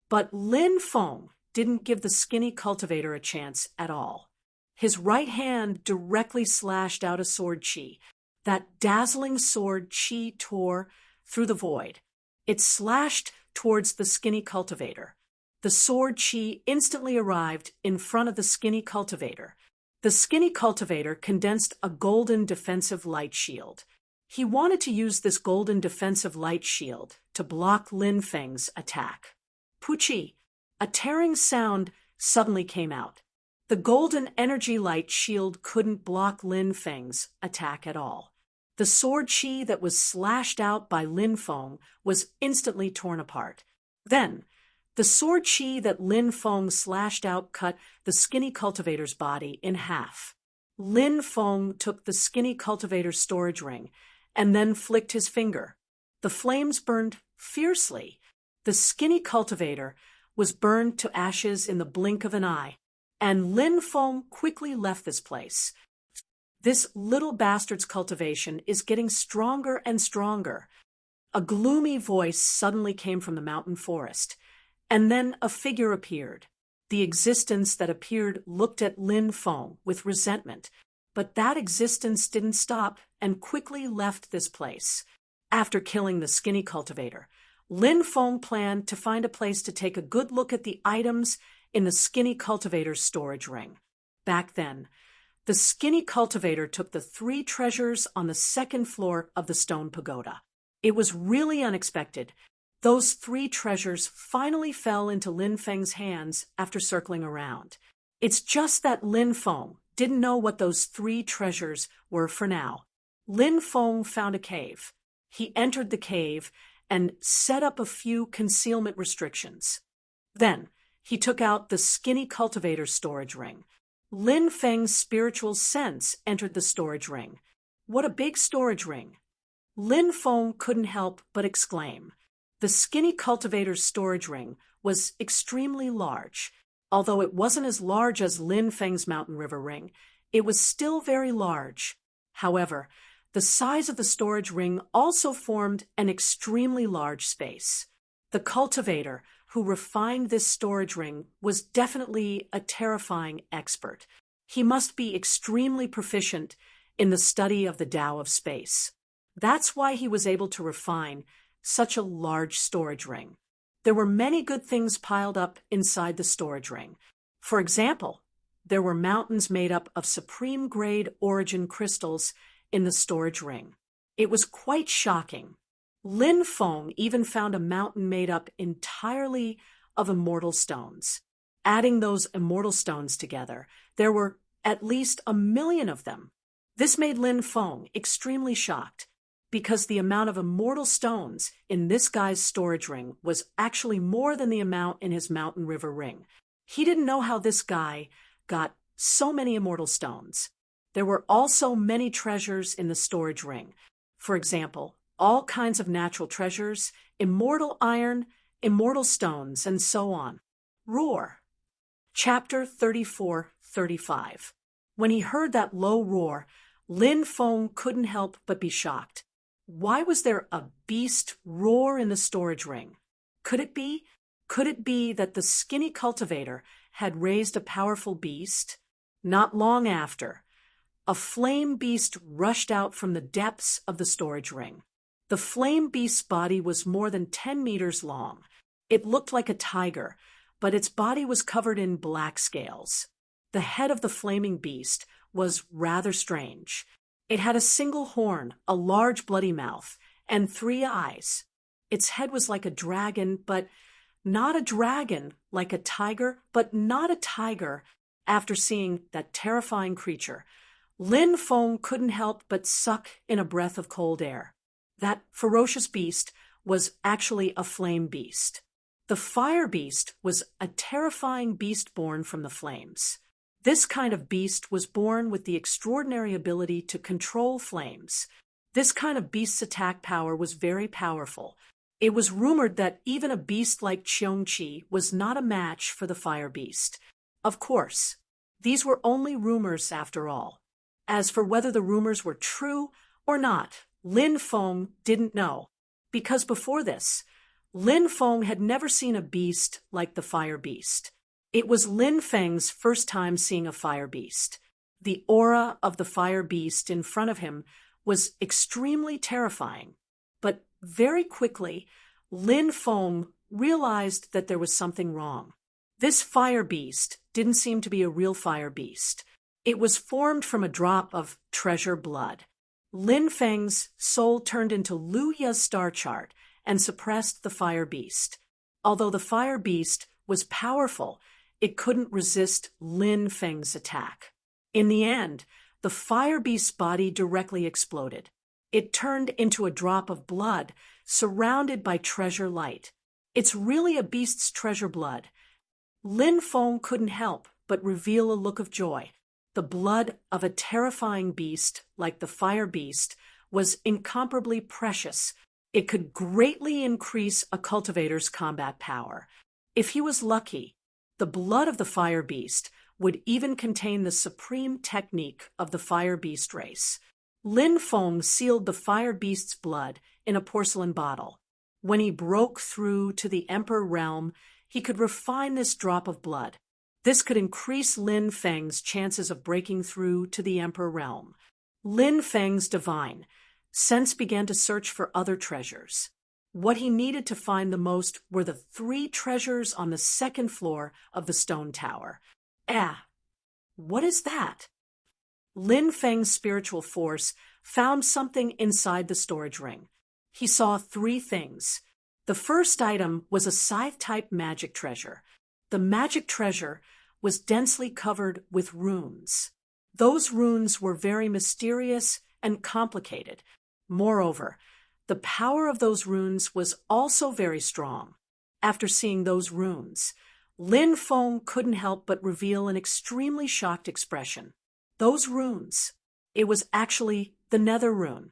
But Lin Feng didn't give the skinny cultivator a chance at all. His right hand directly slashed out a sword chi. That dazzling sword chi tore through the void. It slashed towards the skinny cultivator. The sword chi instantly arrived in front of the skinny cultivator. The skinny cultivator condensed a golden defensive light shield. He wanted to use this golden defensive light shield to block Lin Feng's attack. Puchi! A tearing sound suddenly came out. The golden energy light shield couldn't block Lin Feng's attack at all. The sword chi that was slashed out by Lin Feng was instantly torn apart. Then, The sword chi that Lin Feng slashed out cut the skinny cultivator's body in half. Lin Feng took the skinny cultivator's storage ring and then flicked his finger. The flames burned fiercely. The skinny cultivator was burned to ashes in the blink of an eye, and Lin Feng quickly left this place. This little bastard's cultivation is getting stronger and stronger. A gloomy voice suddenly came from the mountain forest, and then a figure appeared. The existence that appeared looked at Lin Feng with resentment, but that existence didn't stop and quickly left this place. After killing the skinny cultivator, Lin Feng planned to find a place to take a good look at the items in the skinny cultivator's storage ring. Back then, the skinny cultivator took the 3 treasures on the 2nd floor of the stone pagoda. It was really unexpected. Those 3 treasures finally fell into Lin Feng's hands after circling around. It's just that Lin Feng didn't know what those 3 treasures were for now. Lin Feng found a cave. He entered the cave and set up a few concealment restrictions. Then, he took out the skinny cultivator's storage ring. Lin Feng's spiritual sense entered the storage ring. What a big storage ring! Lin Feng couldn't help but exclaim. The skinny cultivator's storage ring was extremely large. Although it wasn't as large as Lin Feng's mountain river ring, it was still very large. However, the size of the storage ring also formed an extremely large space. The cultivator who refined this storage ring was definitely a terrifying expert. He must be extremely proficient in the study of the Tao of space. That's why he was able to refine such a large storage ring. There were many good things piled up inside the storage ring. For example, there were mountains made up of supreme-grade origin crystals in the storage ring. It was quite shocking. Lin Feng even found a mountain made up entirely of immortal stones. Adding those immortal stones together, there were at least 1 million of them. This made Lin Feng extremely shocked, because the amount of immortal stones in this guy's storage ring was actually more than the amount in his mountain river ring. He didn't know how this guy got so many immortal stones. There were also many treasures in the storage ring. For example, all kinds of natural treasures, immortal iron, immortal stones, and so on. Roar. Chapter 34-35. When he heard that low roar, Lin Feng couldn't help but be shocked. Why was there a beast roar in the storage ring? Could it be that the skinny cultivator had raised a powerful beast? Not long after, a flame beast rushed out from the depths of the storage ring. The flame beast's body was more than 10 meters long. It looked like a tiger, but its body was covered in black scales. The head of the flaming beast was rather strange. It had a single horn, a large bloody mouth, and 3 eyes. Its head was like a dragon, but not a dragon, like a tiger, but not a tiger. After seeing that terrifying creature, Lin Feng couldn't help but suck in a breath of cold air. That ferocious beast was actually a flame beast. The fire beast was a terrifying beast born from the flames. This kind of beast was born with the extraordinary ability to control flames. This kind of beast's attack power was very powerful. It was rumored that even a beast like Qiongqi was not a match for the fire beast. Of course, these were only rumors after all. As for whether the rumors were true or not, Lin Feng didn't know, because before this, Lin Feng had never seen a beast like the fire beast. It was Lin Feng's first time seeing a fire beast. The aura of the fire beast in front of him was extremely terrifying. But very quickly, Lin Feng realized that there was something wrong. This fire beast didn't seem to be a real fire beast. It was formed from a drop of treasure blood. Lin Feng's soul turned into Lu Ya's star chart and suppressed the fire beast. Although the fire beast was powerful, it couldn't resist Lin Feng's attack. In the end, the fire beast's body directly exploded. It turned into a drop of blood surrounded by treasure light. It's really a beast's treasure blood. Lin Feng couldn't help but reveal a look of joy. The blood of a terrifying beast, like the fire beast, was incomparably precious. It could greatly increase a cultivator's combat power. If he was lucky, the blood of the fire beast would even contain the supreme technique of the fire beast race. Lin Feng sealed the fire beast's blood in a porcelain bottle. When he broke through to the Emperor realm, he could refine this drop of blood. This could increase Lin Feng's chances of breaking through to the Emperor realm. Lin Feng's divine sense began to search for other treasures. What he needed to find the most were the 3 treasures on the 2nd floor of the stone tower. What is that? Lin Feng's spiritual force found something inside the storage ring. He saw 3 things. The first item was a scythe-type magic treasure. The magic treasure was densely covered with runes. Those runes were very mysterious and complicated. Moreover, the power of those runes was also very strong. After seeing those runes, Lin Feng couldn't help but reveal an extremely shocked expression. Those runes, it was actually the Nether rune.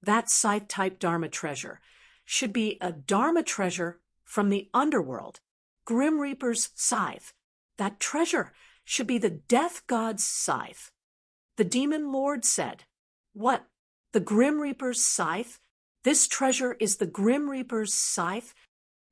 That scythe-type Dharma treasure should be a Dharma treasure from the underworld, Grim Reaper's scythe. That treasure should be the Death God's scythe. The Demon Lord said, "What? The Grim Reaper's scythe? This treasure is the Grim Reaper's scythe?"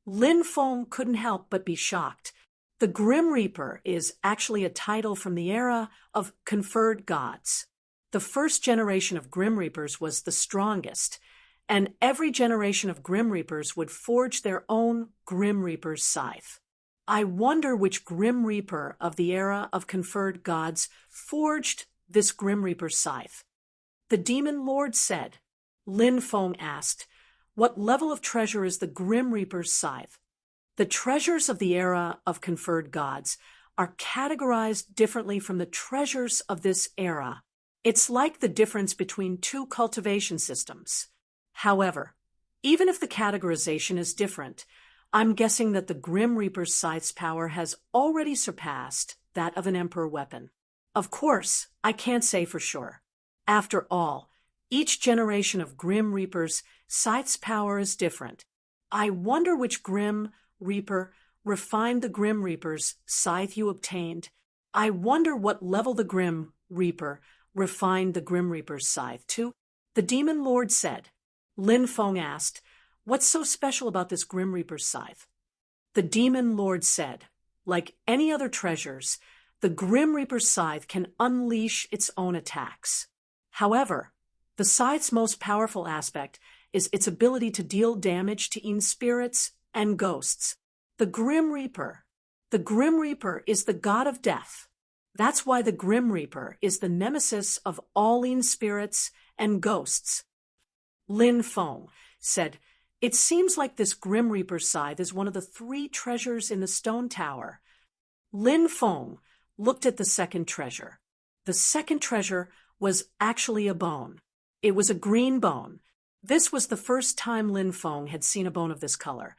Lin Feng couldn't help but be shocked. The Grim Reaper is actually a title from the era of conferred gods. The first generation of Grim Reapers was the strongest, and every generation of Grim Reapers would forge their own Grim Reaper's scythe. I wonder which Grim Reaper of the era of conferred gods forged this Grim Reaper's scythe. The Demon Lord said. Lin Feng asked, "What level of treasure is the Grim Reaper's scythe?" The treasures of the era of conferred gods are categorized differently from the treasures of this era. It's like the difference between 2 cultivation systems. However, even if the categorization is different, I'm guessing that the Grim Reaper's scythe's power has already surpassed that of an Emperor weapon. Of course, I can't say for sure. After all, each generation of Grim Reaper's scythe's power is different. I wonder which Grim Reaper refined the Grim Reaper's scythe you obtained. I wonder what level the Grim Reaper refined the Grim Reaper's scythe to. The Demon Lord said. Lin Feng asked, "What's so special about this Grim Reaper's scythe?" The Demon Lord said, "Like any other treasures, the Grim Reaper's scythe can unleash its own attacks. However, the scythe's most powerful aspect is its ability to deal damage to Een spirits and ghosts. The Grim Reaper is the god of death. That's why the Grim Reaper is the nemesis of all Een spirits and ghosts." Lin Feng said, "It seems like this Grim Reaper's scythe is one of the 3 treasures in the stone tower." Lin Feng looked at the 2nd treasure. The 2nd treasure was actually a bone. It was a green bone. This was the first time Lin Feng had seen a bone of this color,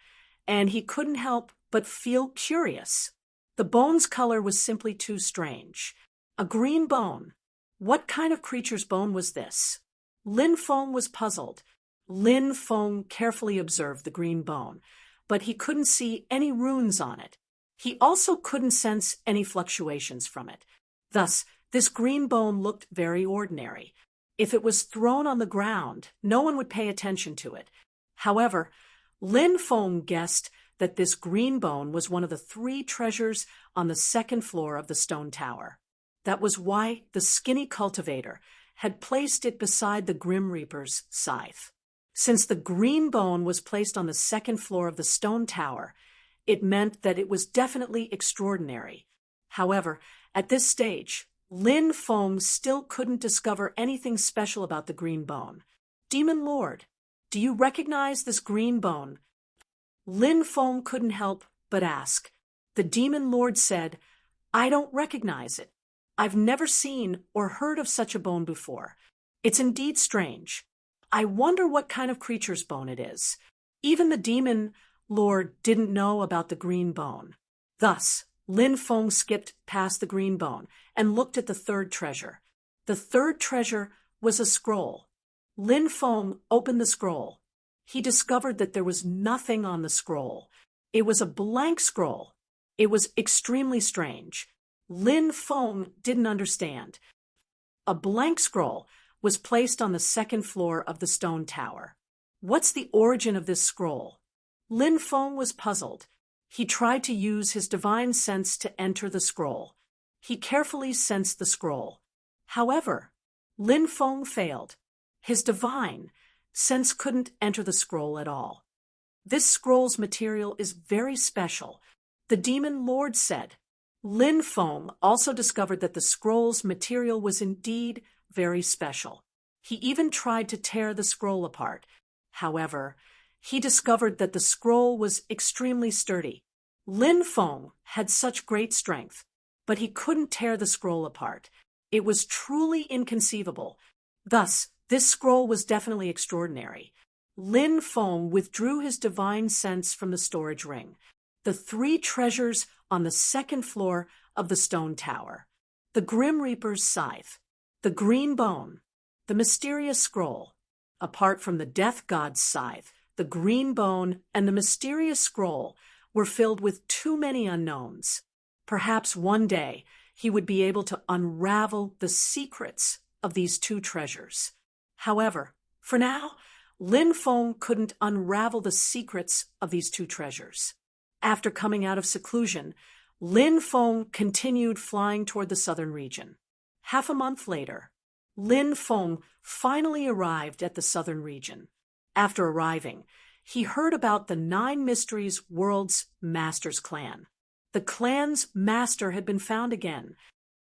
and he couldn't help but feel curious. The bone's color was simply too strange. A green bone. What kind of creature's bone was this? Lin Feng was puzzled. Lin Feng carefully observed the green bone, but he couldn't see any runes on it. He also couldn't sense any fluctuations from it. Thus, this green bone looked very ordinary. If it was thrown on the ground, no one would pay attention to it. However, Lin Feng guessed that this green bone was one of the 3 treasures on the 2nd floor of the stone tower. That was why the skinny cultivator had placed it beside the Grim Reaper's scythe. Since the green bone was placed on the 2nd floor of the stone tower, it meant that it was definitely extraordinary. However, at this stage, Lin Feng still couldn't discover anything special about the green bone. "Demon Lord, do you recognize this green bone?" Lin Feng couldn't help but ask. The Demon Lord said, "I don't recognize it. I've never seen or heard of such a bone before. It's indeed strange. I wonder what kind of creature's bone it is." Even the Demon lord didn't know about the green bone. Thus, Lin Feng skipped past the green bone and looked at the third treasure. The third treasure was a scroll. Lin Feng opened the scroll. He discovered that there was nothing on the scroll. It was a blank scroll. It was extremely strange. Lin Feng didn't understand. A blank scroll was placed on the second floor of the stone tower. What's the origin of this scroll? Lin Feng was puzzled. He tried to use his divine sense to enter the scroll. He carefully sensed the scroll. However, Lin Feng failed. His divine sense couldn't enter the scroll at all. This scroll's material is very special, the demon lord said. Lin Feng also discovered that the scroll's material was indeed very special. He even tried to tear the scroll apart. However, he discovered that the scroll was extremely sturdy. Lin Feng had such great strength, but he couldn't tear the scroll apart. It was truly inconceivable. Thus, this scroll was definitely extraordinary. Lin Feng withdrew his divine sense from the storage ring. The three treasures on the second floor of the stone tower: the Grim Reaper's scythe, the green bone, the mysterious scroll. Apart from the death god's scythe, the green bone and the mysterious scroll were filled with too many unknowns. Perhaps one day he would be able to unravel the secrets of these two treasures. However, for now, Lin Feng couldn't unravel the secrets of these two treasures. After coming out of seclusion, Lin Feng continued flying toward the southern region. Half a month later, Lin Feng finally arrived at the southern region. After arriving, he heard about the Nine Mysteries World's Masters Clan. The clan's master had been found again.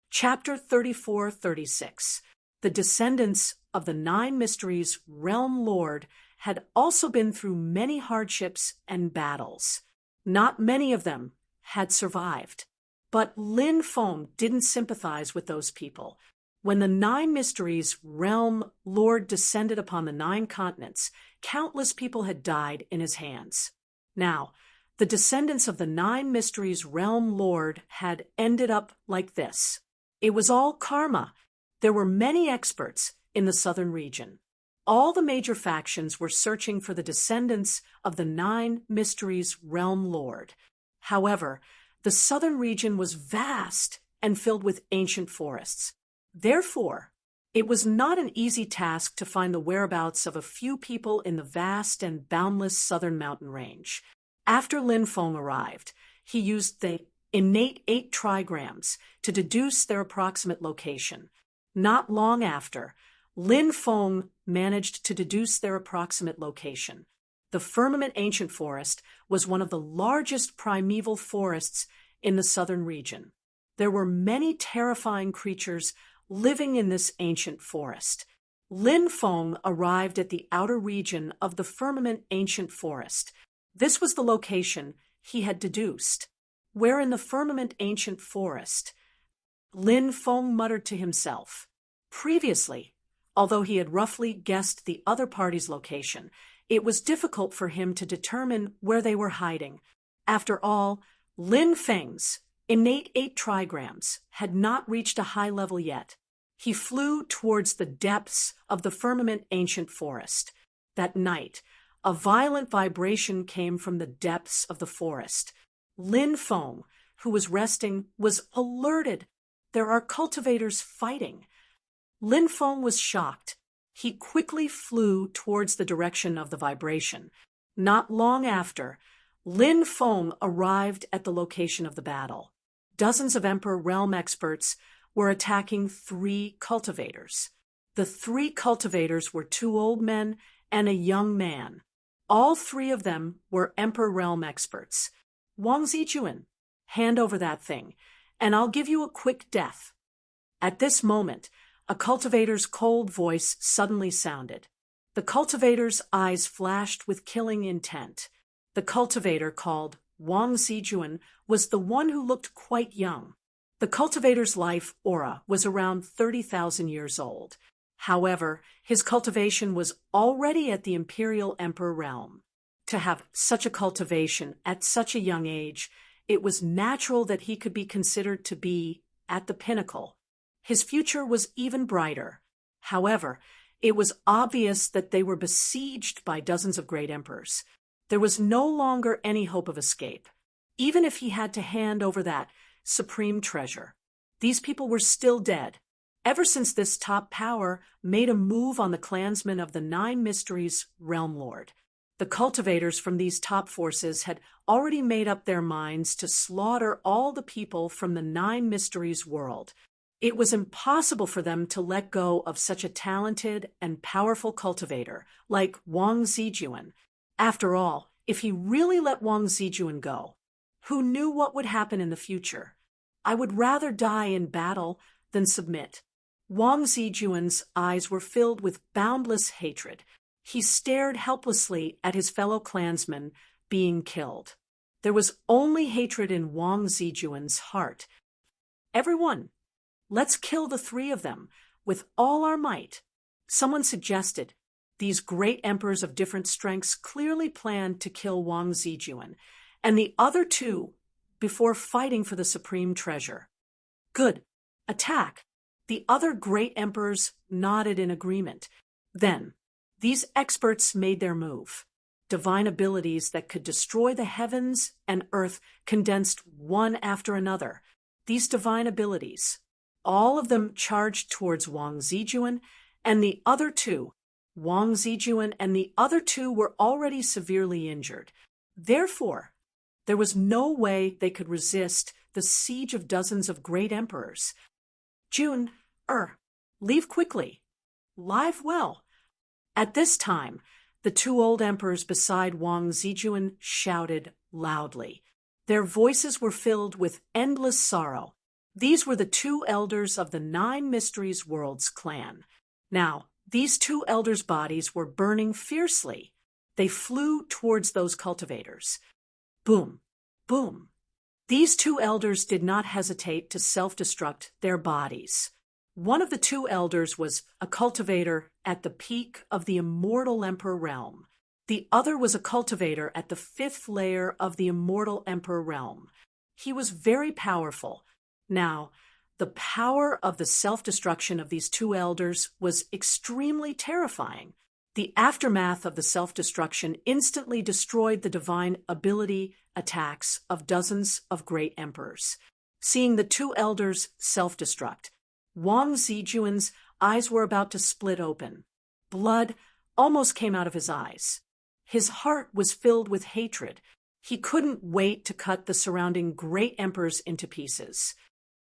Chapter 34-36. The descendants of the Nine Mysteries Realm Lord had also been through many hardships and battles. Not many of them had survived. But Lin Feng didn't sympathize with those people. When the Nine Mysteries Realm Lord descended upon the 9 continents, countless people had died in his hands. Now, the descendants of the Nine Mysteries Realm Lord had ended up like this. It was all karma. There were many experts in the southern region. All the major factions were searching for the descendants of the Nine Mysteries Realm Lord. However, the southern region was vast and filled with ancient forests. Therefore, it was not an easy task to find the whereabouts of a few people in the vast and boundless southern mountain range. After Lin Feng arrived, he used the innate 8 trigrams to deduce their approximate location. Not long after, Lin Feng managed to deduce their approximate location. The Firmament Ancient Forest was one of the largest primeval forests in the southern region. There were many terrifying creatures living in this ancient forest. Lin Feng arrived at the outer region of the Firmament Ancient Forest. This was the location he had deduced. Where in the Firmament Ancient Forest? Lin Feng muttered to himself. Previously, although he had roughly guessed the other party's location, it was difficult for him to determine where they were hiding. After all, Lin Feng's innate 8 trigrams had not reached a high level yet. He flew towards the depths of the Firmament Ancient Forest. That night, a violent vibration came from the depths of the forest. Lin Feng, who was resting, was alerted. There are cultivators fighting. Lin Feng was shocked. He quickly flew towards the direction of the vibration. Not long after, Lin Feng arrived at the location of the battle. Dozens of Emperor Realm experts were attacking 3 cultivators. The 3 cultivators were 2 old men and a young man. All 3 of them were Emperor Realm experts. Wang Zijuan, hand over that thing, and I'll give you a quick death. At this moment, a cultivator's cold voice suddenly sounded. The cultivator's eyes flashed with killing intent. The cultivator, called Wang Zijuan, was the one who looked quite young. The cultivator's life aura was around 30,000 years old. However, his cultivation was already at the Imperial Emperor realm. To have such a cultivation at such a young age, it was natural that he could be considered to be at the pinnacle. His future was even brighter. However, it was obvious that they were besieged by dozens of great emperors. There was no longer any hope of escape, even if he had to hand over that supreme treasure. These people were still dead, ever since this top power made a move on the clansmen of the Nine Mysteries realm lord. The cultivators from these top forces had already made up their minds to slaughter all the people from the Nine Mysteries world. It was impossible for them to let go of such a talented and powerful cultivator like Wang Zijuan. After all, if he really let Wang Zijuan go, who knew what would happen in the future? I would rather die in battle than submit. Wang Zijuan's eyes were filled with boundless hatred. He stared helplessly at his fellow clansmen being killed. There was only hatred in Wang Zijuan's heart. Everyone, let's kill the three of them with all our might. Someone suggested. These great emperors of different strengths clearly planned to kill Wang Zijuan and the other two before fighting for the supreme treasure. Good. Attack. The other great emperors nodded in agreement. Then, these experts made their move. Divine abilities that could destroy the heavens and earth condensed one after another. These divine abilities, all of them charged towards Wang Zijuan and the other two. Wang Zijuan and the other two were already severely injured. Therefore, there was no way they could resist the siege of dozens of great emperors. Jun, leave quickly. Live well. At this time, the two old emperors beside Wang Zijuan shouted loudly. Their voices were filled with endless sorrow. These were the two elders of the Nine Mysteries Worlds clan. Now, these two elders' bodies were burning fiercely. They flew towards those cultivators. Boom, boom. These two elders did not hesitate to self-destruct their bodies. One of the two elders was a cultivator at the peak of the Immortal Emperor realm. The other was a cultivator at the fifth layer of the Immortal Emperor realm. He was very powerful. Now, the power of the self-destruction of these two elders was extremely terrifying. The aftermath of the self-destruction instantly destroyed the divine ability attacks of dozens of great emperors. Seeing the two elders self-destruct, Wang Zijuan's eyes were about to split open. Blood almost came out of his eyes. His heart was filled with hatred. He couldn't wait to cut the surrounding great emperors into pieces.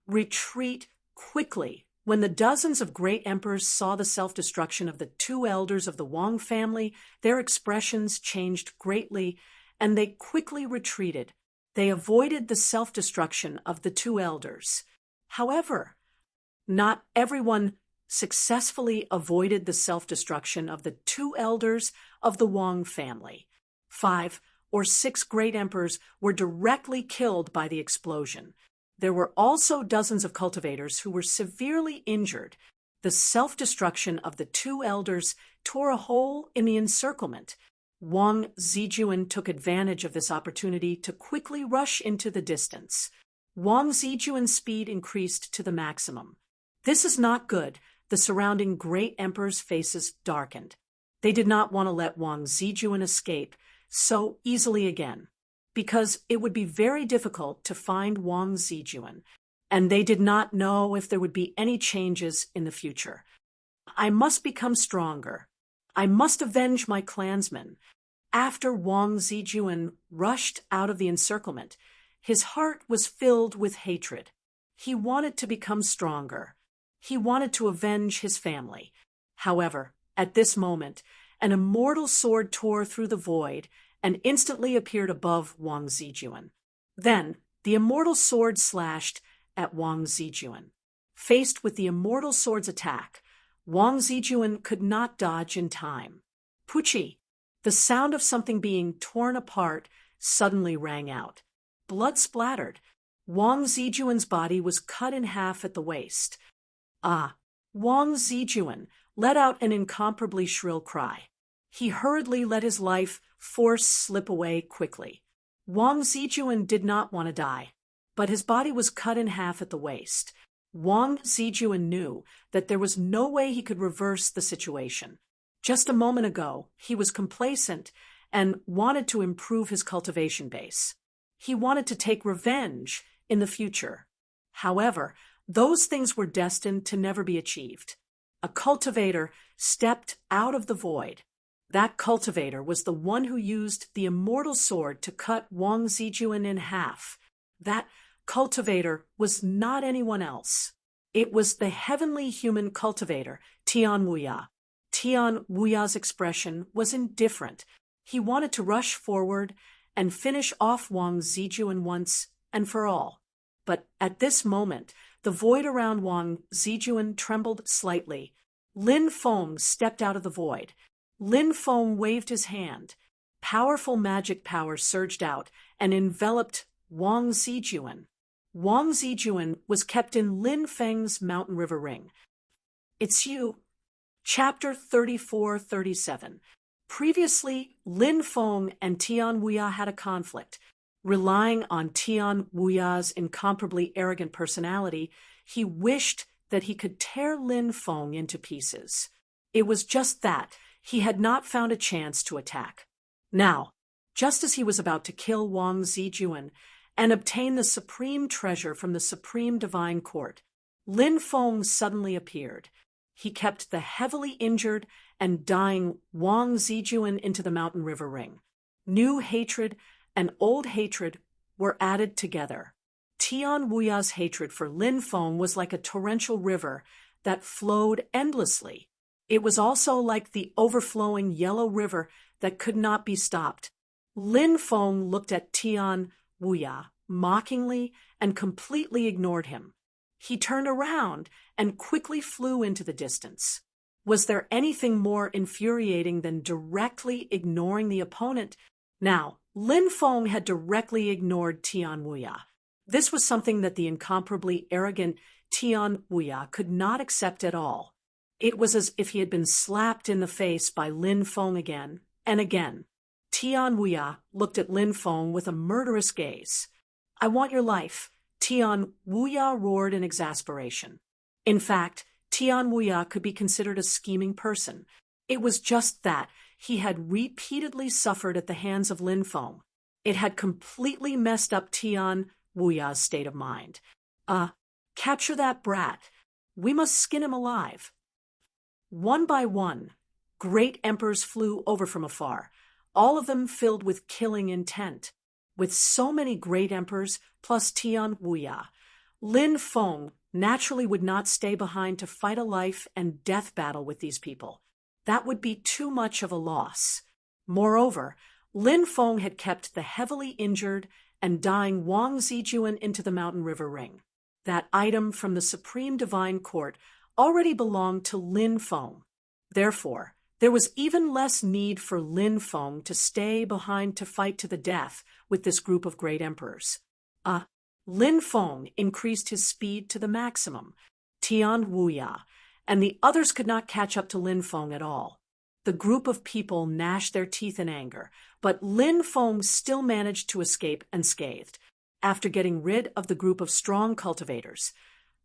Retreat quickly. When the dozens of great emperors saw the self-destruction of the two elders of the Wang family, their expressions changed greatly, and they quickly retreated. They avoided the self-destruction of the two elders. However, not everyone successfully avoided the self-destruction of the two elders of the Wang family. 5 or 6 great emperors were directly killed by the explosion. There were also dozens of cultivators who were severely injured. The self-destruction of the two elders tore a hole in the encirclement. Wang Zijuan took advantage of this opportunity to quickly rush into the distance. Wang Zijuan's speed increased to the maximum. This is not good. The surrounding great emperors' faces darkened. They did not want to let Wang Zijuan escape so easily again, because it would be very difficult to find Wang Zijuan, and they did not know if there would be any changes in the future. I must become stronger. I must avenge my clansmen. After Wang Zijuan rushed out of the encirclement, his heart was filled with hatred. He wanted to become stronger. He wanted to avenge his family. However, at this moment, an immortal sword tore through the void and instantly appeared above Wang Zijuan. Then, the immortal sword slashed at Wang Zijuan. Faced with the immortal sword's attack, Wang Zijuan could not dodge in time. Puchi! The sound of something being torn apart suddenly rang out. Blood splattered. Wang Zijuan's body was cut in half at the waist. Wang Zijuan let out an incomparably shrill cry. He hurriedly let his life force slip away quickly. Wang Zijuan did not want to die, but his body was cut in half at the waist. Wang Zijuan knew that there was no way he could reverse the situation. Just a moment ago, he was complacent and wanted to improve his cultivation base. He wanted to take revenge in the future. However, those things were destined to never be achieved. A cultivator stepped out of the void. That cultivator was the one who used the immortal sword to cut Wang Zijuan in half. That cultivator was not anyone else. It was the heavenly human cultivator, Tian Wuya. Tian Wuya's expression was indifferent. He wanted to rush forward and finish off Wang Zijuan once and for all. But at this moment, the void around Wang Zijuan trembled slightly. Lin Feng stepped out of the void. Lin Feng waved his hand. Powerful magic power surged out and enveloped Wang Zijuan. Wang Zijuan was kept in Lin Feng's Mountain River Ring. It's you. Chapter 34-37. Previously, Lin Feng and Tian Wuya had a conflict. Relying on Tian Wuya's incomparably arrogant personality, he wished that he could tear Lin Feng into pieces. It was just that he had not found a chance to attack. Now, just as he was about to kill Wang Zijuan and obtain the supreme treasure from the supreme divine court, Lin Feng suddenly appeared. He kept the heavily injured and dying Wang Zijuan into the Mountain River Ring. New hatred and old hatred were added together. Tian Wuya's hatred for Lin Feng was like a torrential river that flowed endlessly. It was also like the overflowing yellow river that could not be stopped. Lin Feng looked at Tian Wuya mockingly and completely ignored him. He turned around and quickly flew into the distance. Was there anything more infuriating than directly ignoring the opponent? Now, Lin Feng had directly ignored Tian Wuya. This was something that the incomparably arrogant Tian Wuya could not accept at all. It was as if he had been slapped in the face by Lin Feng again and again. Tian Wuya looked at Lin Feng with a murderous gaze. "I want your life," Tian Wuya roared in exasperation. In fact, Tian Wuya could be considered a scheming person. It was just that he had repeatedly suffered at the hands of Lin Feng. It had completely messed up Tian Wuya's state of mind. Capture that brat. We must skin him alive." One by one, great emperors flew over from afar, all of them filled with killing intent. With so many great emperors plus Tian Wuya, Lin Feng naturally would not stay behind to fight a life and death battle with these people. That would be too much of a loss. Moreover, Lin Feng had kept the heavily injured and dying Wang Zijuan into the Mountain River Ring. That item from the Supreme Divine Court already belonged to Lin Feng. Therefore, there was even less need for Lin Feng to stay behind to fight to the death with this group of great emperors. Lin Feng increased his speed to the maximum. Tian Wuya and the others could not catch up to Lin Feng at all. The group of people gnashed their teeth in anger, but Lin Feng still managed to escape unscathed. After getting rid of the group of strong cultivators,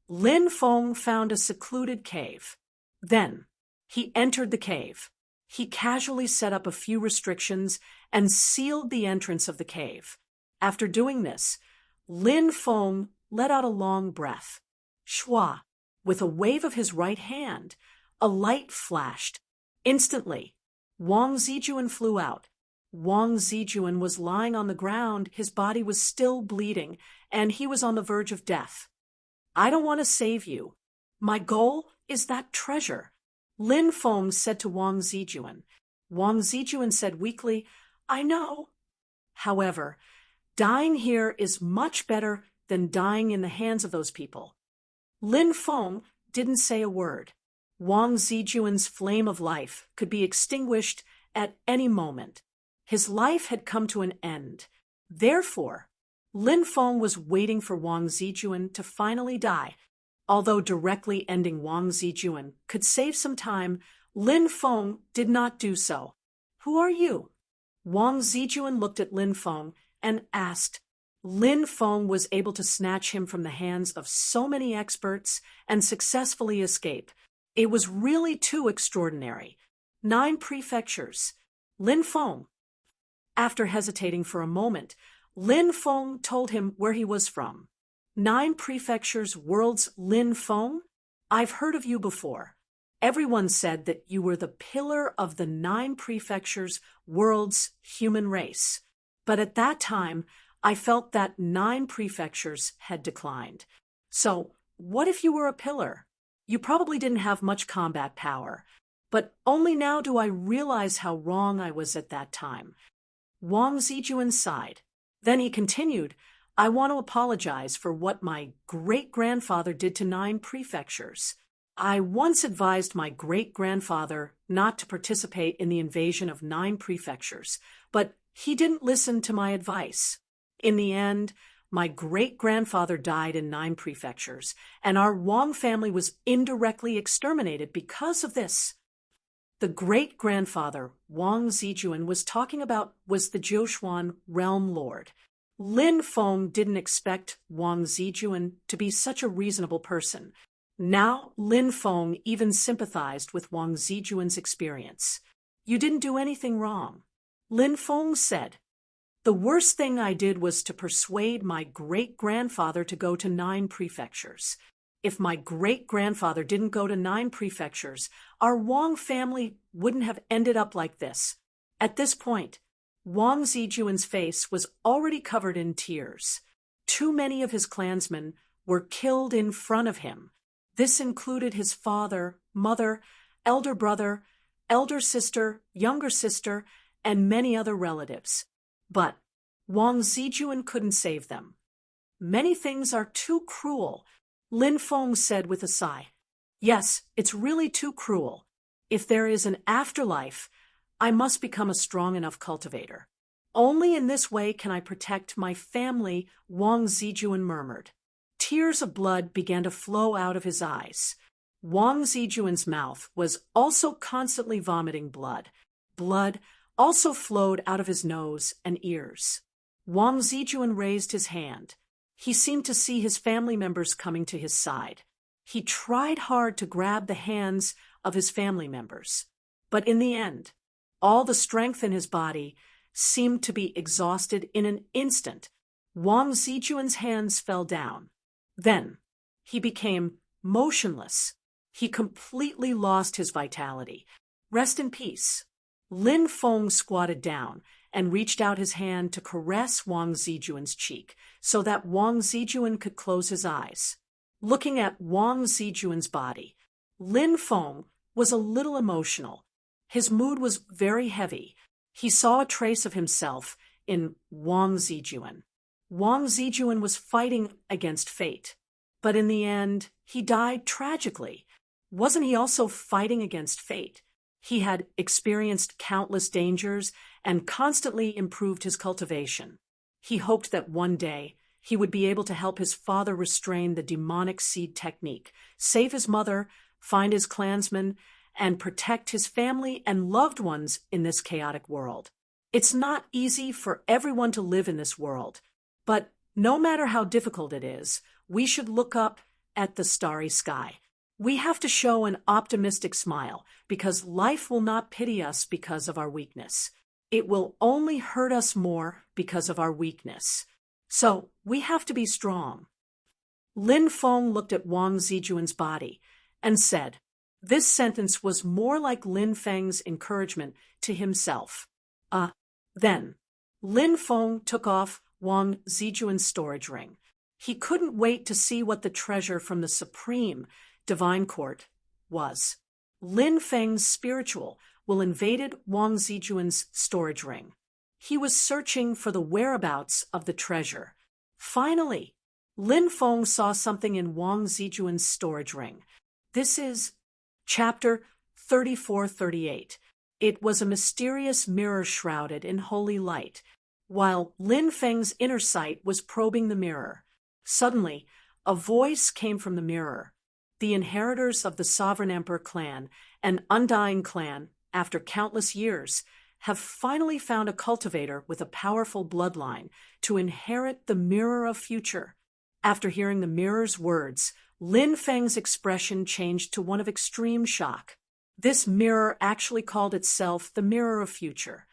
Lin Feng found a secluded cave. Then, he entered the cave. He casually set up a few restrictions and sealed the entrance of the cave. After doing this, Lin Feng let out a long breath. Shua, with a wave of his right hand, a light flashed. Instantly, Wang Zijuan flew out. Wang Zijuan was lying on the ground, his body was still bleeding, and he was on the verge of death. "I don't want to save you. My goal is that treasure," Lin Feng said to Wang Zijuan. Wang Zijuan said weakly, "I know." However, dying here is much better than dying in the hands of those people. Lin Feng didn't say a word. Wang Zijuan's flame of life could be extinguished at any moment. His life had come to an end. Therefore, Lin Feng was waiting for Wang Zijuan to finally die. Although directly ending Wang Zijuan could save some time, Lin Feng did not do so. "Who are you?" Wang Zijuan looked at Lin Feng and asked. Lin Feng was able to snatch him from the hands of so many experts and successfully escape. It was really too extraordinary. 9 prefectures. Lin Feng. After hesitating for a moment, Lin Feng told him where he was from. 9 prefectures, world's Lin Feng? I've heard of you before. Everyone said that you were the pillar of the 9 prefectures, world's human race. But at that time, I felt that 9 prefectures had declined. So, what if you were a pillar? You probably didn't have much combat power. But only now do I realize how wrong I was at that time. Wang Zijuan sighed. Then he continued, I want to apologize for what my great-grandfather did to 9 prefectures. I once advised my great-grandfather not to participate in the invasion of 9 prefectures, but he didn't listen to my advice. In the end, my great-grandfather died in 9 prefectures, and our Wang family was indirectly exterminated because of this. The great-grandfather Wang Zijuan was talking about was the Jiushuan realm lord. Lin Feng didn't expect Wang Zijuan to be such a reasonable person. Now Lin Feng even sympathized with Wang Zijuan's experience. You didn't do anything wrong. Lin Feng said, the worst thing I did was to persuade my great-grandfather to go to 9 prefectures. If my great-grandfather didn't go to 9 prefectures, our Wang family wouldn't have ended up like this. At this point, Wang Zijuan's face was already covered in tears. Too many of his clansmen were killed in front of him. This included his father, mother, elder brother, elder sister, younger sister, and many other relatives. But Wang Zijuan couldn't save them. Many things are too cruel, Lin Feng said with a sigh. Yes, it's really too cruel. If there is an afterlife, I must become a strong enough cultivator. Only in this way can I protect my family, Wang Zijuan murmured. Tears of blood began to flow out of his eyes. Wang Zijuan's mouth was also constantly vomiting blood. Blood also flowed out of his nose and ears. Wang Zijuan raised his hand. He seemed to see his family members coming to his side. He tried hard to grab the hands of his family members. But in the end, all the strength in his body seemed to be exhausted in an instant. Wang Zijuan's hands fell down. Then, he became motionless. He completely lost his vitality. Rest in peace. Lin Feng squatted down and reached out his hand to caress Wang Zijuan's cheek so that Wang Zijuan could close his eyes. Looking at Wang Zijuan's body, Lin Feng was a little emotional. His mood was very heavy. He saw a trace of himself in Wang Zijuan. Wang Zijuan was fighting against fate. But in the end, he died tragically. Wasn't he also fighting against fate? He had experienced countless dangers and constantly improved his cultivation. He hoped that one day he would be able to help his father restrain the demonic seed technique, save his mother, find his clansmen, and protect his family and loved ones in this chaotic world. It's not easy for everyone to live in this world, but no matter how difficult it is, we should look up at the starry sky. We have to show an optimistic smile because life will not pity us because of our weakness. It will only hurt us more because of our weakness. So we have to be strong. Lin Feng looked at Wang Zijuan's body and said, this sentence was more like Lin Feng's encouragement to himself. Then, Lin Feng took off Wang Zijuan's storage ring. He couldn't wait to see what the treasure from the supreme divine court was. Lin Feng's spiritual will invaded Wang Zijuan's storage ring. He was searching for the whereabouts of the treasure. Finally, Lin Feng saw something in Wang Zijuan's storage ring. This is chapter 3438. It was a mysterious mirror shrouded in holy light. While Lin Feng's inner sight was probing the mirror, suddenly a voice came from the mirror. The inheritors of the Sovereign Emperor clan, an undying clan, after countless years, have finally found a cultivator with a powerful bloodline to inherit the mirror of future. After hearing the mirror's words, Lin Feng's expression changed to one of extreme shock. This mirror actually called itself the mirror of future.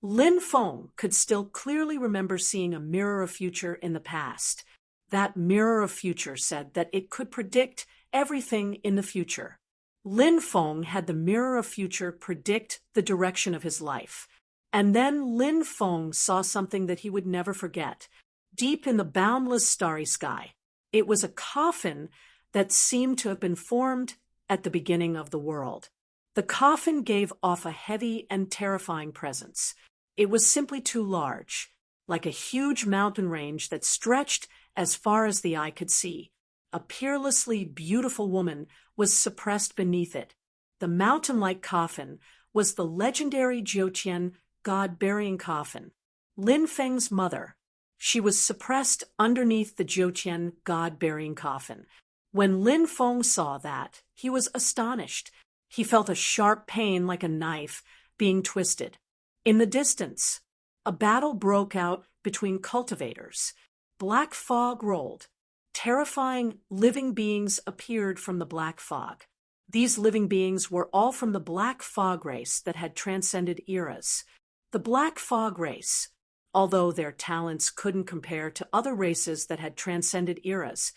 Lin Feng could still clearly remember seeing a mirror of future in the past. That mirror of future said that it could predict everything in the future. Lin Feng had the mirror of future predict the direction of his life. And then Lin Feng saw something that he would never forget. Deep in the boundless starry sky, it was a coffin that seemed to have been formed at the beginning of the world. The coffin gave off a heavy and terrifying presence. It was simply too large, like a huge mountain range that stretched as far as the eye could see. A peerlessly beautiful woman was suppressed beneath it. The mountain-like coffin was the legendary Jiutian god-burying coffin, Lin Feng's mother. She was suppressed underneath the Jiutian god-burying coffin. When Lin Feng saw that, he was astonished. He felt a sharp pain like a knife being twisted. In the distance, a battle broke out between cultivators. Black fog rolled. Terrifying living beings appeared from the black fog. These living beings were all from the black fog race that had transcended eras. The black fog race, although their talents couldn't compare to other races that had transcended eras,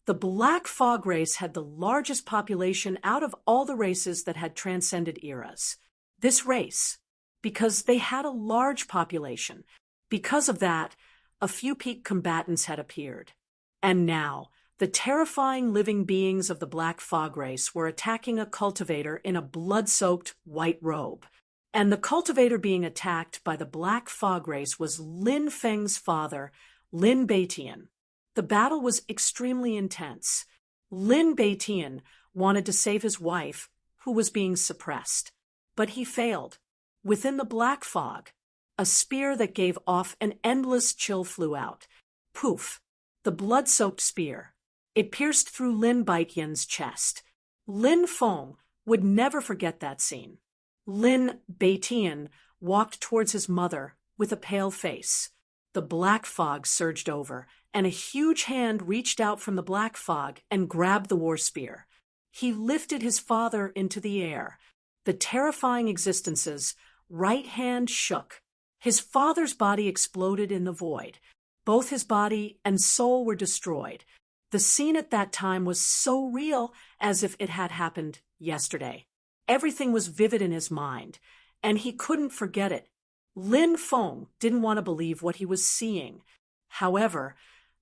the black fog race had the largest population out of all the races that had transcended eras. This race, because they had a large population, because of that, a few peak combatants had appeared. And now, the terrifying living beings of the black fog race were attacking a cultivator in a blood-soaked white robe. And the cultivator being attacked by the black fog race was Lin Feng's father, Lin Beitian. The battle was extremely intense. Lin Beitian wanted to save his wife, who was being suppressed. But he failed. Within the black fog, a spear that gave off an endless chill flew out. Poof! The blood-soaked spear. It pierced through Lin Beitian's chest. Lin Feng would never forget that scene. Lin Beitian walked towards his mother with a pale face. The black fog surged over, and a huge hand reached out from the black fog and grabbed the war spear. He lifted his father into the air. The terrifying existence's right hand shook. His father's body exploded in the void. Both his body and soul were destroyed. The scene at that time was so real as if it had happened yesterday. Everything was vivid in his mind, and he couldn't forget it. Lin Feng didn't want to believe what he was seeing. However,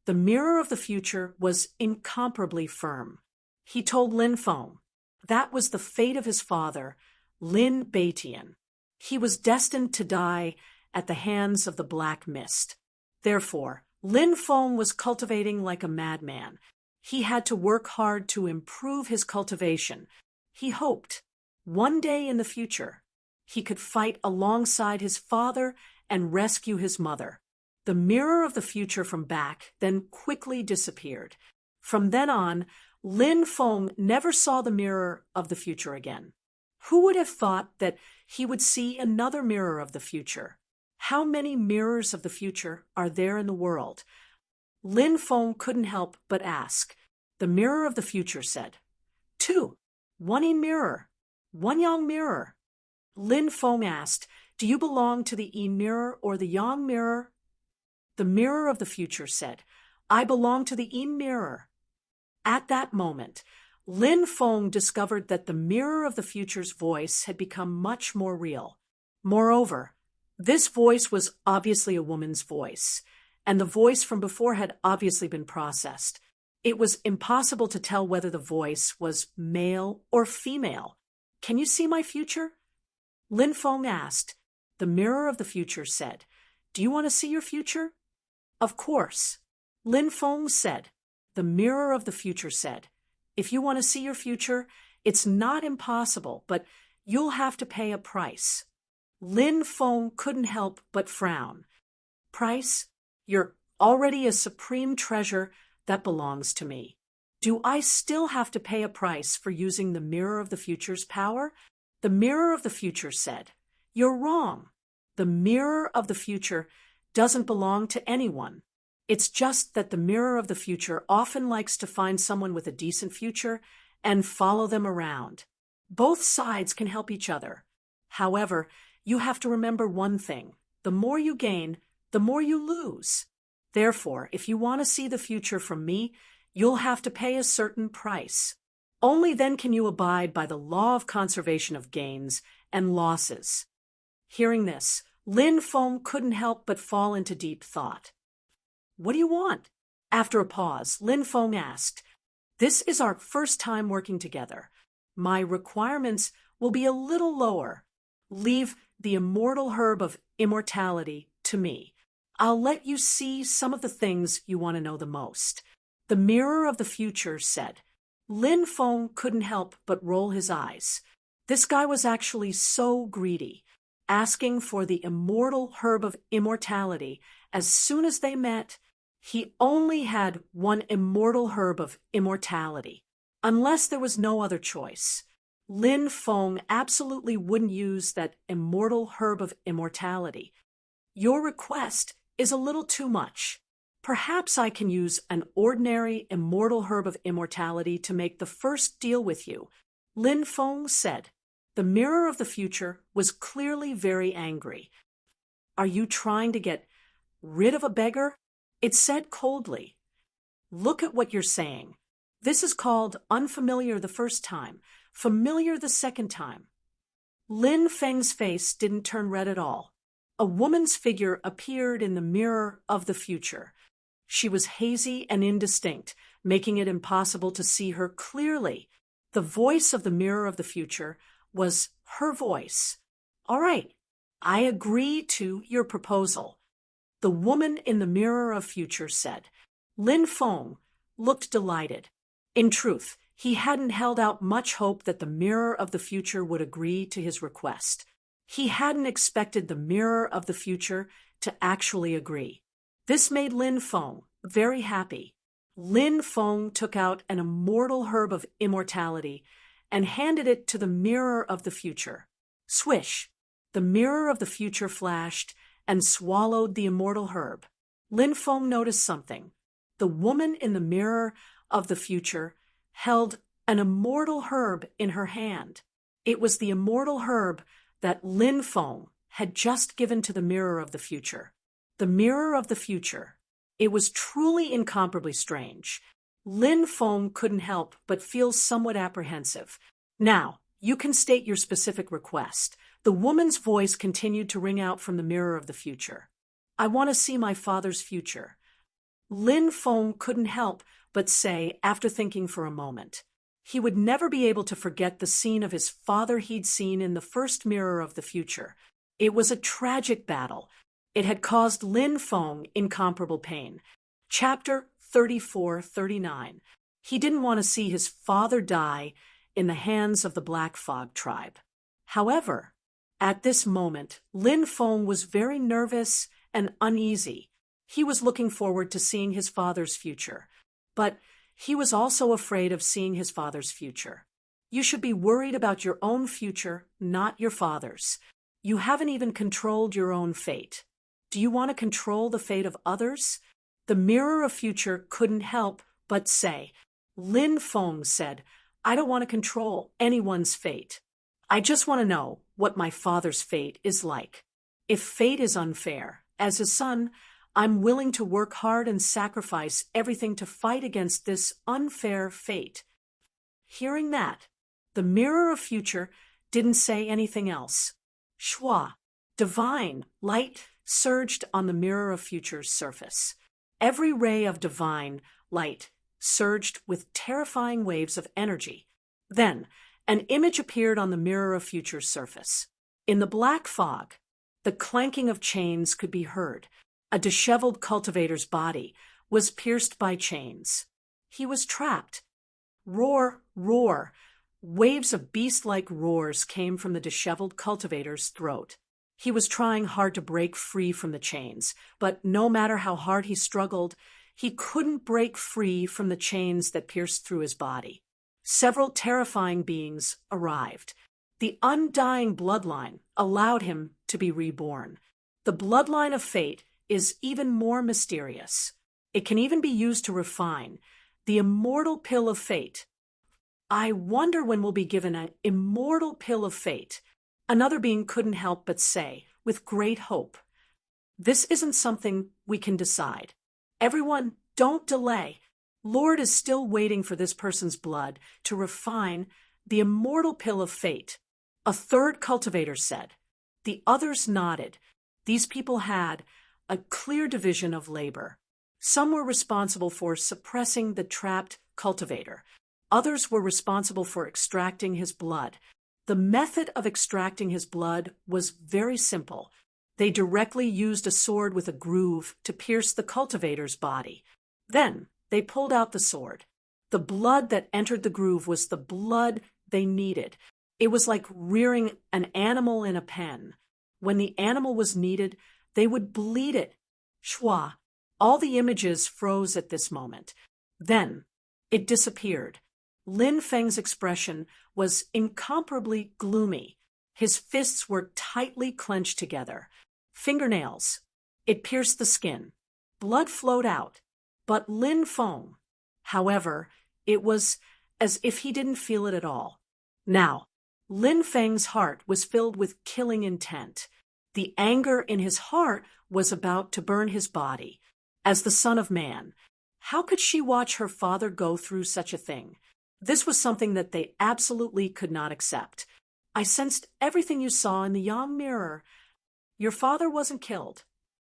the mirror of the future was incomparably firm. He told Lin Feng that was the fate of his father, Lin Beitian. He was destined to die at the hands of the black mist. Therefore, Lin Feng was cultivating like a madman. He had to work hard to improve his cultivation. He hoped, one day in the future, he could fight alongside his father and rescue his mother. The mirror of the future from back then quickly disappeared. From then on, Lin Feng never saw the mirror of the future again. Who would have thought that he would see another mirror of the future? How many mirrors of the future are there in the world? Lin Feng couldn't help but ask. The mirror of the future said, 2. One yin mirror, one yang mirror. Lin Feng asked, do you belong to the yin mirror or the yang mirror? The mirror of the future said, I belong to the yin mirror. At that moment, Lin Feng discovered that the mirror of the future's voice had become much more real. Moreover, this voice was obviously a woman's voice, and the voice from before had obviously been processed. It was impossible to tell whether the voice was male or female. Can you see my future? Lin Feng asked. The mirror of the future said, do you want to see your future? Of course. Lin Feng said. The mirror of the future said, if you want to see your future, it's not impossible, but you'll have to pay a price. Lin Feng couldn't help but frown. Price? You're already a supreme treasure that belongs to me. Do I still have to pay a price for using the mirror of the future's power? The mirror of the future said, you're wrong. The mirror of the future doesn't belong to anyone. It's just that the mirror of the future often likes to find someone with a decent future and follow them around. Both sides can help each other. However, you have to remember one thing. The more you gain, the more you lose. Therefore, if you want to see the future from me, you'll have to pay a certain price. Only then can you abide by the law of conservation of gains and losses. Hearing this, Lin Feng couldn't help but fall into deep thought. What do you want? After a pause, Lin Feng asked, This is our first time working together. My requirements will be a little lower. Leave the immortal herb of immortality to me. I'll let you see some of the things you want to know the most. The mirror of the future said. Lin Feng couldn't help but roll his eyes. This guy was actually so greedy, asking for the immortal herb of immortality. As soon as they met, he only had one immortal herb of immortality. Unless there was no other choice, Lin Feng absolutely wouldn't use that immortal herb of immortality. Your request is a little too much. Perhaps I can use an ordinary immortal herb of immortality to make the first deal with you, Lin Feng said. The mirror of the future was clearly very angry. Are you trying to get rid of a beggar? It said coldly. Look at what you're saying. This is called unfamiliar the first time, familiar the second time. Lin Feng's face didn't turn red at all. A woman's figure appeared in the mirror of the future. She was hazy and indistinct, making it impossible to see her clearly. The voice of the mirror of the future was her voice. All right, I agree to your proposal, the woman in the mirror of future said. Lin Feng looked delighted. In truth, he hadn't held out much hope that the mirror of the future would agree to his request. He hadn't expected the mirror of the future to actually agree. This made Lin Feng very happy. Lin Feng took out an immortal herb of immortality and handed it to the mirror of the future. Swish! The mirror of the future flashed and swallowed the immortal herb. Lin Feng noticed something. The woman in the mirror of the future held an immortal herb in her hand. It was the immortal herb that Lin Feng had just given to the mirror of the future. The mirror of the future. It was truly incomparably strange. Lin Feng couldn't help but feel somewhat apprehensive. Now, you can state your specific request. The woman's voice continued to ring out from the mirror of the future. I want to see my father's future. Lin Feng couldn't help but say after thinking for a moment. He would never be able to forget the scene of his father he'd seen in the first mirror of the future. It was a tragic battle. It had caused Lin Feng incomparable pain. Chapter 34-39. He didn't want to see his father die in the hands of the Black Fog tribe. However, at this moment, Lin Feng was very nervous and uneasy. He was looking forward to seeing his father's future, but he was also afraid of seeing his father's future. You should be worried about your own future, not your father's. You haven't even controlled your own fate. Do you want to control the fate of others? The mirror of future couldn't help but say. Lin Feng said, I don't want to control anyone's fate. I just want to know what my father's fate is like. If fate is unfair, as his son, I'm willing to work hard and sacrifice everything to fight against this unfair fate. Hearing that, the mirror of future didn't say anything else. Shua, divine light surged on the mirror of future's surface. Every ray of divine light surged with terrifying waves of energy. Then, an image appeared on the mirror of future's surface. In the black fog, the clanking of chains could be heard. A disheveled cultivator's body was pierced by chains. He was trapped. Roar, roar. Waves of beast-like roars came from the disheveled cultivator's throat. He was trying hard to break free from the chains, but no matter how hard he struggled, he couldn't break free from the chains that pierced through his body. Several terrifying beings arrived. The undying bloodline allowed him to be reborn. The bloodline of fate is even more mysterious. It can even be used to refine the immortal pill of fate. I wonder when we'll be given an immortal pill of fate. Another being couldn't help but say, with great hope. This isn't something we can decide. Everyone, don't delay. Lord is still waiting for this person's blood to refine the immortal pill of fate. A third cultivator said. The others nodded. These people had a clear division of labor. Some were responsible for suppressing the trapped cultivator. Others were responsible for extracting his blood. The method of extracting his blood was very simple. They directly used a sword with a groove to pierce the cultivator's body. Then they pulled out the sword. The blood that entered the groove was the blood they needed. It was like rearing an animal in a pen. When the animal was needed, they would bleed it. Shwa. All the images froze at this moment. Then it disappeared. Lin Feng's expression was incomparably gloomy. His fists were tightly clenched together. Fingernails. It pierced the skin. Blood flowed out. But Lin Feng, however, it was as if he didn't feel it at all. Now, Lin Feng's heart was filled with killing intent. The anger in his heart was about to burn his body. As the son of man, how could she watch her father go through such a thing? This was something that they absolutely could not accept. I sensed everything you saw in the Yang mirror. Your father wasn't killed.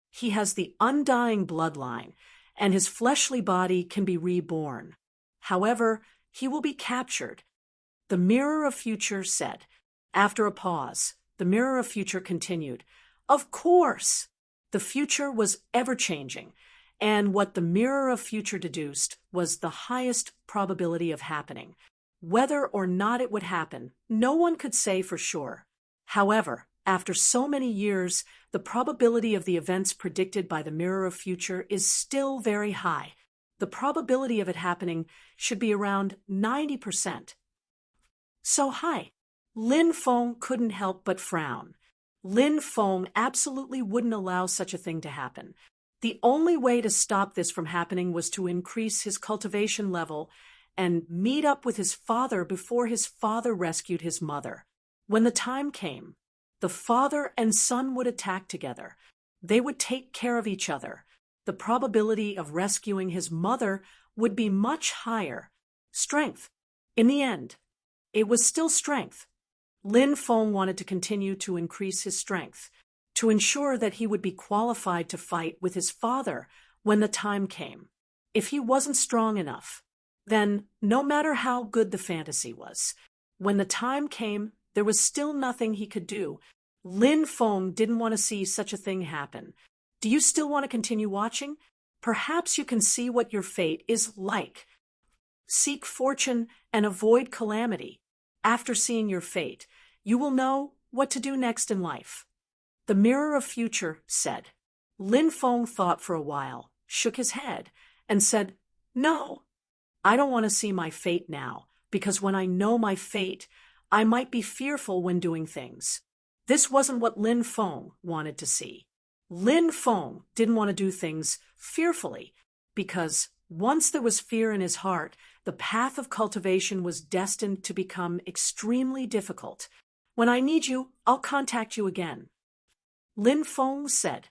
He has the undying bloodline, and his fleshly body can be reborn. However, he will be captured. The Mirror of Future said. After a pause, the Mirror of Future continued. Of course! The future was ever-changing, and what the Mirror of Future deduced was the highest probability of happening. Whether or not it would happen, no one could say for sure. However, after so many years, the probability of the events predicted by the Mirror of Future is still very high. The probability of it happening should be around 90%. So high. Lin Feng couldn't help but frown. Lin Feng absolutely wouldn't allow such a thing to happen. The only way to stop this from happening was to increase his cultivation level and meet up with his father before his father rescued his mother. When the time came, the father and son would attack together. They would take care of each other. The probability of rescuing his mother would be much higher. Strength. In the end, it was still strength. Lin Feng wanted to continue to increase his strength, to ensure that he would be qualified to fight with his father when the time came. If he wasn't strong enough, then no matter how good the fantasy was, when the time came, there was still nothing he could do. Lin Feng didn't want to see such a thing happen. Do you still want to continue watching? Perhaps you can see what your fate is like. Seek fortune and avoid calamity. After seeing your fate, you will know what to do next in life. The Mirror of Future said. Lin Feng thought for a while, shook his head, and said, No, I don't want to see my fate now, because when I know my fate, I might be fearful when doing things. This wasn't what Lin Feng wanted to see. Lin Feng didn't want to do things fearfully, because once there was fear in his heart, the path of cultivation was destined to become extremely difficult. When I need you, I'll contact you again. Lin Feng said.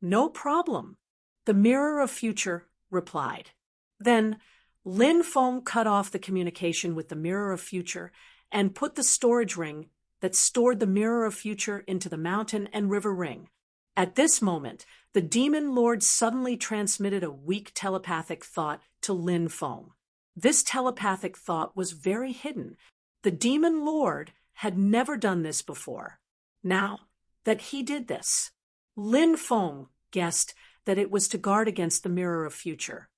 No problem, the Mirror of Future replied. Then Lin Feng cut off the communication with the Mirror of Future and put the storage ring that stored the Mirror of Future into the mountain and river ring. At this moment, the Demon Lord suddenly transmitted a weak telepathic thought to Lin Feng. This telepathic thought was very hidden. The Demon Lord had never done this before. Now that he did this, Lin Feng guessed that it was to guard against the Mirror of Future.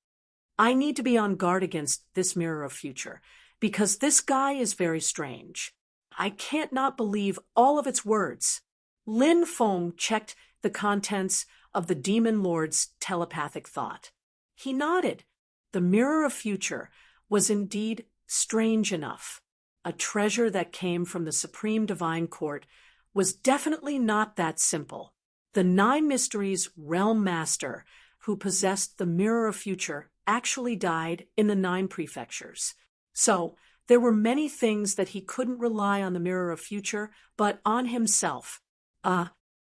I need to be on guard against this Mirror of Future, because this guy is very strange. I can't not believe all of its words. Lin Feng checked the contents of the Demon Lord's telepathic thought. He nodded. The Mirror of Future was indeed strange enough. A treasure that came from the Supreme Divine Court was definitely not that simple. The Nine Mysteries realm master, who possessed the Mirror of Future, actually died in the Nine Prefectures. So, there were many things that he couldn't rely on the Mirror of Future, but on himself.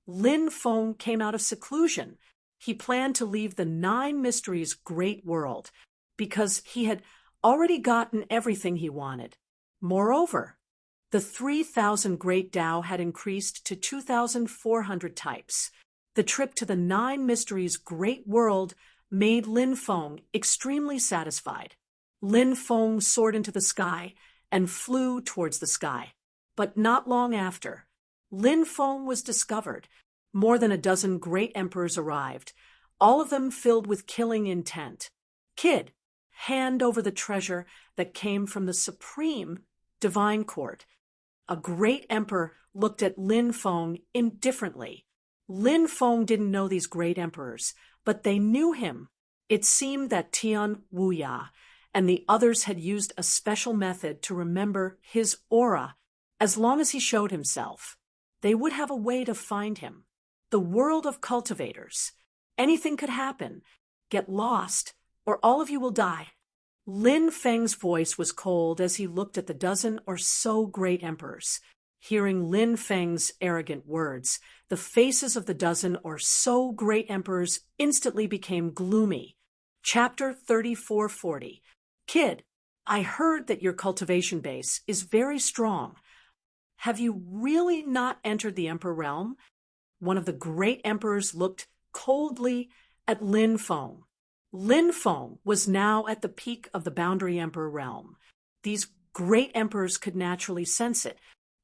Lin Feng came out of seclusion. He planned to leave the Nine Mysteries' great world, because he had already gotten everything he wanted. Moreover, the 3,000 Great Tao had increased to 2,400 types. The trip to the Nine Mysteries' great world made Lin Feng extremely satisfied. Lin Feng soared into the sky and flew towards the sky. But not long after, Lin Feng was discovered. More than a dozen great emperors arrived, all of them filled with killing intent. Kid, hand over the treasure that came from the supreme divine court. A great emperor looked at Lin Feng indifferently. Lin Feng didn't know these great emperors, but they knew him. It seemed that Tian Wuya and the others had used a special method to remember his aura. As long as he showed himself, they would have a way to find him. The world of cultivators. Anything could happen. Get lost, or all of you will die. Lin Feng's voice was cold as he looked at the dozen or so great emperors. Hearing Lin Feng's arrogant words, the faces of the dozen or so great emperors instantly became gloomy. Chapter 3440. Kid, I heard that your cultivation base is very strong. Have you really not entered the Emperor realm? One of the great emperors looked coldly at Lin Feng. Lin Feng was now at the peak of the Boundary Emperor realm. These great emperors could naturally sense it.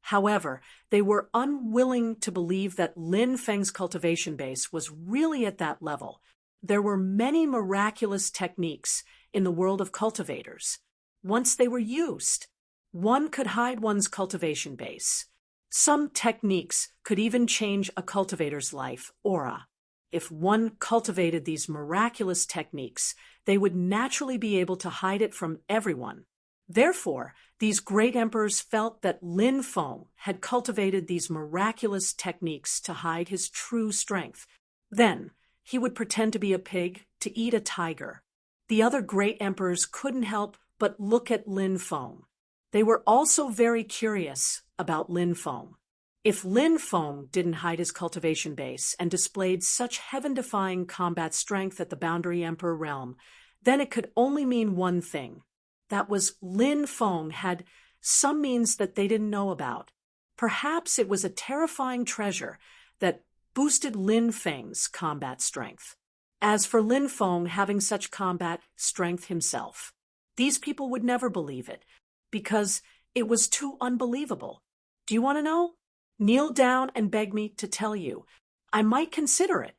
However, they were unwilling to believe that Lin Feng's cultivation base was really at that level. There were many miraculous techniques in the world of cultivators. Once they were used, one could hide one's cultivation base. Some techniques could even change a cultivator's life aura. If one cultivated these miraculous techniques, they would naturally be able to hide it from everyone. Therefore, these great emperors felt that Lin Feng had cultivated these miraculous techniques to hide his true strength. Then, he would pretend to be a pig to eat a tiger. The other great emperors couldn't help but look at Lin Feng. They were also very curious about Lin Feng. If Lin Feng didn't hide his cultivation base and displayed such heaven-defying combat strength at the Boundary Emperor realm, then it could only mean one thing. That was Lin Feng had some means that they didn't know about. Perhaps it was a terrifying treasure that boosted Lin Feng's combat strength. As for Lin Feng having such combat strength himself, these people would never believe it, because it was too unbelievable. Do you want to know? Kneel down and beg me to tell you. I might consider it.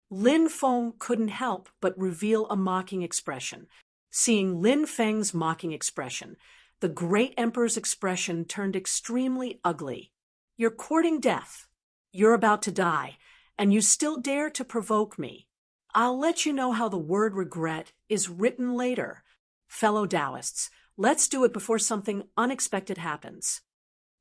Lin Feng couldn't help but reveal a mocking expression. Seeing Lin Feng's mocking expression, the great emperor's expression turned extremely ugly. You're courting death. You're about to die, and you still dare to provoke me. I'll let you know how the word regret is written later. Fellow Taoists, let's do it before something unexpected happens.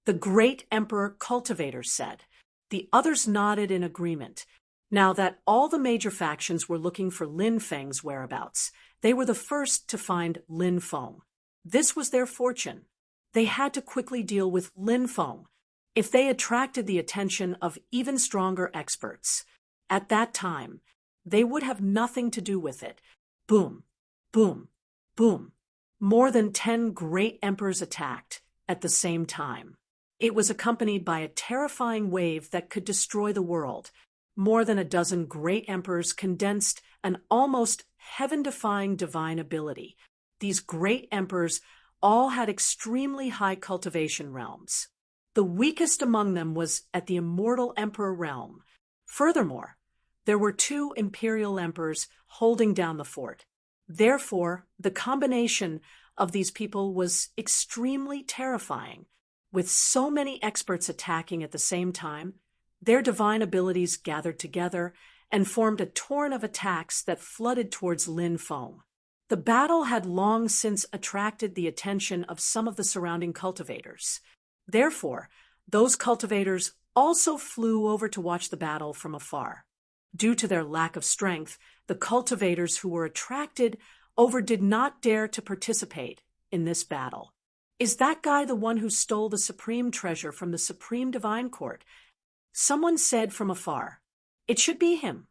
The great emperor cultivator said. The others nodded in agreement. Now that all the major factions were looking for Lin Feng's whereabouts, they were the first to find Lin Feng. This was their fortune. They had to quickly deal with Lin Feng. If they attracted the attention of even stronger experts, at that time, they would have nothing to do with it. Boom, boom, boom. More than 10 great emperors attacked at the same time. It was accompanied by a terrifying wave that could destroy the world. More than a dozen great emperors condensed an almost heaven-defying divine ability. These great emperors all had extremely high cultivation realms. The weakest among them was at the immortal emperor realm. Furthermore, there were 2 imperial emperors holding down the fort. Therefore, the combination of these people was extremely terrifying. With so many experts attacking at the same time, their divine abilities gathered together and formed a torrent of attacks that flooded towards Lin Feng. The battle had long since attracted the attention of some of the surrounding cultivators. Therefore, those cultivators also flew over to watch the battle from afar. Due to their lack of strength, the cultivators who were attracted over did not dare to participate in this battle. Is that guy the one who stole the supreme treasure from the supreme divine court? Someone said from afar. It should be him.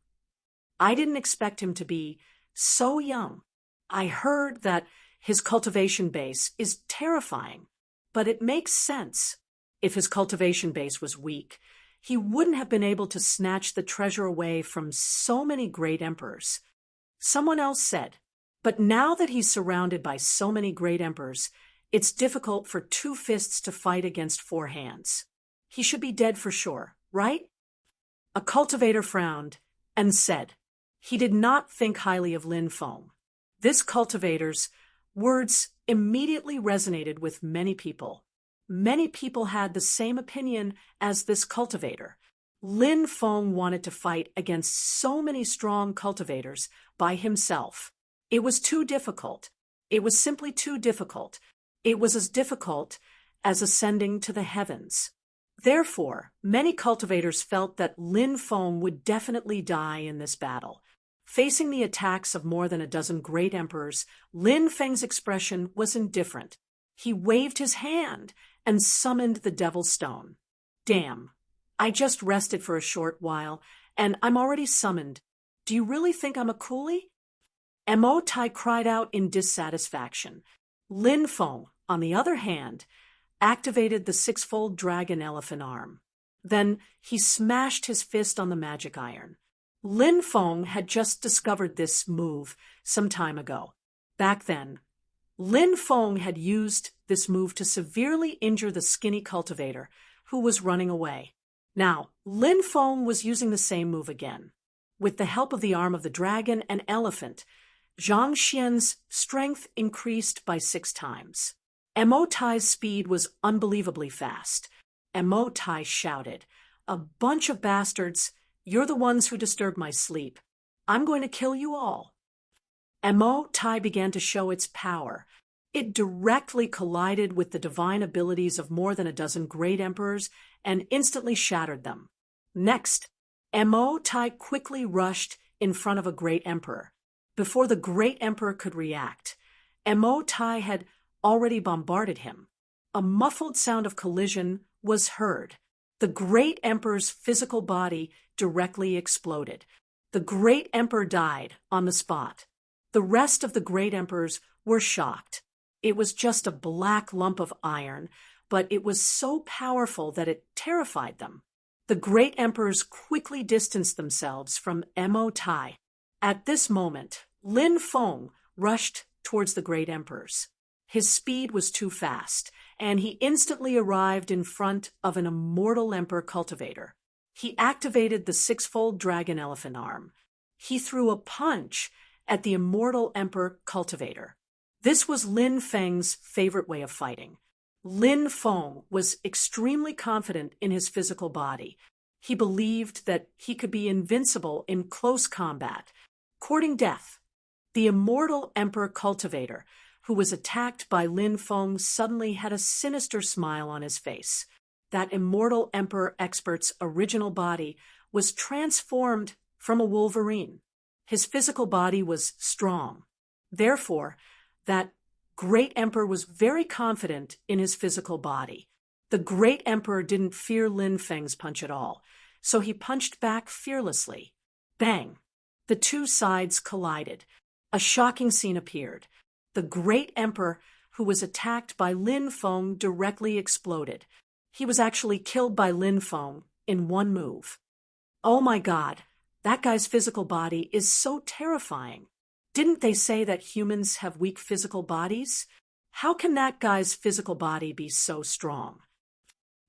I didn't expect him to be so young. I heard that his cultivation base is terrifying, but it makes sense. If his cultivation base was weak, he wouldn't have been able to snatch the treasure away from so many great emperors. Someone else said, but now that he's surrounded by so many great emperors, it's difficult for 2 fists to fight against 4 hands. He should be dead for sure, right? A cultivator frowned and said he did not think highly of Lin Feng. This cultivator's words immediately resonated with many people. Many people had the same opinion as this cultivator. Lin Feng wanted to fight against so many strong cultivators by himself. It was too difficult. It was simply too difficult. It was as difficult as ascending to the heavens. Therefore, many cultivators felt that Lin Feng would definitely die in this battle. Facing the attacks of more than a dozen great emperors, Lin Feng's expression was indifferent. He waved his hand and summoned the Devil's Stone. Damn, I just rested for a short while, and I'm already summoned. Do you really think I'm a coolie? Mo Tai cried out in dissatisfaction. Lin Feng, on the other hand, activated the 6-fold dragon elephant arm. Then he smashed his fist on the magic iron. Lin Feng had just discovered this move some time ago. Back then, Lin Feng had used this move to severely injure the skinny cultivator who was running away. Now, Lin Feng was using the same move again. With the help of the arm of the dragon and elephant, Zhang Xian's strength increased by 6 times. Mo Tai's speed was unbelievably fast. Mo Tai shouted, "A bunch of bastards! You're the ones who disturbed my sleep. I'm going to kill you all." Mo Tai began to show its power. It directly collided with the divine abilities of more than a dozen great emperors and instantly shattered them. Next, Mo Tai quickly rushed in front of a great emperor. Before the great emperor could react, Mo Tai had already bombarded him. A muffled sound of collision was heard. The great emperor's physical body directly exploded. The great emperor died on the spot. The rest of the great emperors were shocked. It was just a black lump of iron, but it was so powerful that it terrified them. The great emperors quickly distanced themselves from Mo Tai. At this moment, Lin Feng rushed towards the great emperors. His speed was too fast, and he instantly arrived in front of an immortal emperor cultivator. He activated the 6-fold dragon elephant arm. He threw a punch at the immortal emperor cultivator. This was Lin Feng's favorite way of fighting. Lin Feng was extremely confident in his physical body. He believed that he could be invincible in close combat, courting death. The immortal emperor cultivator, who was attacked by Lin Feng, suddenly had a sinister smile on his face. That immortal emperor expert's original body was transformed from a wolverine. His physical body was strong. Therefore, that great emperor was very confident in his physical body. The great emperor didn't fear Lin Feng's punch at all, so he punched back fearlessly. Bang! The 2 sides collided. A shocking scene appeared. The great emperor, who was attacked by Lin Feng, directly exploded. He was actually killed by Lin Feng in one move. Oh my God, that guy's physical body is so terrifying. Didn't they say that humans have weak physical bodies? How can that guy's physical body be so strong?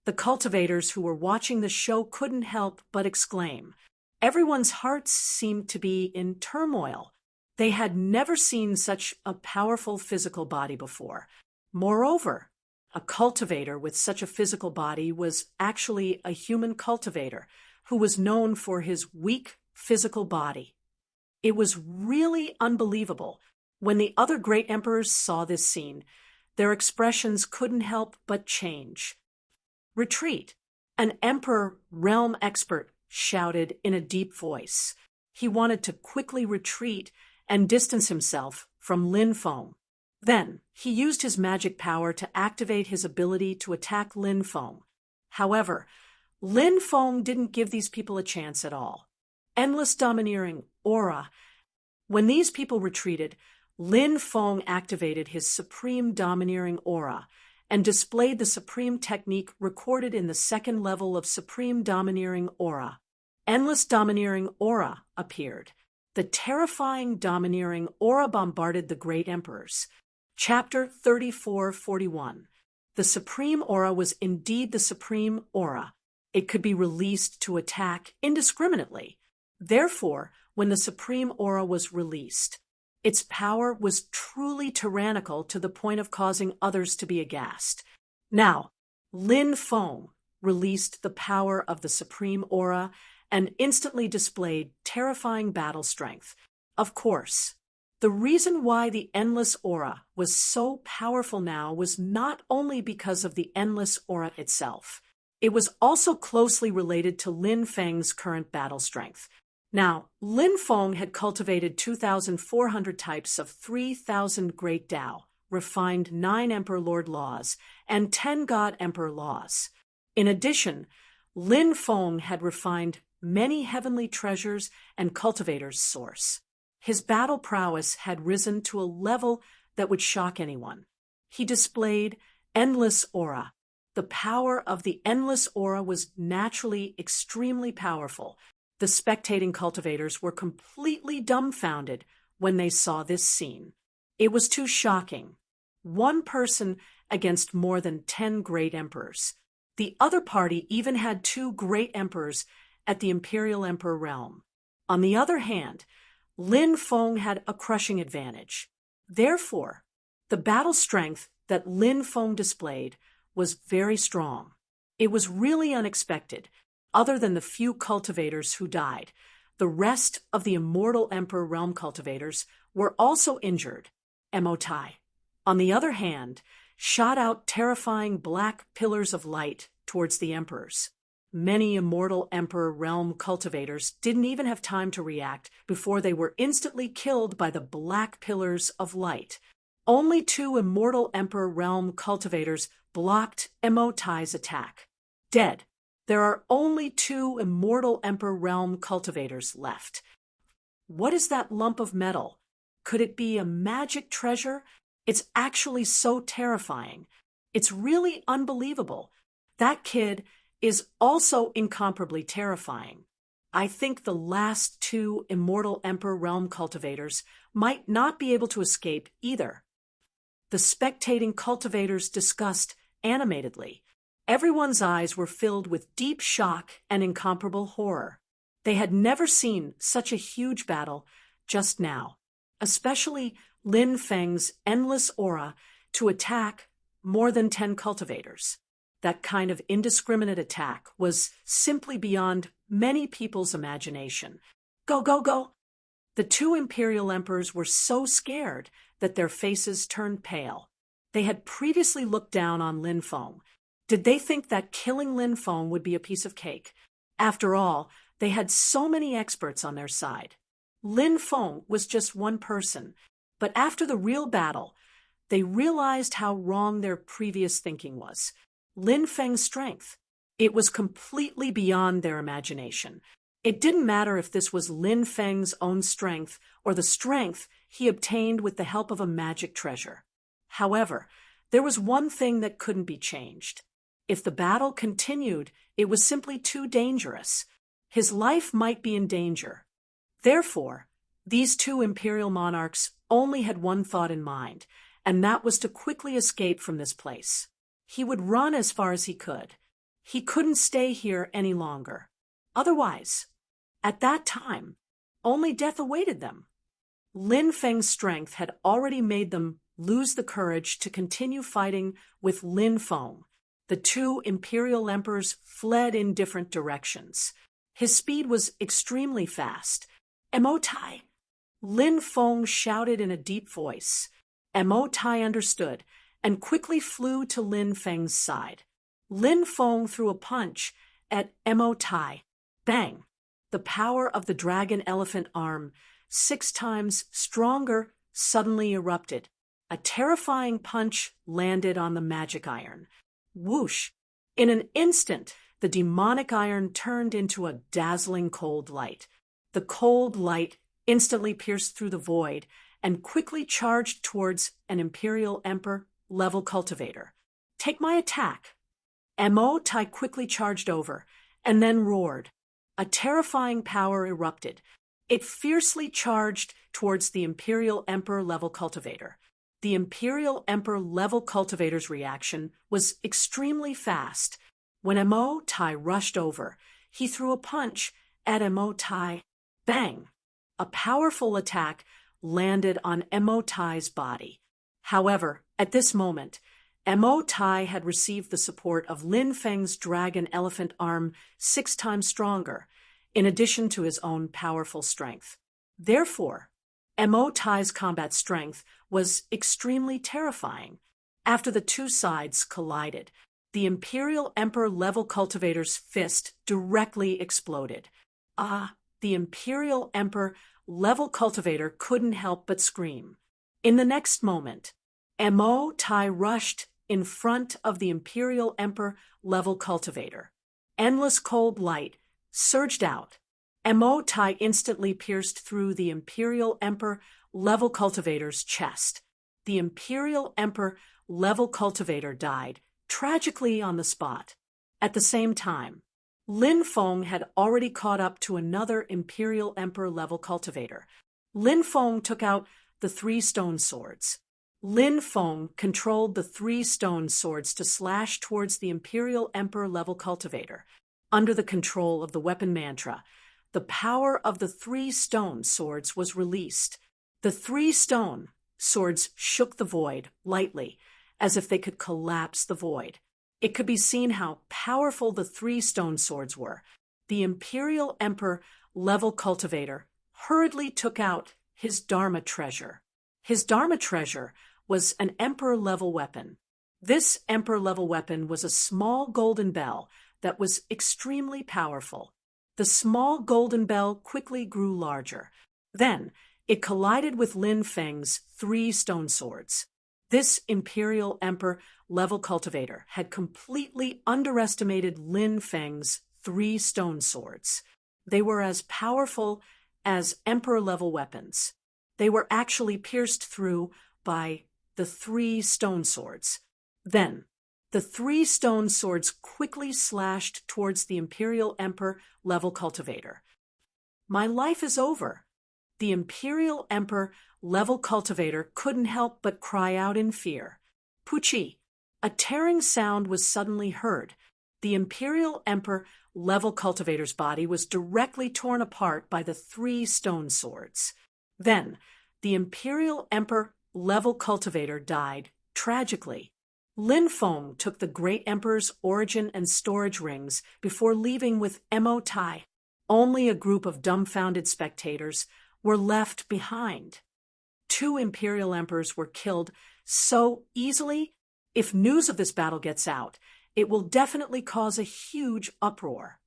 The cultivators who were watching the show couldn't help but exclaim. Everyone's hearts seemed to be in turmoil. They had never seen such a powerful physical body before. Moreover, a cultivator with such a physical body was actually a human cultivator who was known for his weak physical body. It was really unbelievable. When the other great emperors saw this scene, their expressions couldn't help but change. Retreat. An emperor realm expert shouted in a deep voice. He wanted to quickly retreat and distance himself from Lin Feng. Then, he used his magic power to activate his ability to attack Lin Feng. However, Lin Feng didn't give these people a chance at all. Endless domineering aura. When these people retreated, Lin Feng activated his supreme domineering aura and displayed the supreme technique recorded in the second level of supreme domineering aura. Endless domineering aura appeared. The terrifying domineering aura bombarded the great emperors. Chapter 3441. The supreme aura was indeed the supreme aura. It could be released to attack indiscriminately. Therefore, when the supreme aura was released, its power was truly tyrannical to the point of causing others to be aghast. Now, Lin Feng released the power of the supreme aura and instantly displayed terrifying battle strength. Of course, the reason why the endless aura was so powerful now was not only because of the endless aura itself. It was also closely related to Lin Feng's current battle strength. Now, Lin Feng had cultivated 2,400 types of 3,000 Great Tao, refined 9 Emperor Lord laws, and 10 God Emperor laws. In addition, Lin Feng had refined many heavenly treasures and cultivators' source. His battle prowess had risen to a level that would shock anyone. He displayed endless aura. The power of the endless aura was naturally extremely powerful. The spectating cultivators were completely dumbfounded when they saw this scene. It was too shocking. One person against more than 10 great emperors. The other party even had 2 great emperors at the Imperial Emperor realm. On the other hand, Lin Feng had a crushing advantage. Therefore, the battle strength that Lin Feng displayed was very strong. It was really unexpected. Other than the few cultivators who died, the rest of the immortal Emperor realm cultivators were also injured. Emotai, on the other hand, shot out terrifying black pillars of light towards the emperors. Many immortal Emperor realm cultivators didn't even have time to react before they were instantly killed by the black pillars of light. Only 2 immortal Emperor realm cultivators blocked Emotai's attack. Dead. There are only 2 immortal Emperor realm cultivators left. What is that lump of metal? Could it be a magic treasure? It's actually so terrifying. It's really unbelievable. That kid is also incomparably terrifying. I think the last 2 immortal Emperor realm cultivators might not be able to escape either. The spectating cultivators discussed animatedly. Everyone's eyes were filled with deep shock and incomparable horror. They had never seen such a huge battle just now, especially Lin Feng's endless aura to attack more than 10 cultivators. That kind of indiscriminate attack was simply beyond many people's imagination. Go, go, go! The 2 imperial emperors were so scared that their faces turned pale. They had previously looked down on Lin Feng. Did they think that killing Lin Feng would be a piece of cake? After all, they had so many experts on their side. Lin Feng was just one person, but after the real battle, they realized how wrong their previous thinking was. Lin Feng's strength. It was completely beyond their imagination. It didn't matter if this was Lin Feng's own strength or the strength he obtained with the help of a magic treasure. However, there was one thing that couldn't be changed. If the battle continued, it was simply too dangerous. His life might be in danger. Therefore, these 2 imperial monarchs only had one thought in mind, and that was to quickly escape from this place. He would run as far as he could. He couldn't stay here any longer. Otherwise, at that time, only death awaited them. Lin Feng's strength had already made them lose the courage to continue fighting with Lin Feng. The 2 imperial emperors fled in different directions. His speed was extremely fast. Emotai! Lin Feng shouted in a deep voice. Emotai understood and quickly flew to Lin Feng's side. Lin Feng threw a punch at Emotai. Bang! The power of the dragon elephant arm, 6 times stronger, suddenly erupted. A terrifying punch landed on the magic iron. Whoosh! In an instant, the demonic iron turned into a dazzling cold light. The cold light instantly pierced through the void and quickly charged towards an Imperial Emperor level cultivator. Take my attack. Emotai quickly charged over and then roared. A terrifying power erupted. It fiercely charged towards the Imperial Emperor level cultivator. The Imperial Emperor level cultivator's reaction was extremely fast. When Emotai rushed over, he threw a punch at Emotai. Bang! A powerful attack landed on Emotai's body. However, at this moment, Emotai had received the support of Lin Feng's dragon elephant arm 6 times stronger, in addition to his own powerful strength. Therefore, Emotai's combat strength was extremely terrifying. After the two sides collided, the Imperial Emperor level cultivator's fist directly exploded. The Imperial Emperor level cultivator couldn't help but scream. In the next moment, Emotai rushed in front of the Imperial Emperor level cultivator. Endless cold light surged out. Emotai instantly pierced through the Imperial Emperor level cultivator's chest. The Imperial Emperor level cultivator died tragically on the spot. At the same time, Lin Feng had already caught up to another Imperial Emperor level cultivator. Lin Feng took out the 3 stone swords. Lin Feng controlled the 3 stone swords to slash towards the Imperial Emperor level cultivator. Under the control of the weapon mantra, the power of the 3 stone swords was released. The 3 stone swords shook the void lightly, as if they could collapse the void. It could be seen how powerful the 3 stone swords were. The Imperial Emperor level cultivator hurriedly took out his Dharma treasure. His Dharma treasure was an Emperor-level weapon. This Emperor-level weapon was a small golden bell that was extremely powerful. The small golden bell quickly grew larger. Then, it collided with Lin Feng's 3 stone swords. This Imperial Emperor level cultivator had completely underestimated Lin Feng's 3 stone swords. They were as powerful as Emperor-level weapons. They were actually pierced through by the 3 stone swords. Then, the 3 stone swords quickly slashed towards the Imperial Emperor level cultivator. My life is over. The Imperial Emperor level cultivator couldn't help but cry out in fear. Puchi! A tearing sound was suddenly heard. The Imperial Emperor level cultivator's body was directly torn apart by the 3 stone swords. Then, the Imperial Emperor level cultivator died tragically. Lin Feng took the Great Emperor's origin and storage rings before leaving with Emotai. Only a group of dumbfounded spectators were left behind. 2 Imperial Emperors were killed so easily. If news of this battle gets out, it will definitely cause a huge uproar.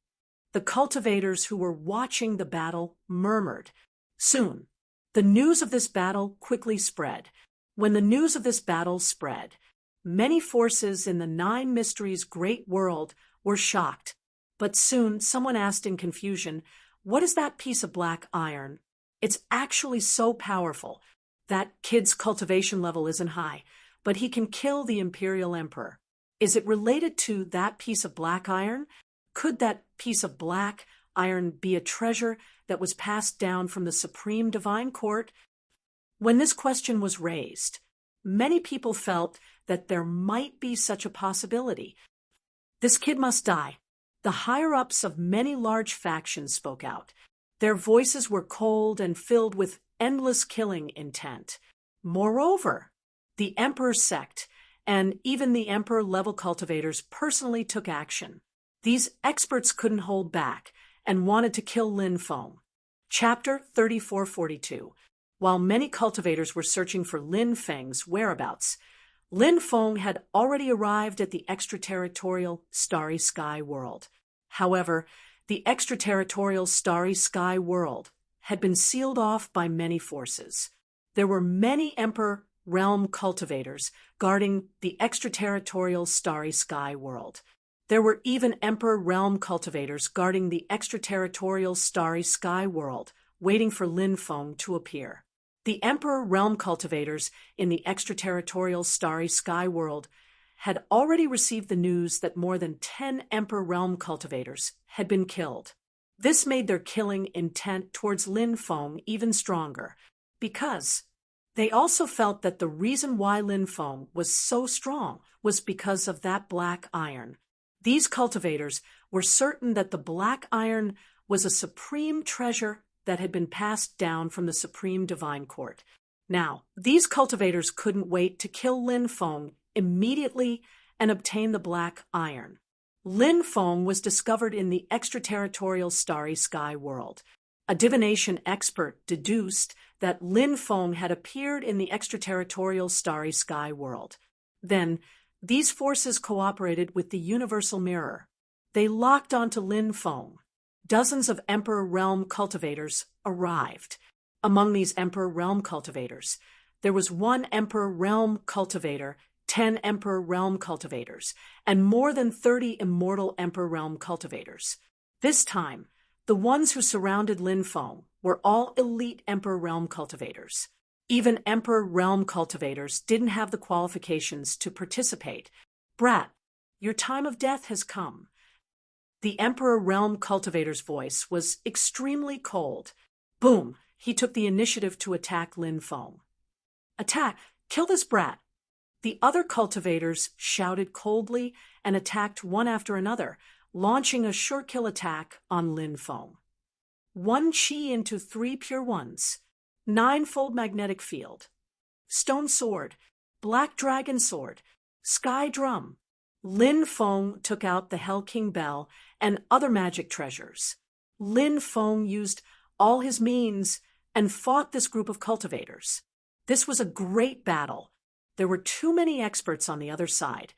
The cultivators who were watching the battle murmured. Soon, the news of this battle quickly spread. When the news of this battle spread, many forces in the 9 Mysteries' great world were shocked. But soon someone asked in confusion, "What is that piece of black iron?" It's actually so powerful. That kid's cultivation level isn't high, but he can kill the Imperial Emperor. Is it related to that piece of black iron? Could that piece of black iron be a treasure that was passed down from the Supreme Divine Court? When this question was raised, many people felt that there might be such a possibility. This kid must die. The higher-ups of many large factions spoke out. Their voices were cold and filled with endless killing intent. Moreover, the Emperor sect and even the Emperor-level cultivators personally took action. These experts couldn't hold back and wanted to kill Lin Feng. Chapter 3442. While many cultivators were searching for Lin Feng's whereabouts, Lin Feng had already arrived at the extraterritorial Starry Sky world. However, the extraterritorial starry sky world had been sealed off by many forces. There were many Emperor realm cultivators guarding the extraterritorial starry sky world. There were even Emperor realm cultivators guarding the extraterritorial starry sky world, waiting for Lin Feng to appear. The Emperor realm cultivators in the extraterritorial starry sky world had already received the news that more than 10 Emperor realm cultivators had been killed. This made their killing intent towards Lin Feng even stronger, because they also felt that the reason why Lin Feng was so strong was because of that black iron. These cultivators were certain that the black iron was a supreme treasure that had been passed down from the Supreme Divine Court. Now, these cultivators couldn't wait to kill Lin Feng immediately and obtain the black iron. Lin Feng was discovered in the extraterritorial starry sky world. A divination expert deduced that Lin Feng had appeared in the extraterritorial starry sky world. Then, these forces cooperated with the universal mirror. They locked onto Lin Feng. Dozens of Emperor Realm cultivators arrived. Among these Emperor Realm cultivators, there was one Emperor Realm cultivator, 10 Emperor Realm cultivators, and more than 30 immortal Emperor Realm cultivators. This time, the ones who surrounded Lin Feng were all elite Emperor Realm cultivators. Even Emperor Realm cultivators didn't have the qualifications to participate. Brat, your time of death has come. The Emperor Realm cultivator's voice was extremely cold. Boom! He took the initiative to attack Lin Feng. Attack! Kill this brat! The other cultivators shouted coldly and attacked one after another, launching a sure-kill attack on Lin Feng. 1 chi into 3 pure ones. 9-fold magnetic field. Stone sword. Black dragon sword. Sky drum. Lin Feng took out the Hell King bell and other magic treasures. Lin Feng used all his means and fought this group of cultivators. This was a great battle. There were too many experts on the other side,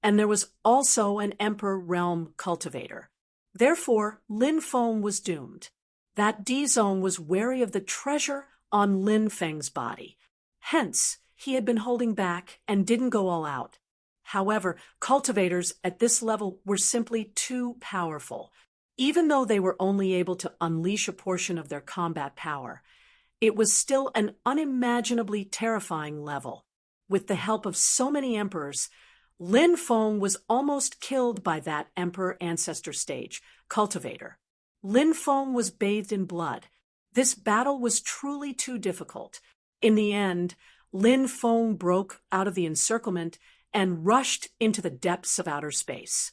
and there was also an Emperor Realm cultivator. Therefore, Lin Feng was doomed. That D-Zone was wary of the treasure on Lin Feng's body. Hence, he had been holding back and didn't go all out. However, cultivators at this level were simply too powerful. Even though they were only able to unleash a portion of their combat power, it was still an unimaginably terrifying level. With the help of so many emperors, Lin Feng was almost killed by that Emperor Ancestor stage cultivator. Lin Feng was bathed in blood. This battle was truly too difficult. In the end, Lin Feng broke out of the encirclement and rushed into the depths of outer space.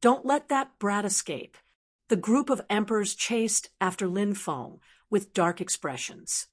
Don't let that brat escape. The group of emperors chased after Lin Feng with dark expressions.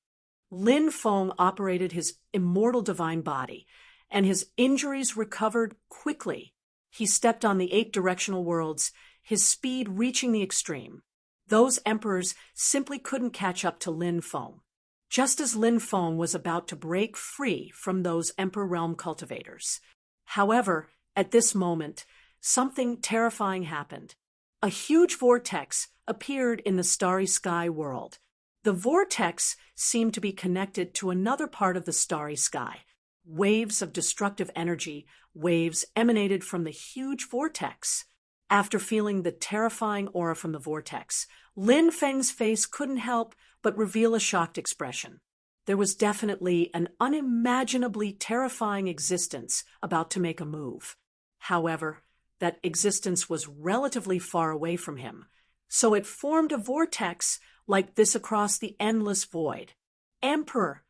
Lin Feng operated his immortal divine body, and his injuries recovered quickly. He stepped on the 8 directional worlds, his speed reaching the extreme. Those emperors simply couldn't catch up to Lin Feng. Just as Lin Feng was about to break free from those Emperor Realm cultivators. However, at this moment, something terrifying happened. A huge vortex appeared in the starry sky world. The vortex seemed to be connected to another part of the starry sky. Waves of destructive energy, waves emanated from the huge vortex. After feeling the terrifying aura from the vortex, Lin Feng's face couldn't help but reveal a shocked expression. There was definitely an unimaginably terrifying existence about to make a move. However, that existence was relatively far away from him, so it formed a vortex like this across the endless void. Emperor!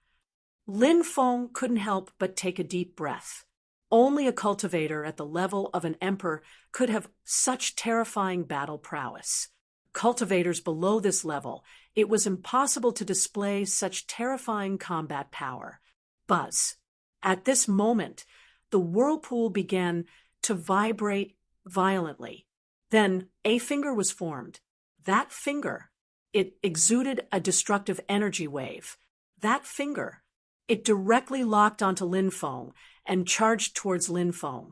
Lin Feng couldn't help but take a deep breath. Only a cultivator at the level of an emperor could have such terrifying battle prowess. Cultivators below this level, it was impossible to display such terrifying combat power. Buzz. At this moment, the whirlpool began to vibrate violently. Then a finger was formed. That finger, it exuded a destructive energy wave. That finger, it directly locked onto Lin Feng and charged towards Lin Feng.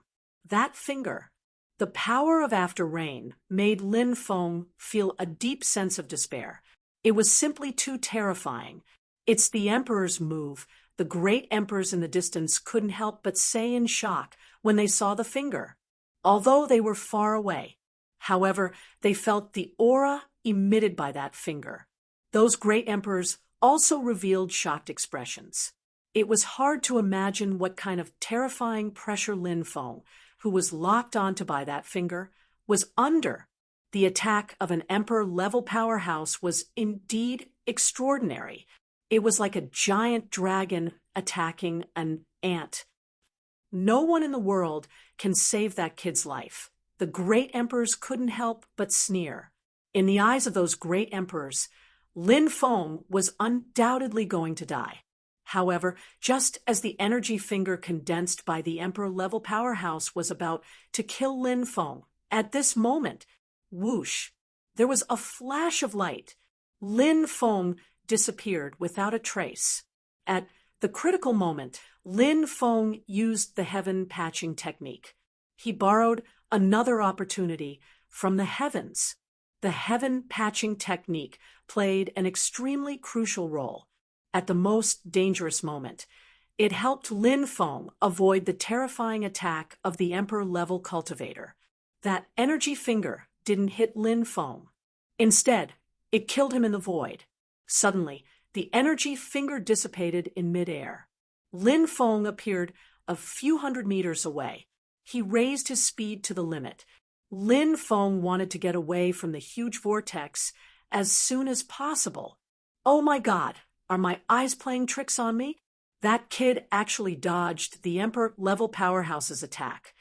That finger, The power of after rain made Lin Feng feel a deep sense of despair. It was simply too terrifying. It's the Emperor's move. The great emperors in the distance couldn't help but say in shock when they saw the finger, although they were far away. However, they felt the aura emitted by that finger. Those great emperors also revealed shocked expressions. It was hard to imagine what kind of terrifying pressure Lin Feng, who was locked onto by that finger, was under. The attack of an emperor-level powerhouse was indeed extraordinary. It was like a giant dragon attacking an ant. No one in the world can save that kid's life. The great emperors couldn't help but sneer. In the eyes of those great emperors, Lin Feng was undoubtedly going to die. However, just as the energy finger condensed by the emperor-level powerhouse was about to kill Lin Feng, at this moment, whoosh, there was a flash of light. Lin Feng disappeared without a trace. At the critical moment, Lin Feng used the heaven patching technique. He borrowed another opportunity from the heavens. The heaven patching technique played an extremely crucial role. At the most dangerous moment, it helped Lin Feng avoid the terrifying attack of the emperor-level cultivator. That energy finger didn't hit Lin Feng. Instead, it killed him in the void. Suddenly, the energy finger dissipated in midair. Lin Feng appeared a few hundred meters away. He raised his speed to the limit. Lin Feng wanted to get away from the huge vortex as soon as possible. Oh my God, are my eyes playing tricks on me? That kid actually dodged the emperor-level powerhouse's attack.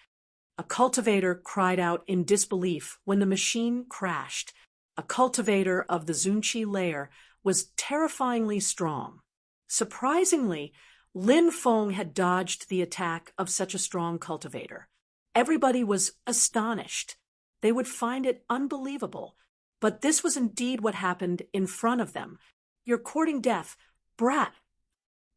A cultivator cried out in disbelief when the machine crashed. A cultivator of the Zunqi layer was terrifyingly strong. Surprisingly, Lin Feng had dodged the attack of such a strong cultivator. Everybody was astonished. They would find it unbelievable. But this was indeed what happened in front of them. You're courting death, brat.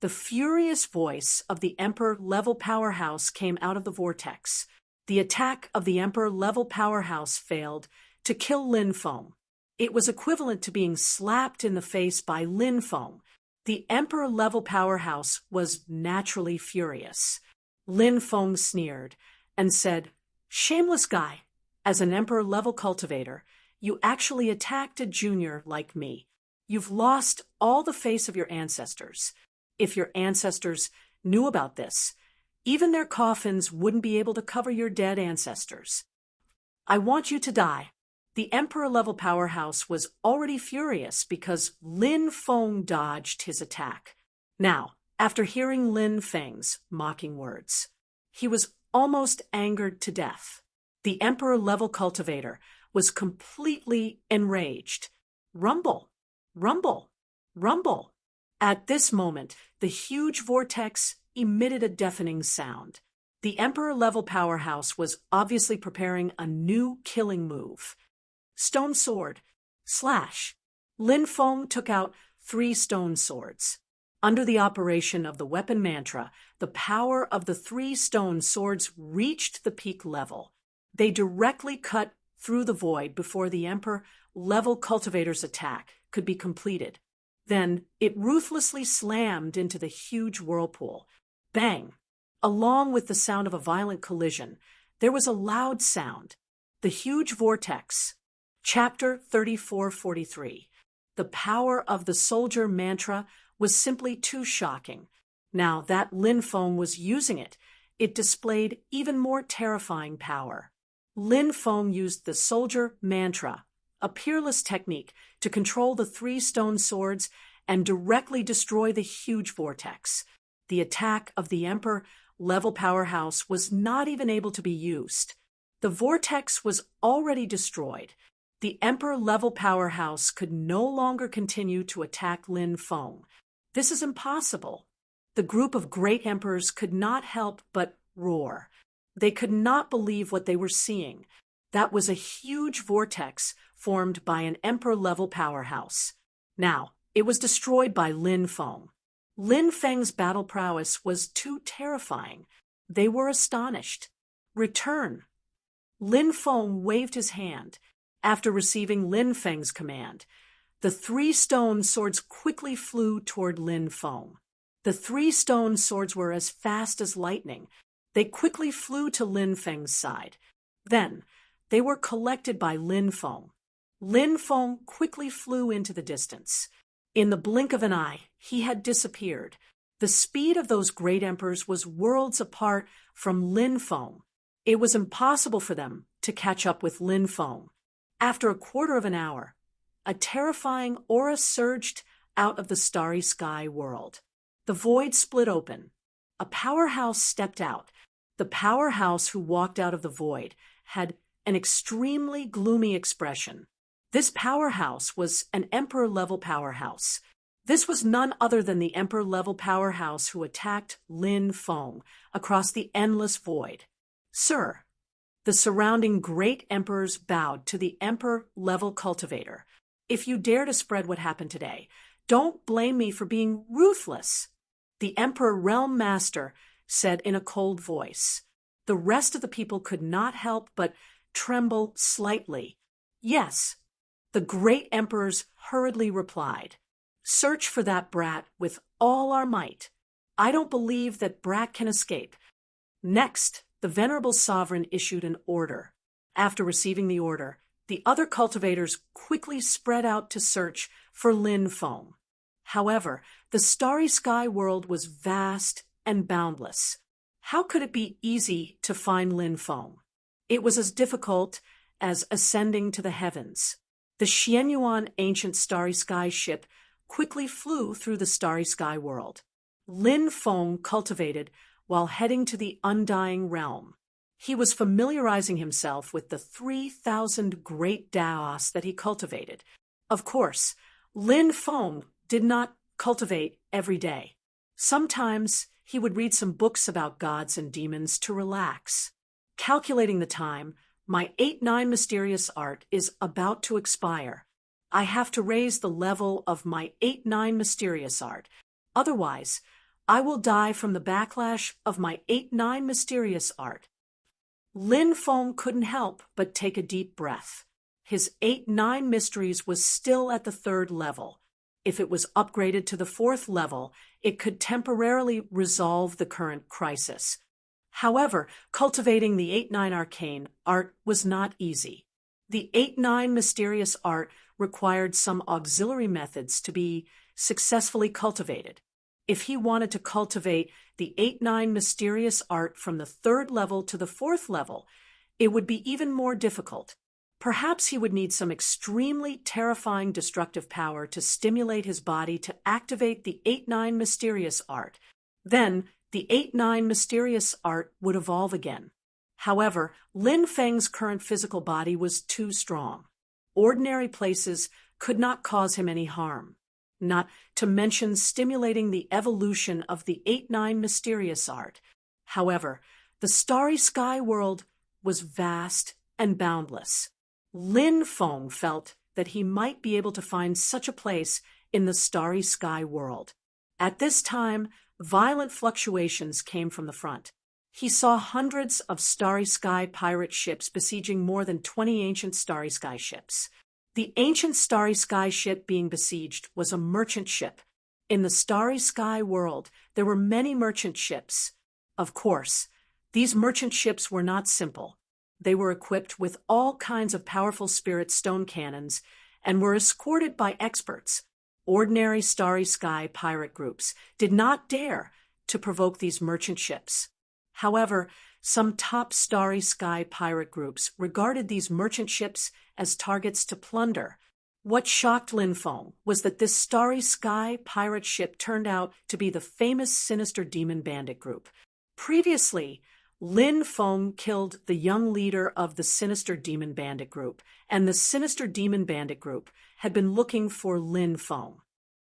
The furious voice of the emperor-level powerhouse came out of the vortex. The attack of the emperor-level powerhouse failed to kill Lin Feng. It was equivalent to being slapped in the face by Lin Feng. The emperor-level powerhouse was naturally furious. Lin Feng sneered and said, "Shameless guy, as an emperor-level cultivator, you actually attacked a junior like me. You've lost all the face of your ancestors. If your ancestors knew about this, even their coffins wouldn't be able to cover your dead ancestors. I want you to die." The emperor-level powerhouse was already furious because Lin Feng dodged his attack. Now, after hearing Lin Feng's mocking words, he was almost angered to death. The emperor-level cultivator was completely enraged. Rumble, rumble, rumble. At this moment, the huge vortex emitted a deafening sound. The emperor-level powerhouse was obviously preparing a new killing move. Stone sword. Slash. Lin Feng took out 3 stone swords. Under the operation of the weapon mantra, the power of the 3 stone swords reached the peak level. They directly cut through the void before the emperor-level cultivator's attack could be completed. Then it ruthlessly slammed into the huge whirlpool. Bang! Along with the sound of a violent collision, there was a loud sound. The huge vortex. Chapter 3443. The power of the soldier mantra was simply too shocking. Now that Lin Feng was using it, it displayed even more terrifying power. Lin Feng used the soldier mantra, a peerless technique, to control the 3 stone swords and directly destroy the huge vortex. The attack of the emperor-level powerhouse was not even able to be used. The vortex was already destroyed. The emperor-level powerhouse could no longer continue to attack Lin Feng. This is impossible. The group of great emperors could not help but roar. They could not believe what they were seeing. That was a huge vortex formed by an emperor-level powerhouse. Now, it was destroyed by Lin Feng. Lin Feng's battle prowess was too terrifying. They were astonished. Return. Lin Feng waved his hand. After receiving Lin Feng's command, the 3 stone swords quickly flew toward Lin Feng. The 3 stone swords were as fast as lightning. They quickly flew to Lin Feng's side. Then, they were collected by Lin Feng. Lin Feng quickly flew into the distance. In the blink of an eye, he had disappeared. The speed of those great emperors was worlds apart from Lin Feng. It was impossible for them to catch up with Lin Feng. After a quarter of an hour, a terrifying aura surged out of the starry sky world. The void split open. A powerhouse stepped out. The powerhouse who walked out of the void had an extremely gloomy expression. This powerhouse was an emperor-level powerhouse. This was none other than the emperor-level powerhouse who attacked Lin Feng across the endless void. Sir, the surrounding great emperors bowed to the emperor-level cultivator. If you dare to spread what happened today, don't blame me for being ruthless. The Emperor Realm Master said in a cold voice. The rest of the people could not help but tremble slightly. Yes, the great emperors hurriedly replied. Search for that brat with all our might. I don't believe that brat can escape. Next, the venerable sovereign issued an order. After receiving the order, the other cultivators quickly spread out to search for Lin Feng. However, the starry sky world was vast and boundless. How could it be easy to find Lin Feng? It was as difficult as ascending to the heavens. The Xianyuan ancient starry sky ship quickly flew through the starry sky world. Lin Feng cultivated while heading to the undying realm. He was familiarizing himself with the 3,000 great Daos that he cultivated. Of course, Lin Feng did not cultivate every day. Sometimes he would read some books about gods and demons to relax. Calculating the time, my 8-9 mysterious art is about to expire. I have to raise the level of my 8-9 mysterious art. Otherwise, I will die from the backlash of my 8-9 mysterious art. Lin Feng couldn't help but take a deep breath. His 8-9 mysteries was still at the 3rd level. If it was upgraded to the 4th level, it could temporarily resolve the current crisis. However, cultivating the 8-9 arcane art was not easy. The 8-9 mysterious art required some auxiliary methods to be successfully cultivated. If he wanted to cultivate the 8-9 mysterious art from the 3rd level to the 4th level, it would be even more difficult. Perhaps he would need some extremely terrifying destructive power to stimulate his body to activate the 8-9 mysterious art. Then, the 8-9 mysterious art would evolve again. However, Lin Feng's current physical body was too strong. Ordinary places could not cause him any harm, not to mention stimulating the evolution of the 8-9 mysterious art. However, the starry sky world was vast and boundless. Lin Feng felt that he might be able to find such a place in the starry sky world. At this time, violent fluctuations came from the front. He saw hundreds of starry sky pirate ships besieging more than 20 ancient starry sky ships. The ancient starry sky ship being besieged was a merchant ship. In the starry sky world, there were many merchant ships. Of course, these merchant ships were not simple. They were equipped with all kinds of powerful spirit stone cannons and were escorted by experts. Ordinary starry sky pirate groups did not dare to provoke these merchant ships. However, some top starry sky pirate groups regarded these merchant ships as targets to plunder. What shocked Lin Feng was that this starry sky pirate ship turned out to be the famous sinister demon bandit group. Previously, Lin Feng killed the young leader of the sinister demon bandit group, and the sinister demon bandit group had been looking for Lin Feng.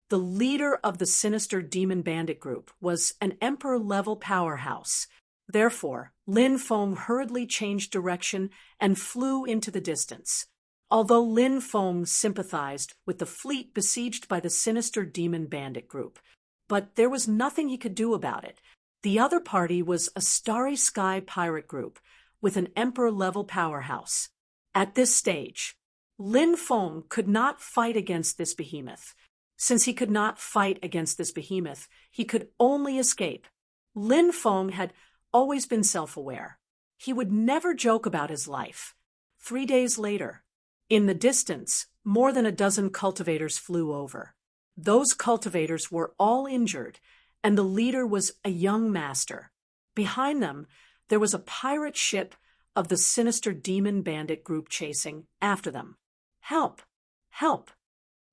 The leader of the sinister demon bandit group was an emperor-level powerhouse. Therefore, Lin Feng hurriedly changed direction and flew into the distance. Although Lin Feng sympathized with the fleet besieged by the sinister demon bandit group, but there was nothing he could do about it. The other party was a starry sky pirate group, with an emperor-level powerhouse. At this stage, Lin Feng could not fight against this behemoth. Since he could not fight against this behemoth, he could only escape. Lin Feng had always been self-aware. He would never joke about his life. 3 days later, in the distance, more than a dozen cultivators flew over. Those cultivators were all injured, and the leader was a young master. Behind them, there was a pirate ship of the sinister demon bandit group chasing after them. Help! Help!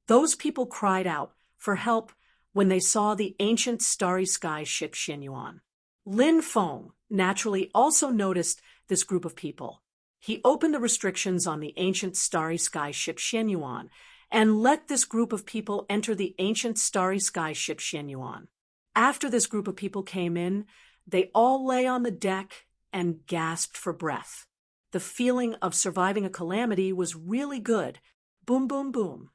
Those people cried out for help when they saw the ancient starry sky ship Xianyuan. Lin Feng naturally also noticed this group of people. He opened the restrictions on the ancient starry sky ship Xianyuan and let this group of people enter the ancient starry sky ship Xianyuan. After this group of people came in, they all lay on the deck and gasped for breath. The feeling of surviving a calamity was really good. Boom, boom, boom.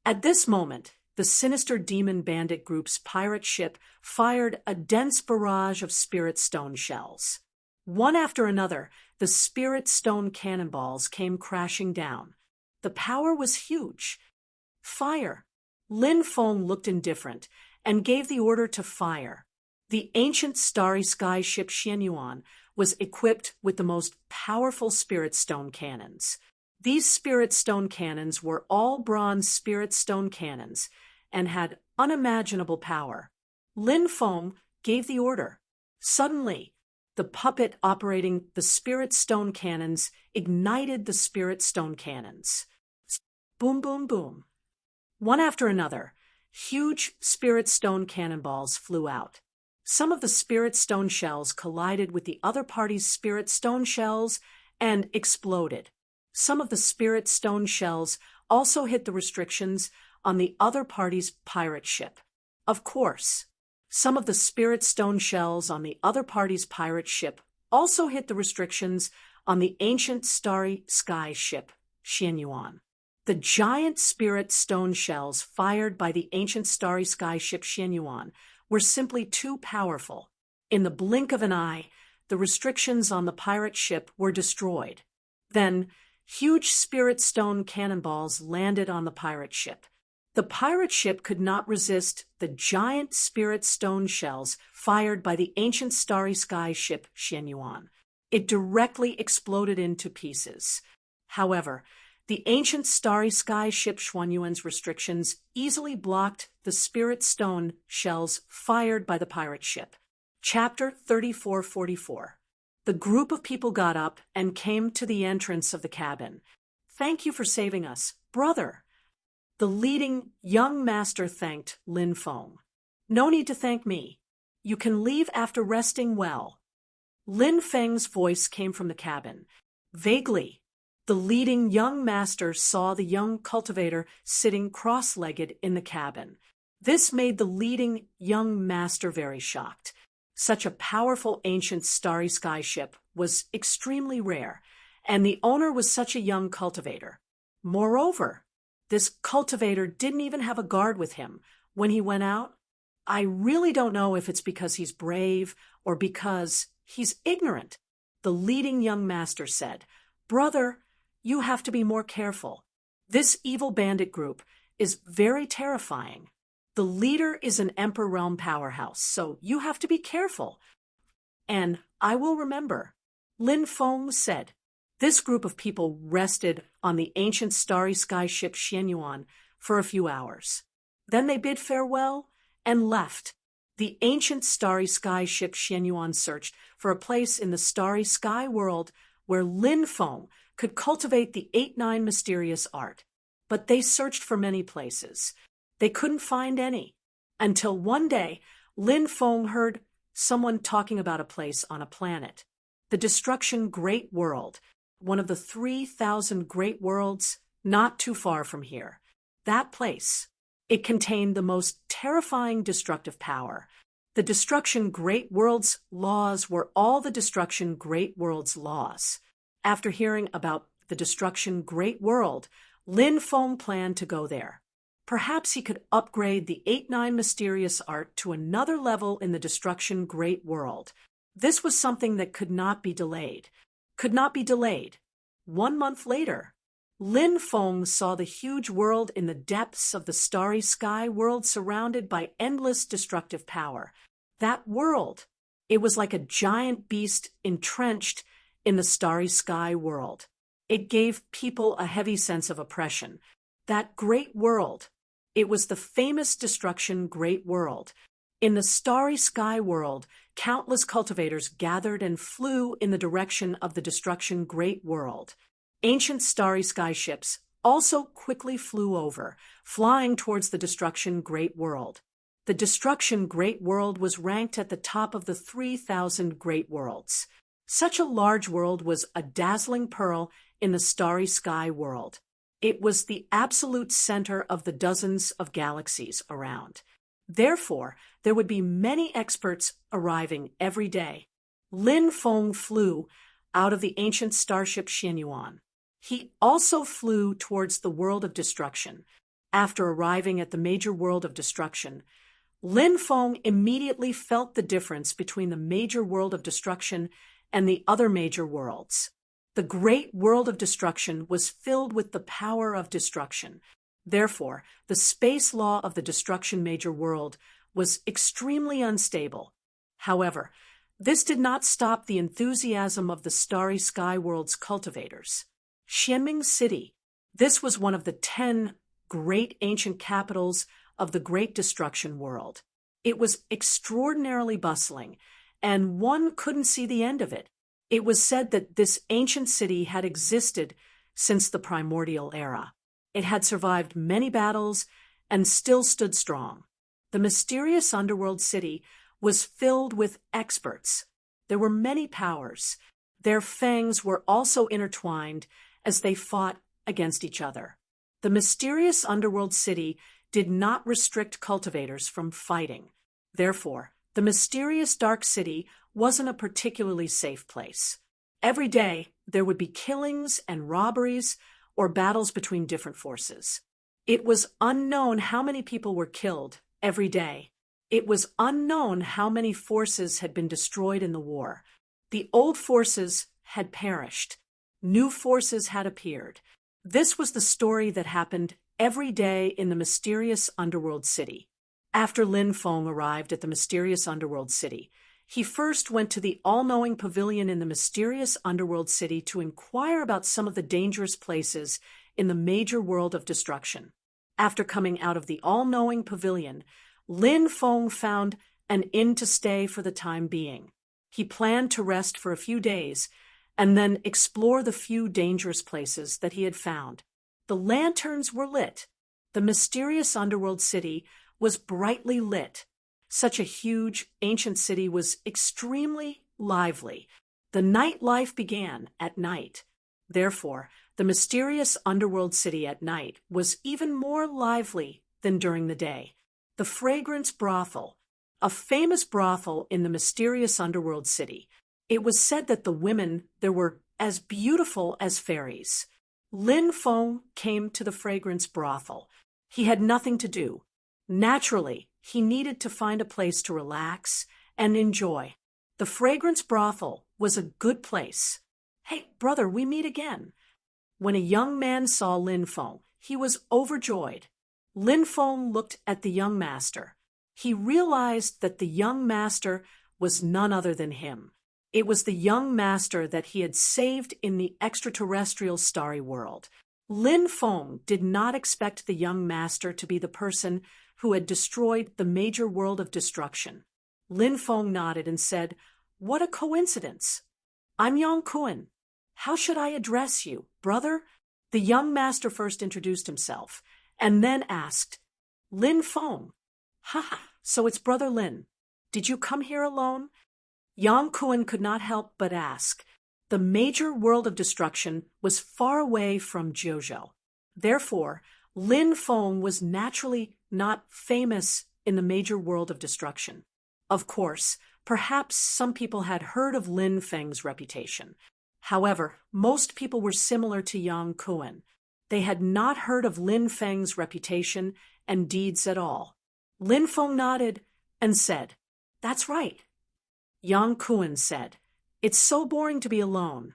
At this moment, the sinister demon bandit group's pirate ship fired a dense barrage of spirit stone shells. One after another, the spirit stone cannonballs came crashing down. The power was huge. Fire! Lin Feng looked indifferent and gave the order to fire. The ancient starry sky ship Xianyuan was equipped with the most powerful spirit stone cannons. These spirit stone cannons were all bronze spirit stone cannons and had unimaginable power. Lin Feng gave the order. Suddenly, the puppet operating the spirit stone cannons ignited the spirit stone cannons. Boom, boom, boom. One after another, huge spirit stone cannonballs flew out. Some of the spirit stone shells collided with the other party's spirit stone shells and exploded. Some of the spirit stone shells also hit the restrictions on the other party's pirate ship. Of course, some of the spirit stone shells on the other party's pirate ship also hit the restrictions on the ancient starry sky ship, Xianyuan. The giant spirit stone shells fired by the ancient starry sky ship Xianyuan were simply too powerful. In the blink of an eye, the restrictions on the pirate ship were destroyed. Then, huge spirit stone cannonballs landed on the pirate ship. The pirate ship could not resist the giant spirit stone shells fired by the ancient starry sky ship Xianyuan. It directly exploded into pieces. However, the ancient starry sky ship Xianyuan's restrictions easily blocked the spirit stone shells fired by the pirate ship. Chapter 3444. The group of people got up and came to the entrance of the cabin. "Thank you for saving us, brother." The leading young master thanked Lin Feng. "No need to thank me. You can leave after resting well." Lin Feng's voice came from the cabin. Vaguely, the leading young master saw the young cultivator sitting cross-legged in the cabin. This made the leading young master very shocked. Such a powerful ancient starry sky ship was extremely rare, and the owner was such a young cultivator. Moreover, this cultivator didn't even have a guard with him when he went out. I really don't know if it's because he's brave or because he's ignorant, the leading young master said. "Brother, you have to be more careful. This evil bandit group is very terrifying. The leader is an Emperor Realm powerhouse, so you have to be careful." "And I will remember," Lin Feng said. This group of people rested on the ancient starry sky ship Xianyuan for a few hours. Then they bid farewell and left. The ancient starry sky ship Xianyuan searched for a place in the starry sky world where Lin Feng could cultivate the 8-9 mysterious art. But they searched for many places. They couldn't find any. Until one day, Lin Feng heard someone talking about a place on a planet. The Destruction Great World, one of the 3,000 great worlds not too far from here. That place, it contained the most terrifying destructive power. The Destruction Great World's laws were all the Destruction Great World's laws. After hearing about the Destruction Great World, Lin Feng planned to go there. Perhaps he could upgrade the 8-9 mysterious art to another level in the Destruction Great World. This was something that could not be delayed. could not be delayed. 1 month later, Lin Feng saw the huge world in the depths of the starry sky world surrounded by endless destructive power. That world, it was like a giant beast entrenched in the starry sky world. It gave people a heavy sense of oppression. That great world, it was the famous destruction great world. In the starry sky world, countless cultivators gathered and flew in the direction of the destruction great world. Ancient starry sky ships also quickly flew over, flying towards the destruction great world. The destruction great world was ranked at the top of the 3,000 great worlds. Such a large world was a dazzling pearl in the starry sky world. It was the absolute center of the dozens of galaxies around. Therefore, there would be many experts arriving every day. Lin Feng flew out of the ancient starship Xianyuan. He also flew towards the world of destruction. After arriving at the major world of destruction, Lin Feng immediately felt the difference between the major world of destruction and the other major worlds. The great world of destruction was filled with the power of destruction. Therefore, the space law of the destruction major world was extremely unstable. However, this did not stop the enthusiasm of the starry sky world's cultivators. Xianming City. This was one of the 10 great ancient capitals of the great destruction world. It was extraordinarily bustling, and one couldn't see the end of it. It was said that this ancient city had existed since the primordial era. It had survived many battles and still stood strong. The mysterious underworld city was filled with experts. There were many powers. Their fangs were also intertwined as they fought against each other. The mysterious underworld city did not restrict cultivators from fighting. Therefore, the mysterious dark city wasn't a particularly safe place. Every day, there would be killings and robberies or battles between different forces. It was unknown how many people were killed every day. It was unknown how many forces had been destroyed in the war. The old forces had perished. New forces had appeared. This was the story that happened every day in the mysterious underworld city. After Lin Feng arrived at the mysterious underworld city, he first went to the all-knowing pavilion in the mysterious underworld city to inquire about some of the dangerous places in the major world of destruction. After coming out of the all-knowing pavilion, Lin Feng found an inn to stay for the time being. He planned to rest for a few days and then explore the few dangerous places that he had found. The lanterns were lit. The mysterious underworld city was brightly lit. Such a huge, ancient city was extremely lively. The nightlife began at night. Therefore, the mysterious underworld city at night was even more lively than during the day. The Fragrance Brothel, a famous brothel in the mysterious underworld city. It was said that the women there were as beautiful as fairies. Lin Feng came to the Fragrance Brothel. He had nothing to do. Naturally, he needed to find a place to relax and enjoy. The Fragrance Brothel was a good place. "Hey, brother, we meet again." When a young man saw Lin Feng, he was overjoyed. Lin Feng looked at the young master. He realized that the young master was none other than him. It was the young master that he had saved in the extraterrestrial starry world. Lin Feng did not expect the young master to be the person who had destroyed the major world of destruction. Lin Feng nodded and said, "What a coincidence. I'm Yang Kun. How should I address you, brother?" The young master first introduced himself and then asked, "Lin Feng." "Ha, so it's Brother Lin. Did you come here alone?" Yang Kun could not help but ask. The major world of destruction was far away from Jojo. Therefore, Lin Feng was naturally not famous in the major world of destruction. Of course, perhaps some people had heard of Lin Feng's reputation. However, most people were similar to Yang Kun. They had not heard of Lin Feng's reputation and deeds at all. Lin Feng nodded and said, "That's right." Yang Kun said, "It's so boring to be alone.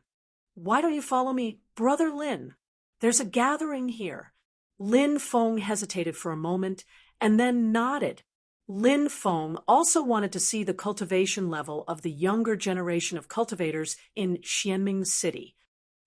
Why don't you follow me, Brother Lin? There's a gathering here. Lin Feng hesitated for a moment and then nodded. Lin Feng also wanted to see the cultivation level of the younger generation of cultivators in Xianming City.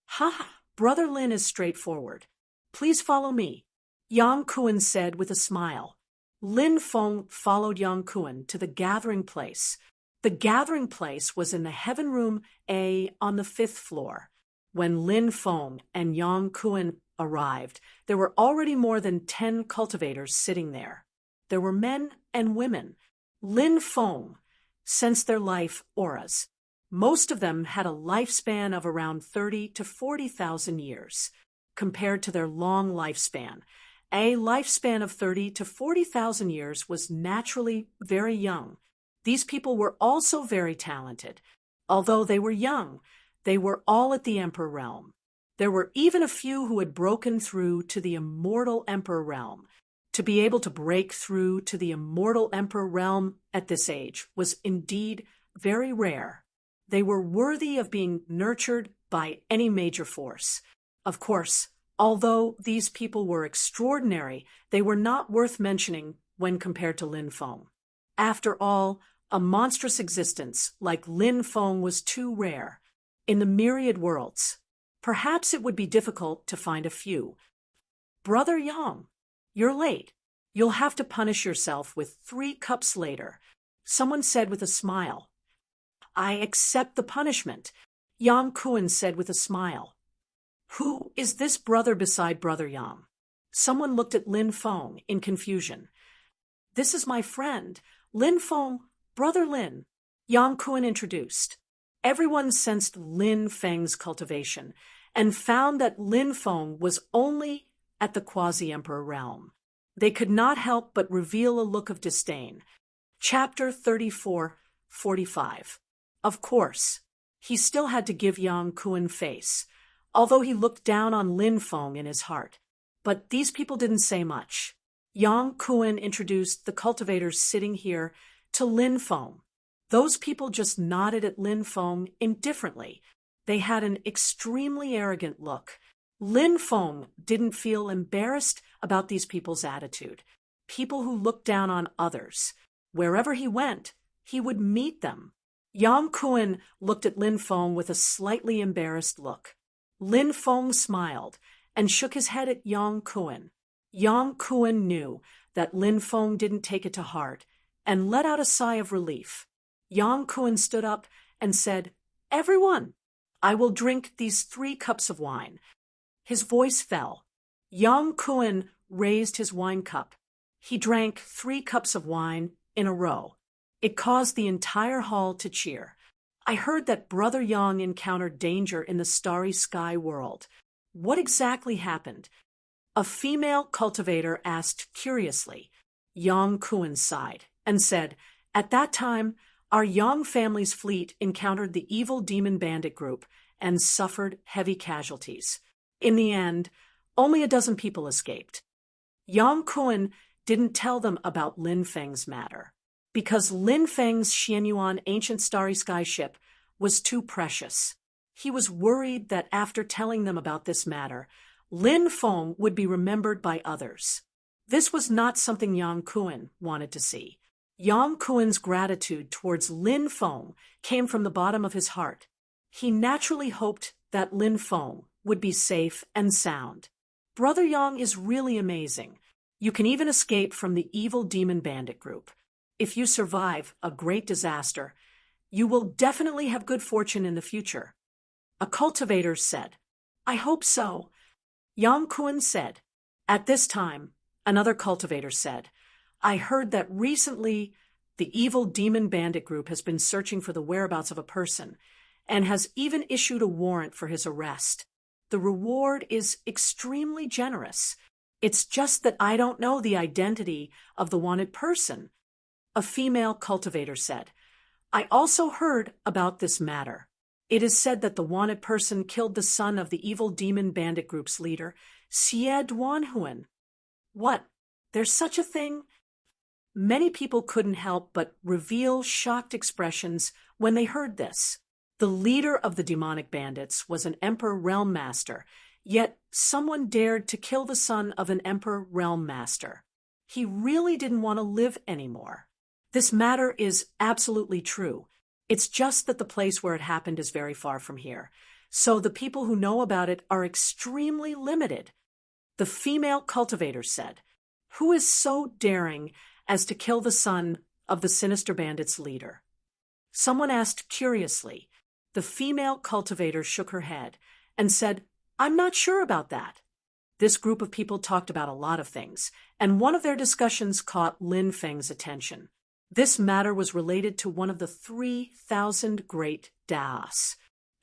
Ha! Brother Lin is straightforward. Please follow me, Yang Kuan said with a smile. Lin Feng followed Yang Kuan to the gathering place. The gathering place was in the Heaven Room A on the 5th floor. When Lin Feng and Yang Kuan arrived, there were already more than 10 cultivators sitting there. There were men and women. Lin Feng sensed their life auras. Most of them had a lifespan of around 30 to 40,000 years. Compared to their long lifespan, a lifespan of 30 to 40,000 years was naturally very young. These people were also very talented. Although they were young, they were all at the Emperor realm. There were even a few who had broken through to the immortal Emperor realm. To be able to break through to the immortal Emperor realm at this age was indeed very rare. They were worthy of being nurtured by any major force. Of course, although these people were extraordinary, they were not worth mentioning when compared to Lin Feng. After all, a monstrous existence like Lin Feng was too rare. In the myriad worlds, perhaps it would be difficult to find a few. Brother Yang, you're late. You'll have to punish yourself with 3 cups later, someone said with a smile. I accept the punishment, Yang Kuan said with a smile. Who is this brother beside Brother Yang? Someone looked at Lin Feng in confusion. This is my friend, Lin Feng, Brother Lin, Yang Kuan introduced. Everyone sensed Lin Feng's cultivation and found that Lin Feng was only at the quasi-emperor realm. They could not help but reveal a look of disdain. Chapter 34:45. Of course, he still had to give Yang Kuan face, although he looked down on Lin Feng in his heart. But these people didn't say much. Yang Kuan introduced the cultivators sitting here to Lin Feng. Those people just nodded at Lin Feng indifferently. They had an extremely arrogant look. Lin Feng didn't feel embarrassed about these people's attitude. People who looked down on others. Wherever he went, he would meet them. Yang Kuan looked at Lin Feng with a slightly embarrassed look. Lin Feng smiled and shook his head at Yang Kuan. Yang Kuan knew that Lin Feng didn't take it to heart and let out a sigh of relief. Yang Kuan stood up and said, Everyone, I will drink these 3 cups of wine. His voice fell. Yang Kuan raised his wine cup. He drank 3 cups of wine in a row. It caused the entire hall to cheer. I heard that Brother Yang encountered danger in the starry sky world. What exactly happened? A female cultivator asked curiously. Yang Kuan sighed and said, At that time, our Yang family's fleet encountered the evil demon bandit group and suffered heavy casualties. In the end, only a dozen people escaped. Yang Kuan didn't tell them about Lin Feng's matter, because Lin Feng's Xianyuan ancient starry sky ship was too precious. He was worried that after telling them about this matter, Lin Feng would be remembered by others. This was not something Yang Kuan wanted to see. Yang Kuan's gratitude towards Lin Feng came from the bottom of his heart. He naturally hoped that Lin Feng would be safe and sound. Brother Yang is really amazing. You can even escape from the evil demon bandit group. If you survive a great disaster, you will definitely have good fortune in the future. A cultivator said, I hope so. Yang Kuan said. At this time, another cultivator said, I heard that recently the evil demon bandit group has been searching for the whereabouts of a person and has even issued a warrant for his arrest. The reward is extremely generous. It's just that I don't know the identity of the wanted person. A female cultivator said, I also heard about this matter. It is said that the wanted person killed the son of the evil demon bandit group's leader, Xie Duanhuan. What? There's such a thing? Many people couldn't help but reveal shocked expressions when they heard this. The leader of the demonic bandits was an Emperor Realm Master, yet someone dared to kill the son of an Emperor Realm Master. He really didn't want to live anymore. This matter is absolutely true. It's just that the place where it happened is very far from here, so the people who know about it are extremely limited. The female cultivator said, "Who is so daring as to kill the son of the sinister bandit's leader?" Someone asked curiously. The female cultivator shook her head and said, "I'm not sure about that." This group of people talked about a lot of things, and one of their discussions caught Lin Feng's attention. This matter was related to one of the 3,000 Great Daos.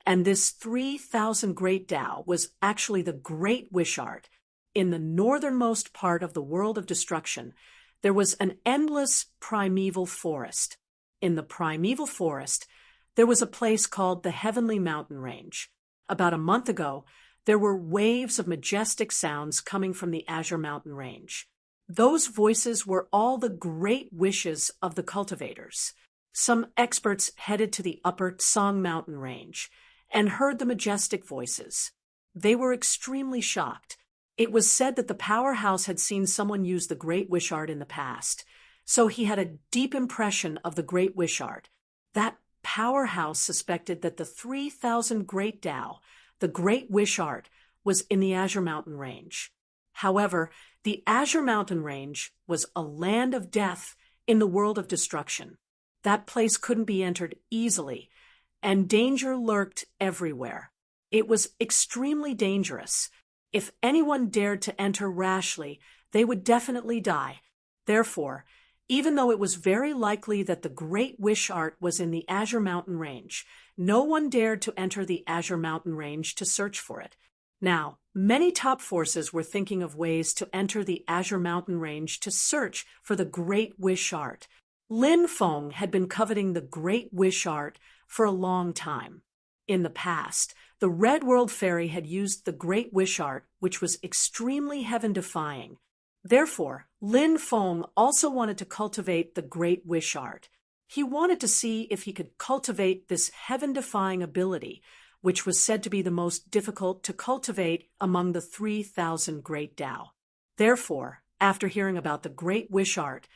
And this 3,000 Great Dao was actually the Great Wishart. In the northernmost part of the world of destruction, there was an endless primeval forest. In the primeval forest, there was a place called the Heavenly Mountain Range. About a month ago, there were waves of majestic sounds coming from the Azure Mountain Range. Those voices were all the great wishes of the cultivators. Some experts headed to the upper Song Mountain Range and heard the majestic voices. They were extremely shocked. It was said that the powerhouse had seen someone use the Great Wishart in the past, so he had a deep impression of the Great Wishart. That powerhouse suspected that the 3,000 Great Dao, the Great Wishart, was in the Azure Mountain Range. However, the Azure Mountain Range was a land of death in the world of destruction. That place couldn't be entered easily, and danger lurked everywhere. It was extremely dangerous. If anyone dared to enter rashly, they would definitely die. Therefore, even though it was very likely that the Great Wishart was in the Azure Mountain Range, no one dared to enter the Azure Mountain Range to search for it. Now, many top forces were thinking of ways to enter the Azure Mountain Range to search for the Great Wishart. Lin Feng had been coveting the Great Wishart for a long time. In the past, the Red World Fairy had used the Great Wishart, which was extremely heaven-defying. Therefore, Lin Feng also wanted to cultivate the Great Wishart. He wanted to see if he could cultivate this heaven-defying ability, which was said to be the most difficult to cultivate among the 3,000 Great Dao. Therefore, after hearing about the Great Wishart,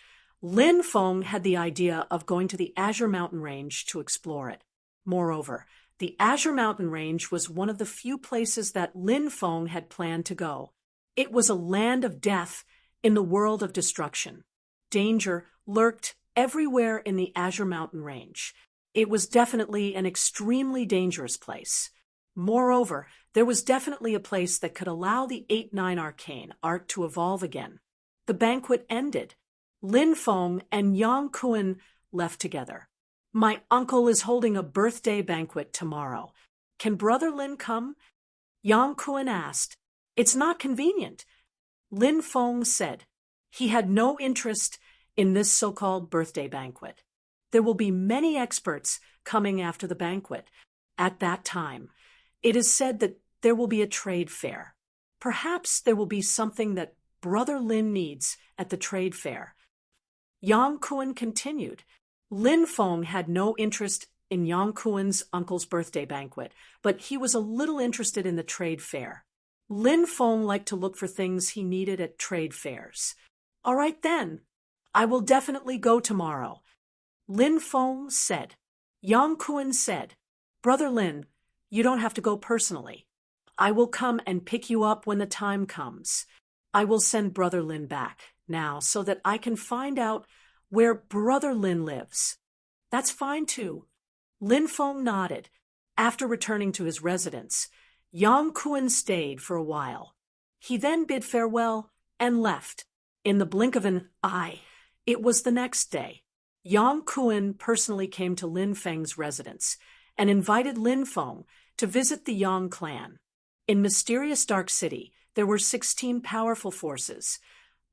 Lin Feng had the idea of going to the Azure Mountain Range to explore it. Moreover, the Azure Mountain Range was one of the few places that Lin Feng had planned to go. It was a land of death in the world of destruction. Danger lurked everywhere in the Azure Mountain Range. It was definitely an extremely dangerous place. Moreover, there was definitely a place that could allow the 8-9 arcane art to evolve again. The banquet ended. Lin Feng and Yang Kuan left together. "My uncle is holding a birthday banquet tomorrow. Can Brother Lin come?" Yang Kuan asked. "It's not convenient." Lin Feng said. He had no interest in this so-called birthday banquet. There will be many experts coming after the banquet. At that time, it is said that there will be a trade fair. Perhaps there will be something that Brother Lin needs at the trade fair. Yang Kuan continued. Lin Feng had no interest in Yang Kuan's uncle's birthday banquet, but he was a little interested in the trade fair. Lin Feng liked to look for things he needed at trade fairs. "All right then, I will definitely go tomorrow," Lin Feng said. Yang Kuan said, "Brother Lin, you don't have to go personally. I will come and pick you up when the time comes. I will send Brother Lin back now so that I can find out where Brother Lin lives." "That's fine too." Lin Feng nodded. After returning to his residence, Yang Kuan stayed for a while. He then bid farewell and left. In the blink of an eye, it was the next day. Yang Kuan personally came to Lin Feng's residence and invited Lin Feng to visit the Yang clan. In Mysterious Dark City, there were 16 powerful forces,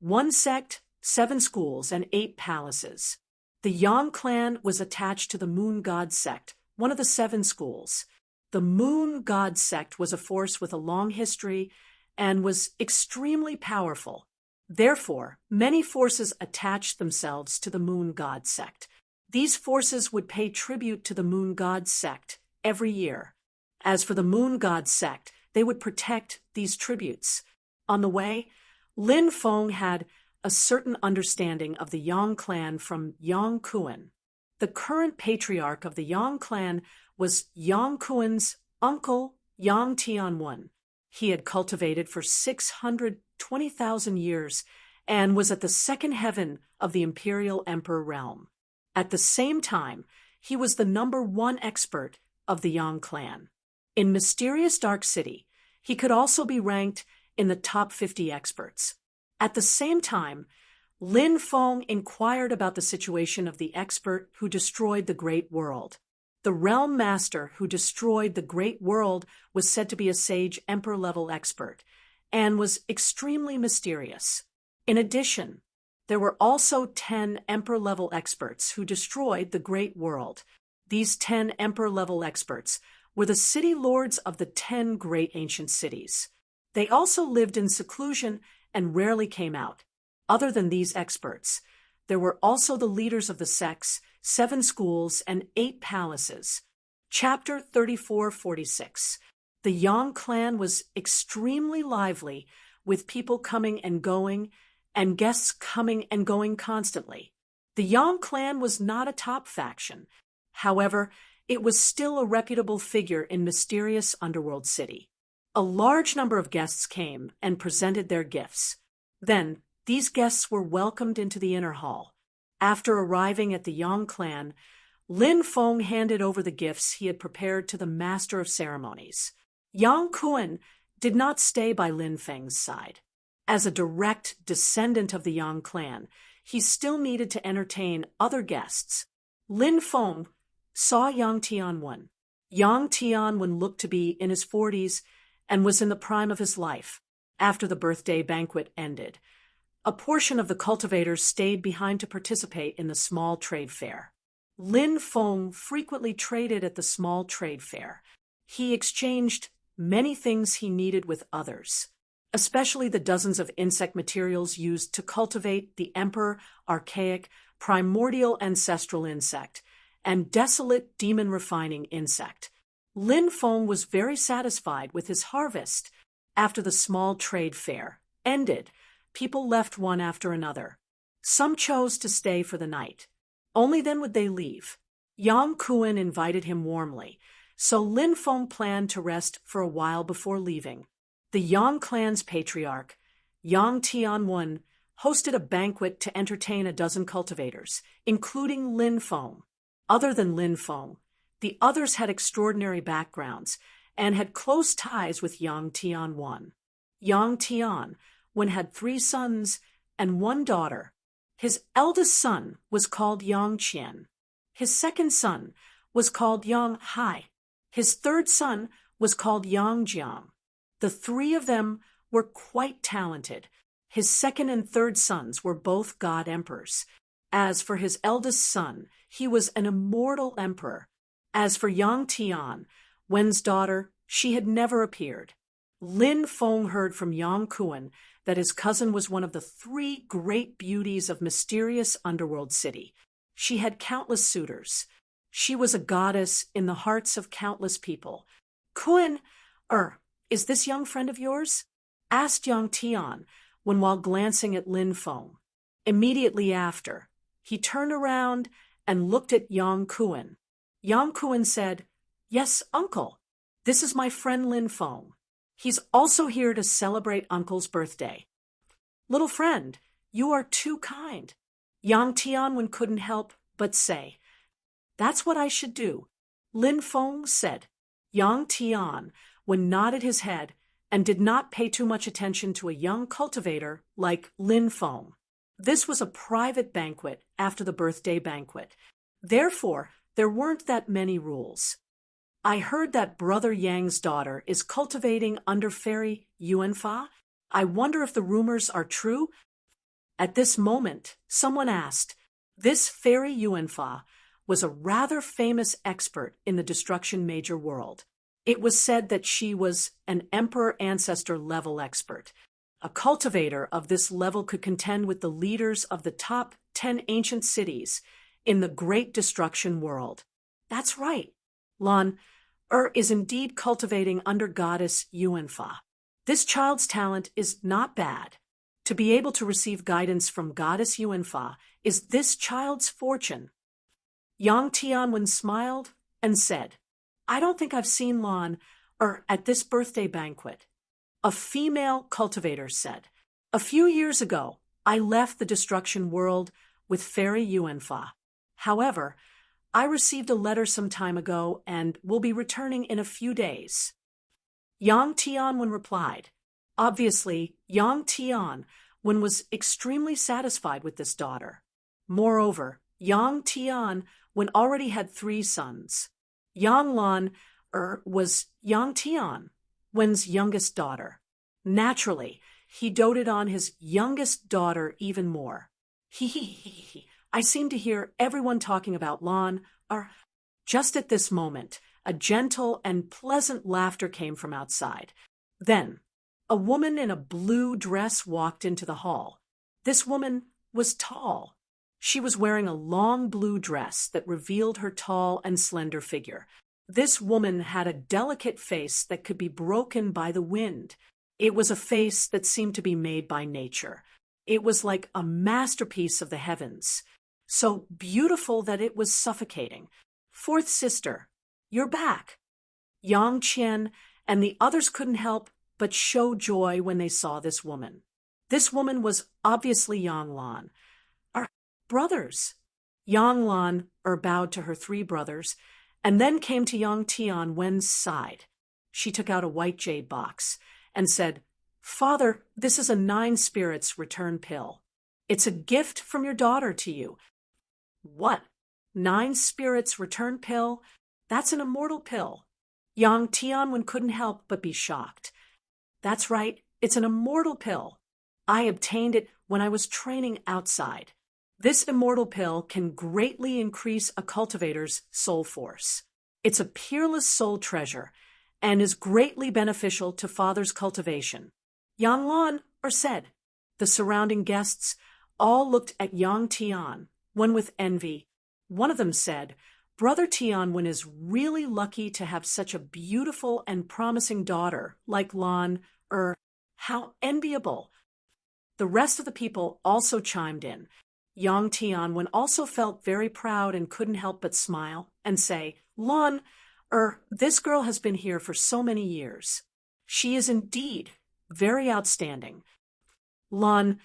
1 sect, 7 schools, and 8 palaces. The Yang clan was attached to the Moon God sect, one of the 7 schools. The Moon God sect was a force with a long history and was extremely powerful. Therefore, many forces attached themselves to the Moon God sect. These forces would pay tribute to the Moon God sect every year. As for the moon god sect, they would protect these tributes. On the way, Lin Feng had a certain understanding of the Yang clan from Yang Kuan. The current patriarch of the Yang clan was Yang Kuan's uncle, Yang Tianwen. He had cultivated for 620,000 years and was at the second heaven of the imperial emperor realm. At the same time, he was the #1 expert of the Yang clan. In Mysterious Dark City, he could also be ranked in the top 50 experts. At the same time, Lin Feng inquired about the situation of the expert who destroyed the Great World. The realm master who destroyed the Great World was said to be a sage emperor-level expert and was extremely mysterious. In addition, there were also 10 emperor-level experts who destroyed the Great World. These 10 emperor-level experts were the city lords of the 10 great ancient cities. They also lived in seclusion and rarely came out. Other than these experts, there were also the leaders of the sects, 7 schools, and 8 palaces. Chapter 3446. The Yang clan was extremely lively, with people coming and going, and guests coming and going constantly. The Yang clan was not a top faction. However, it was still a reputable figure in mysterious underworld city. A large number of guests came and presented their gifts. Then, these guests were welcomed into the inner hall. After arriving at the Yang clan, Lin Feng handed over the gifts he had prepared to the master of ceremonies. Yang Kuan did not stay by Lin Feng's side. As a direct descendant of the Yang clan, he still needed to entertain other guests. Lin Feng saw Yang Tianwen. Yang Tianwen looked to be in his 40s and was in the prime of his life. After the birthday banquet ended, a portion of the cultivators stayed behind to participate in the small trade fair. Lin Feng frequently traded at the small trade fair. He exchanged many things he needed with others, especially the dozens of insect materials used to cultivate the emperor, archaic, primordial ancestral insect, and desolate demon refining insect. Lin Feng was very satisfied with his harvest. After the small trade fair ended, people left one after another. Some chose to stay for the night. Only then would they leave. Yang Kuan invited him warmly, so Lin Feng planned to rest for a while before leaving. The Yang clan's patriarch, Yang Tianwen, hosted a banquet to entertain a dozen cultivators, including Lin Feng. Other than Lin Feng, the others had extraordinary backgrounds and had close ties with Yang Tianwen. Yang Tianwen had 3 sons and 1 daughter. His eldest son was called Yang Qian. His second son was called Yang Hai. His third son was called Yang Jiang. The 3 of them were quite talented. His second and third sons were both god emperors. As for his eldest son, he was an immortal emperor. As for Yang Tian, Wen's daughter, she had never appeared. Lin Feng heard from Yang Kuan that his cousin was one of the 3 great beauties of mysterious underworld city. She had countless suitors. She was a goddess in the hearts of countless people. Kuan, is this young friend of yours? Asked Yang Tian while glancing at Lin Feng. Immediately after, he turned around and looked at Yang Kuan. Yang Kuan said, "Yes, uncle. This is my friend Lin Feng. He's also here to celebrate uncle's birthday." "Little friend, you are too kind." Yang Tianwen couldn't help but say, "That's what I should do," Lin Feng said. Yang Tianwen nodded his head and did not pay too much attention to a young cultivator like Lin Feng. This was a private banquet after the birthday banquet. Therefore, there weren't that many rules. "I heard that Brother Yang's daughter is cultivating under Fairy Yuanfa. I wonder if the rumors are true?" At this moment, someone asked. This Fairy Yuanfa was a rather famous expert in the Destruction Major world. It was said that she was an Emperor Ancestor level expert. A cultivator of this level could contend with the leaders of the top 10 ancient cities in the Great Destruction world. That's right. Lon, is indeed cultivating under goddess Yuanfa. This child's talent is not bad. To be able to receive guidance from goddess Yuanfa is this child's fortune. Yang Tianwen smiled and said, I don't think I've seen Lan at this birthday banquet. A female cultivator said, a few years ago, I left the destruction world with fairy Yuanfa. However, I received a letter some time ago and will be returning in a few days. Yang Tianwen replied. Obviously, Yang Tianwen was extremely satisfied with this daughter. Moreover, Yang Tianwen already had 3 sons. Yang Lan was Yang Tianwen's youngest daughter. Naturally, he doted on his youngest daughter even more. I seem to hear everyone talking about Lan. Just at this moment, a gentle and pleasant laughter came from outside. Then, a woman in a blue dress walked into the hall. This woman was tall. She was wearing a long blue dress that revealed her tall and slender figure. This woman had a delicate face that could be broken by the wind. It was a face that seemed to be made by nature. It was like a masterpiece of the heavens, so beautiful that it was suffocating. 4th sister, you're back. Yang Qian and the others couldn't help but show joy when they saw this woman. This woman was obviously Yang Lan. Our brothers. Yang Lan bowed to her 3 brothers and then came to Yang Tianwen's side. She took out a white jade box and said, Father, this is a 9 spirits return pill. It's a gift from your daughter to you. What? 9 spirits return pill? That's an immortal pill. Yang Tianwen couldn't help but be shocked. That's right, it's an immortal pill. I obtained it when I was training outside. This immortal pill can greatly increase a cultivator's soul force. It's a peerless soul treasure and is greatly beneficial to Father's cultivation. Yang Lan said. The surrounding guests all looked at Yang Tianwen with envy. One of them said, Brother Tianwen is really lucky to have such a beautiful and promising daughter like Lan. How enviable. The rest of the people also chimed in. Yang Tianwen also felt very proud and couldn't help but smile and say, Lan, this girl has been here for so many years. She is indeed very outstanding. Lan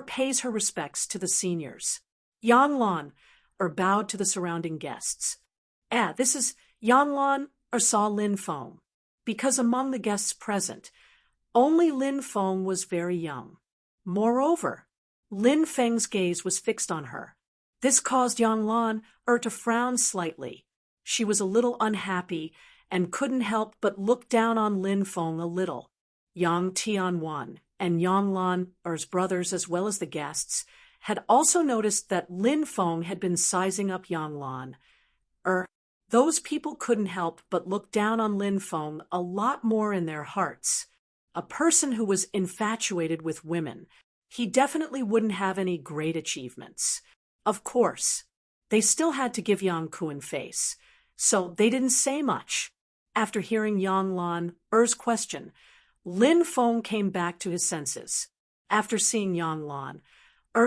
pays her respects to the seniors. Yang Lan bowed to the surrounding guests. This is Yang Lan saw Lin Feng. Because among the guests present, only Lin Feng was very young. Moreover, Lin Feng's gaze was fixed on her. This caused Yang Lan to frown slightly. She was a little unhappy and couldn't help but look down on Lin Feng a little. Yang Tianwen and Yang Lan's brothers, as well as the guests, had also noticed that Lin Feng had been sizing up Yang Lan. Those people couldn't help but look down on Lin Feng a lot more in their hearts. A person who was infatuated with women, he definitely wouldn't have any great achievements. Of course, they still had to give Yang Kuan face, so they didn't say much. After hearing Yang Lan's question, Lin Feng came back to his senses. After seeing Yang Lan,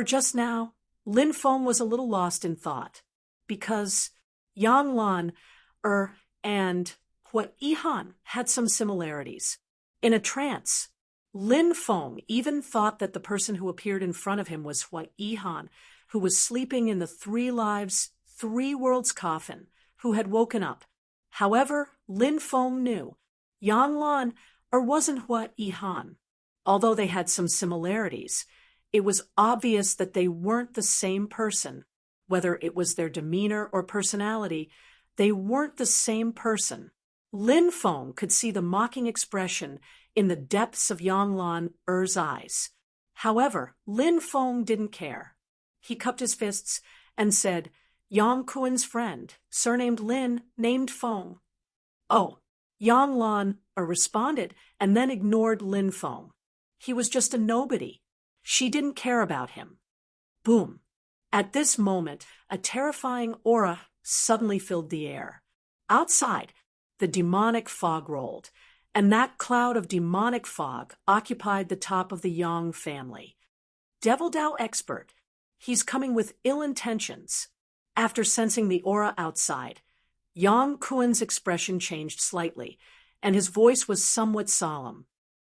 just now, Lin Feng was a little lost in thought, because Yang Lan and Hua Yihan had some similarities. In a trance, Lin Feng even thought that the person who appeared in front of him was Hua Yihan, who was sleeping in the 3 lives, 3 worlds coffin, who had woken up. However, Lin Feng knew Yang Lan wasn't Hua Yihan. Although they had some similarities, it was obvious that they weren't the same person. Whether it was their demeanor or personality, they weren't the same person. Lin Feng could see the mocking expression in the depths of Yang Lan's eyes. However, Lin Feng didn't care. He cupped his fists and said, Yang Kuan's friend, surnamed Lin, named Feng. Oh, Yang Lan responded and then ignored Lin Feng. He was just a nobody. She didn't care about him. Boom. At this moment, a terrifying aura suddenly filled the air. Outside, the demonic fog rolled, and that cloud of demonic fog occupied the top of the Yang family. Devil Dao expert, he's coming with ill intentions. After sensing the aura outside, Yang Kuan's expression changed slightly, and his voice was somewhat solemn.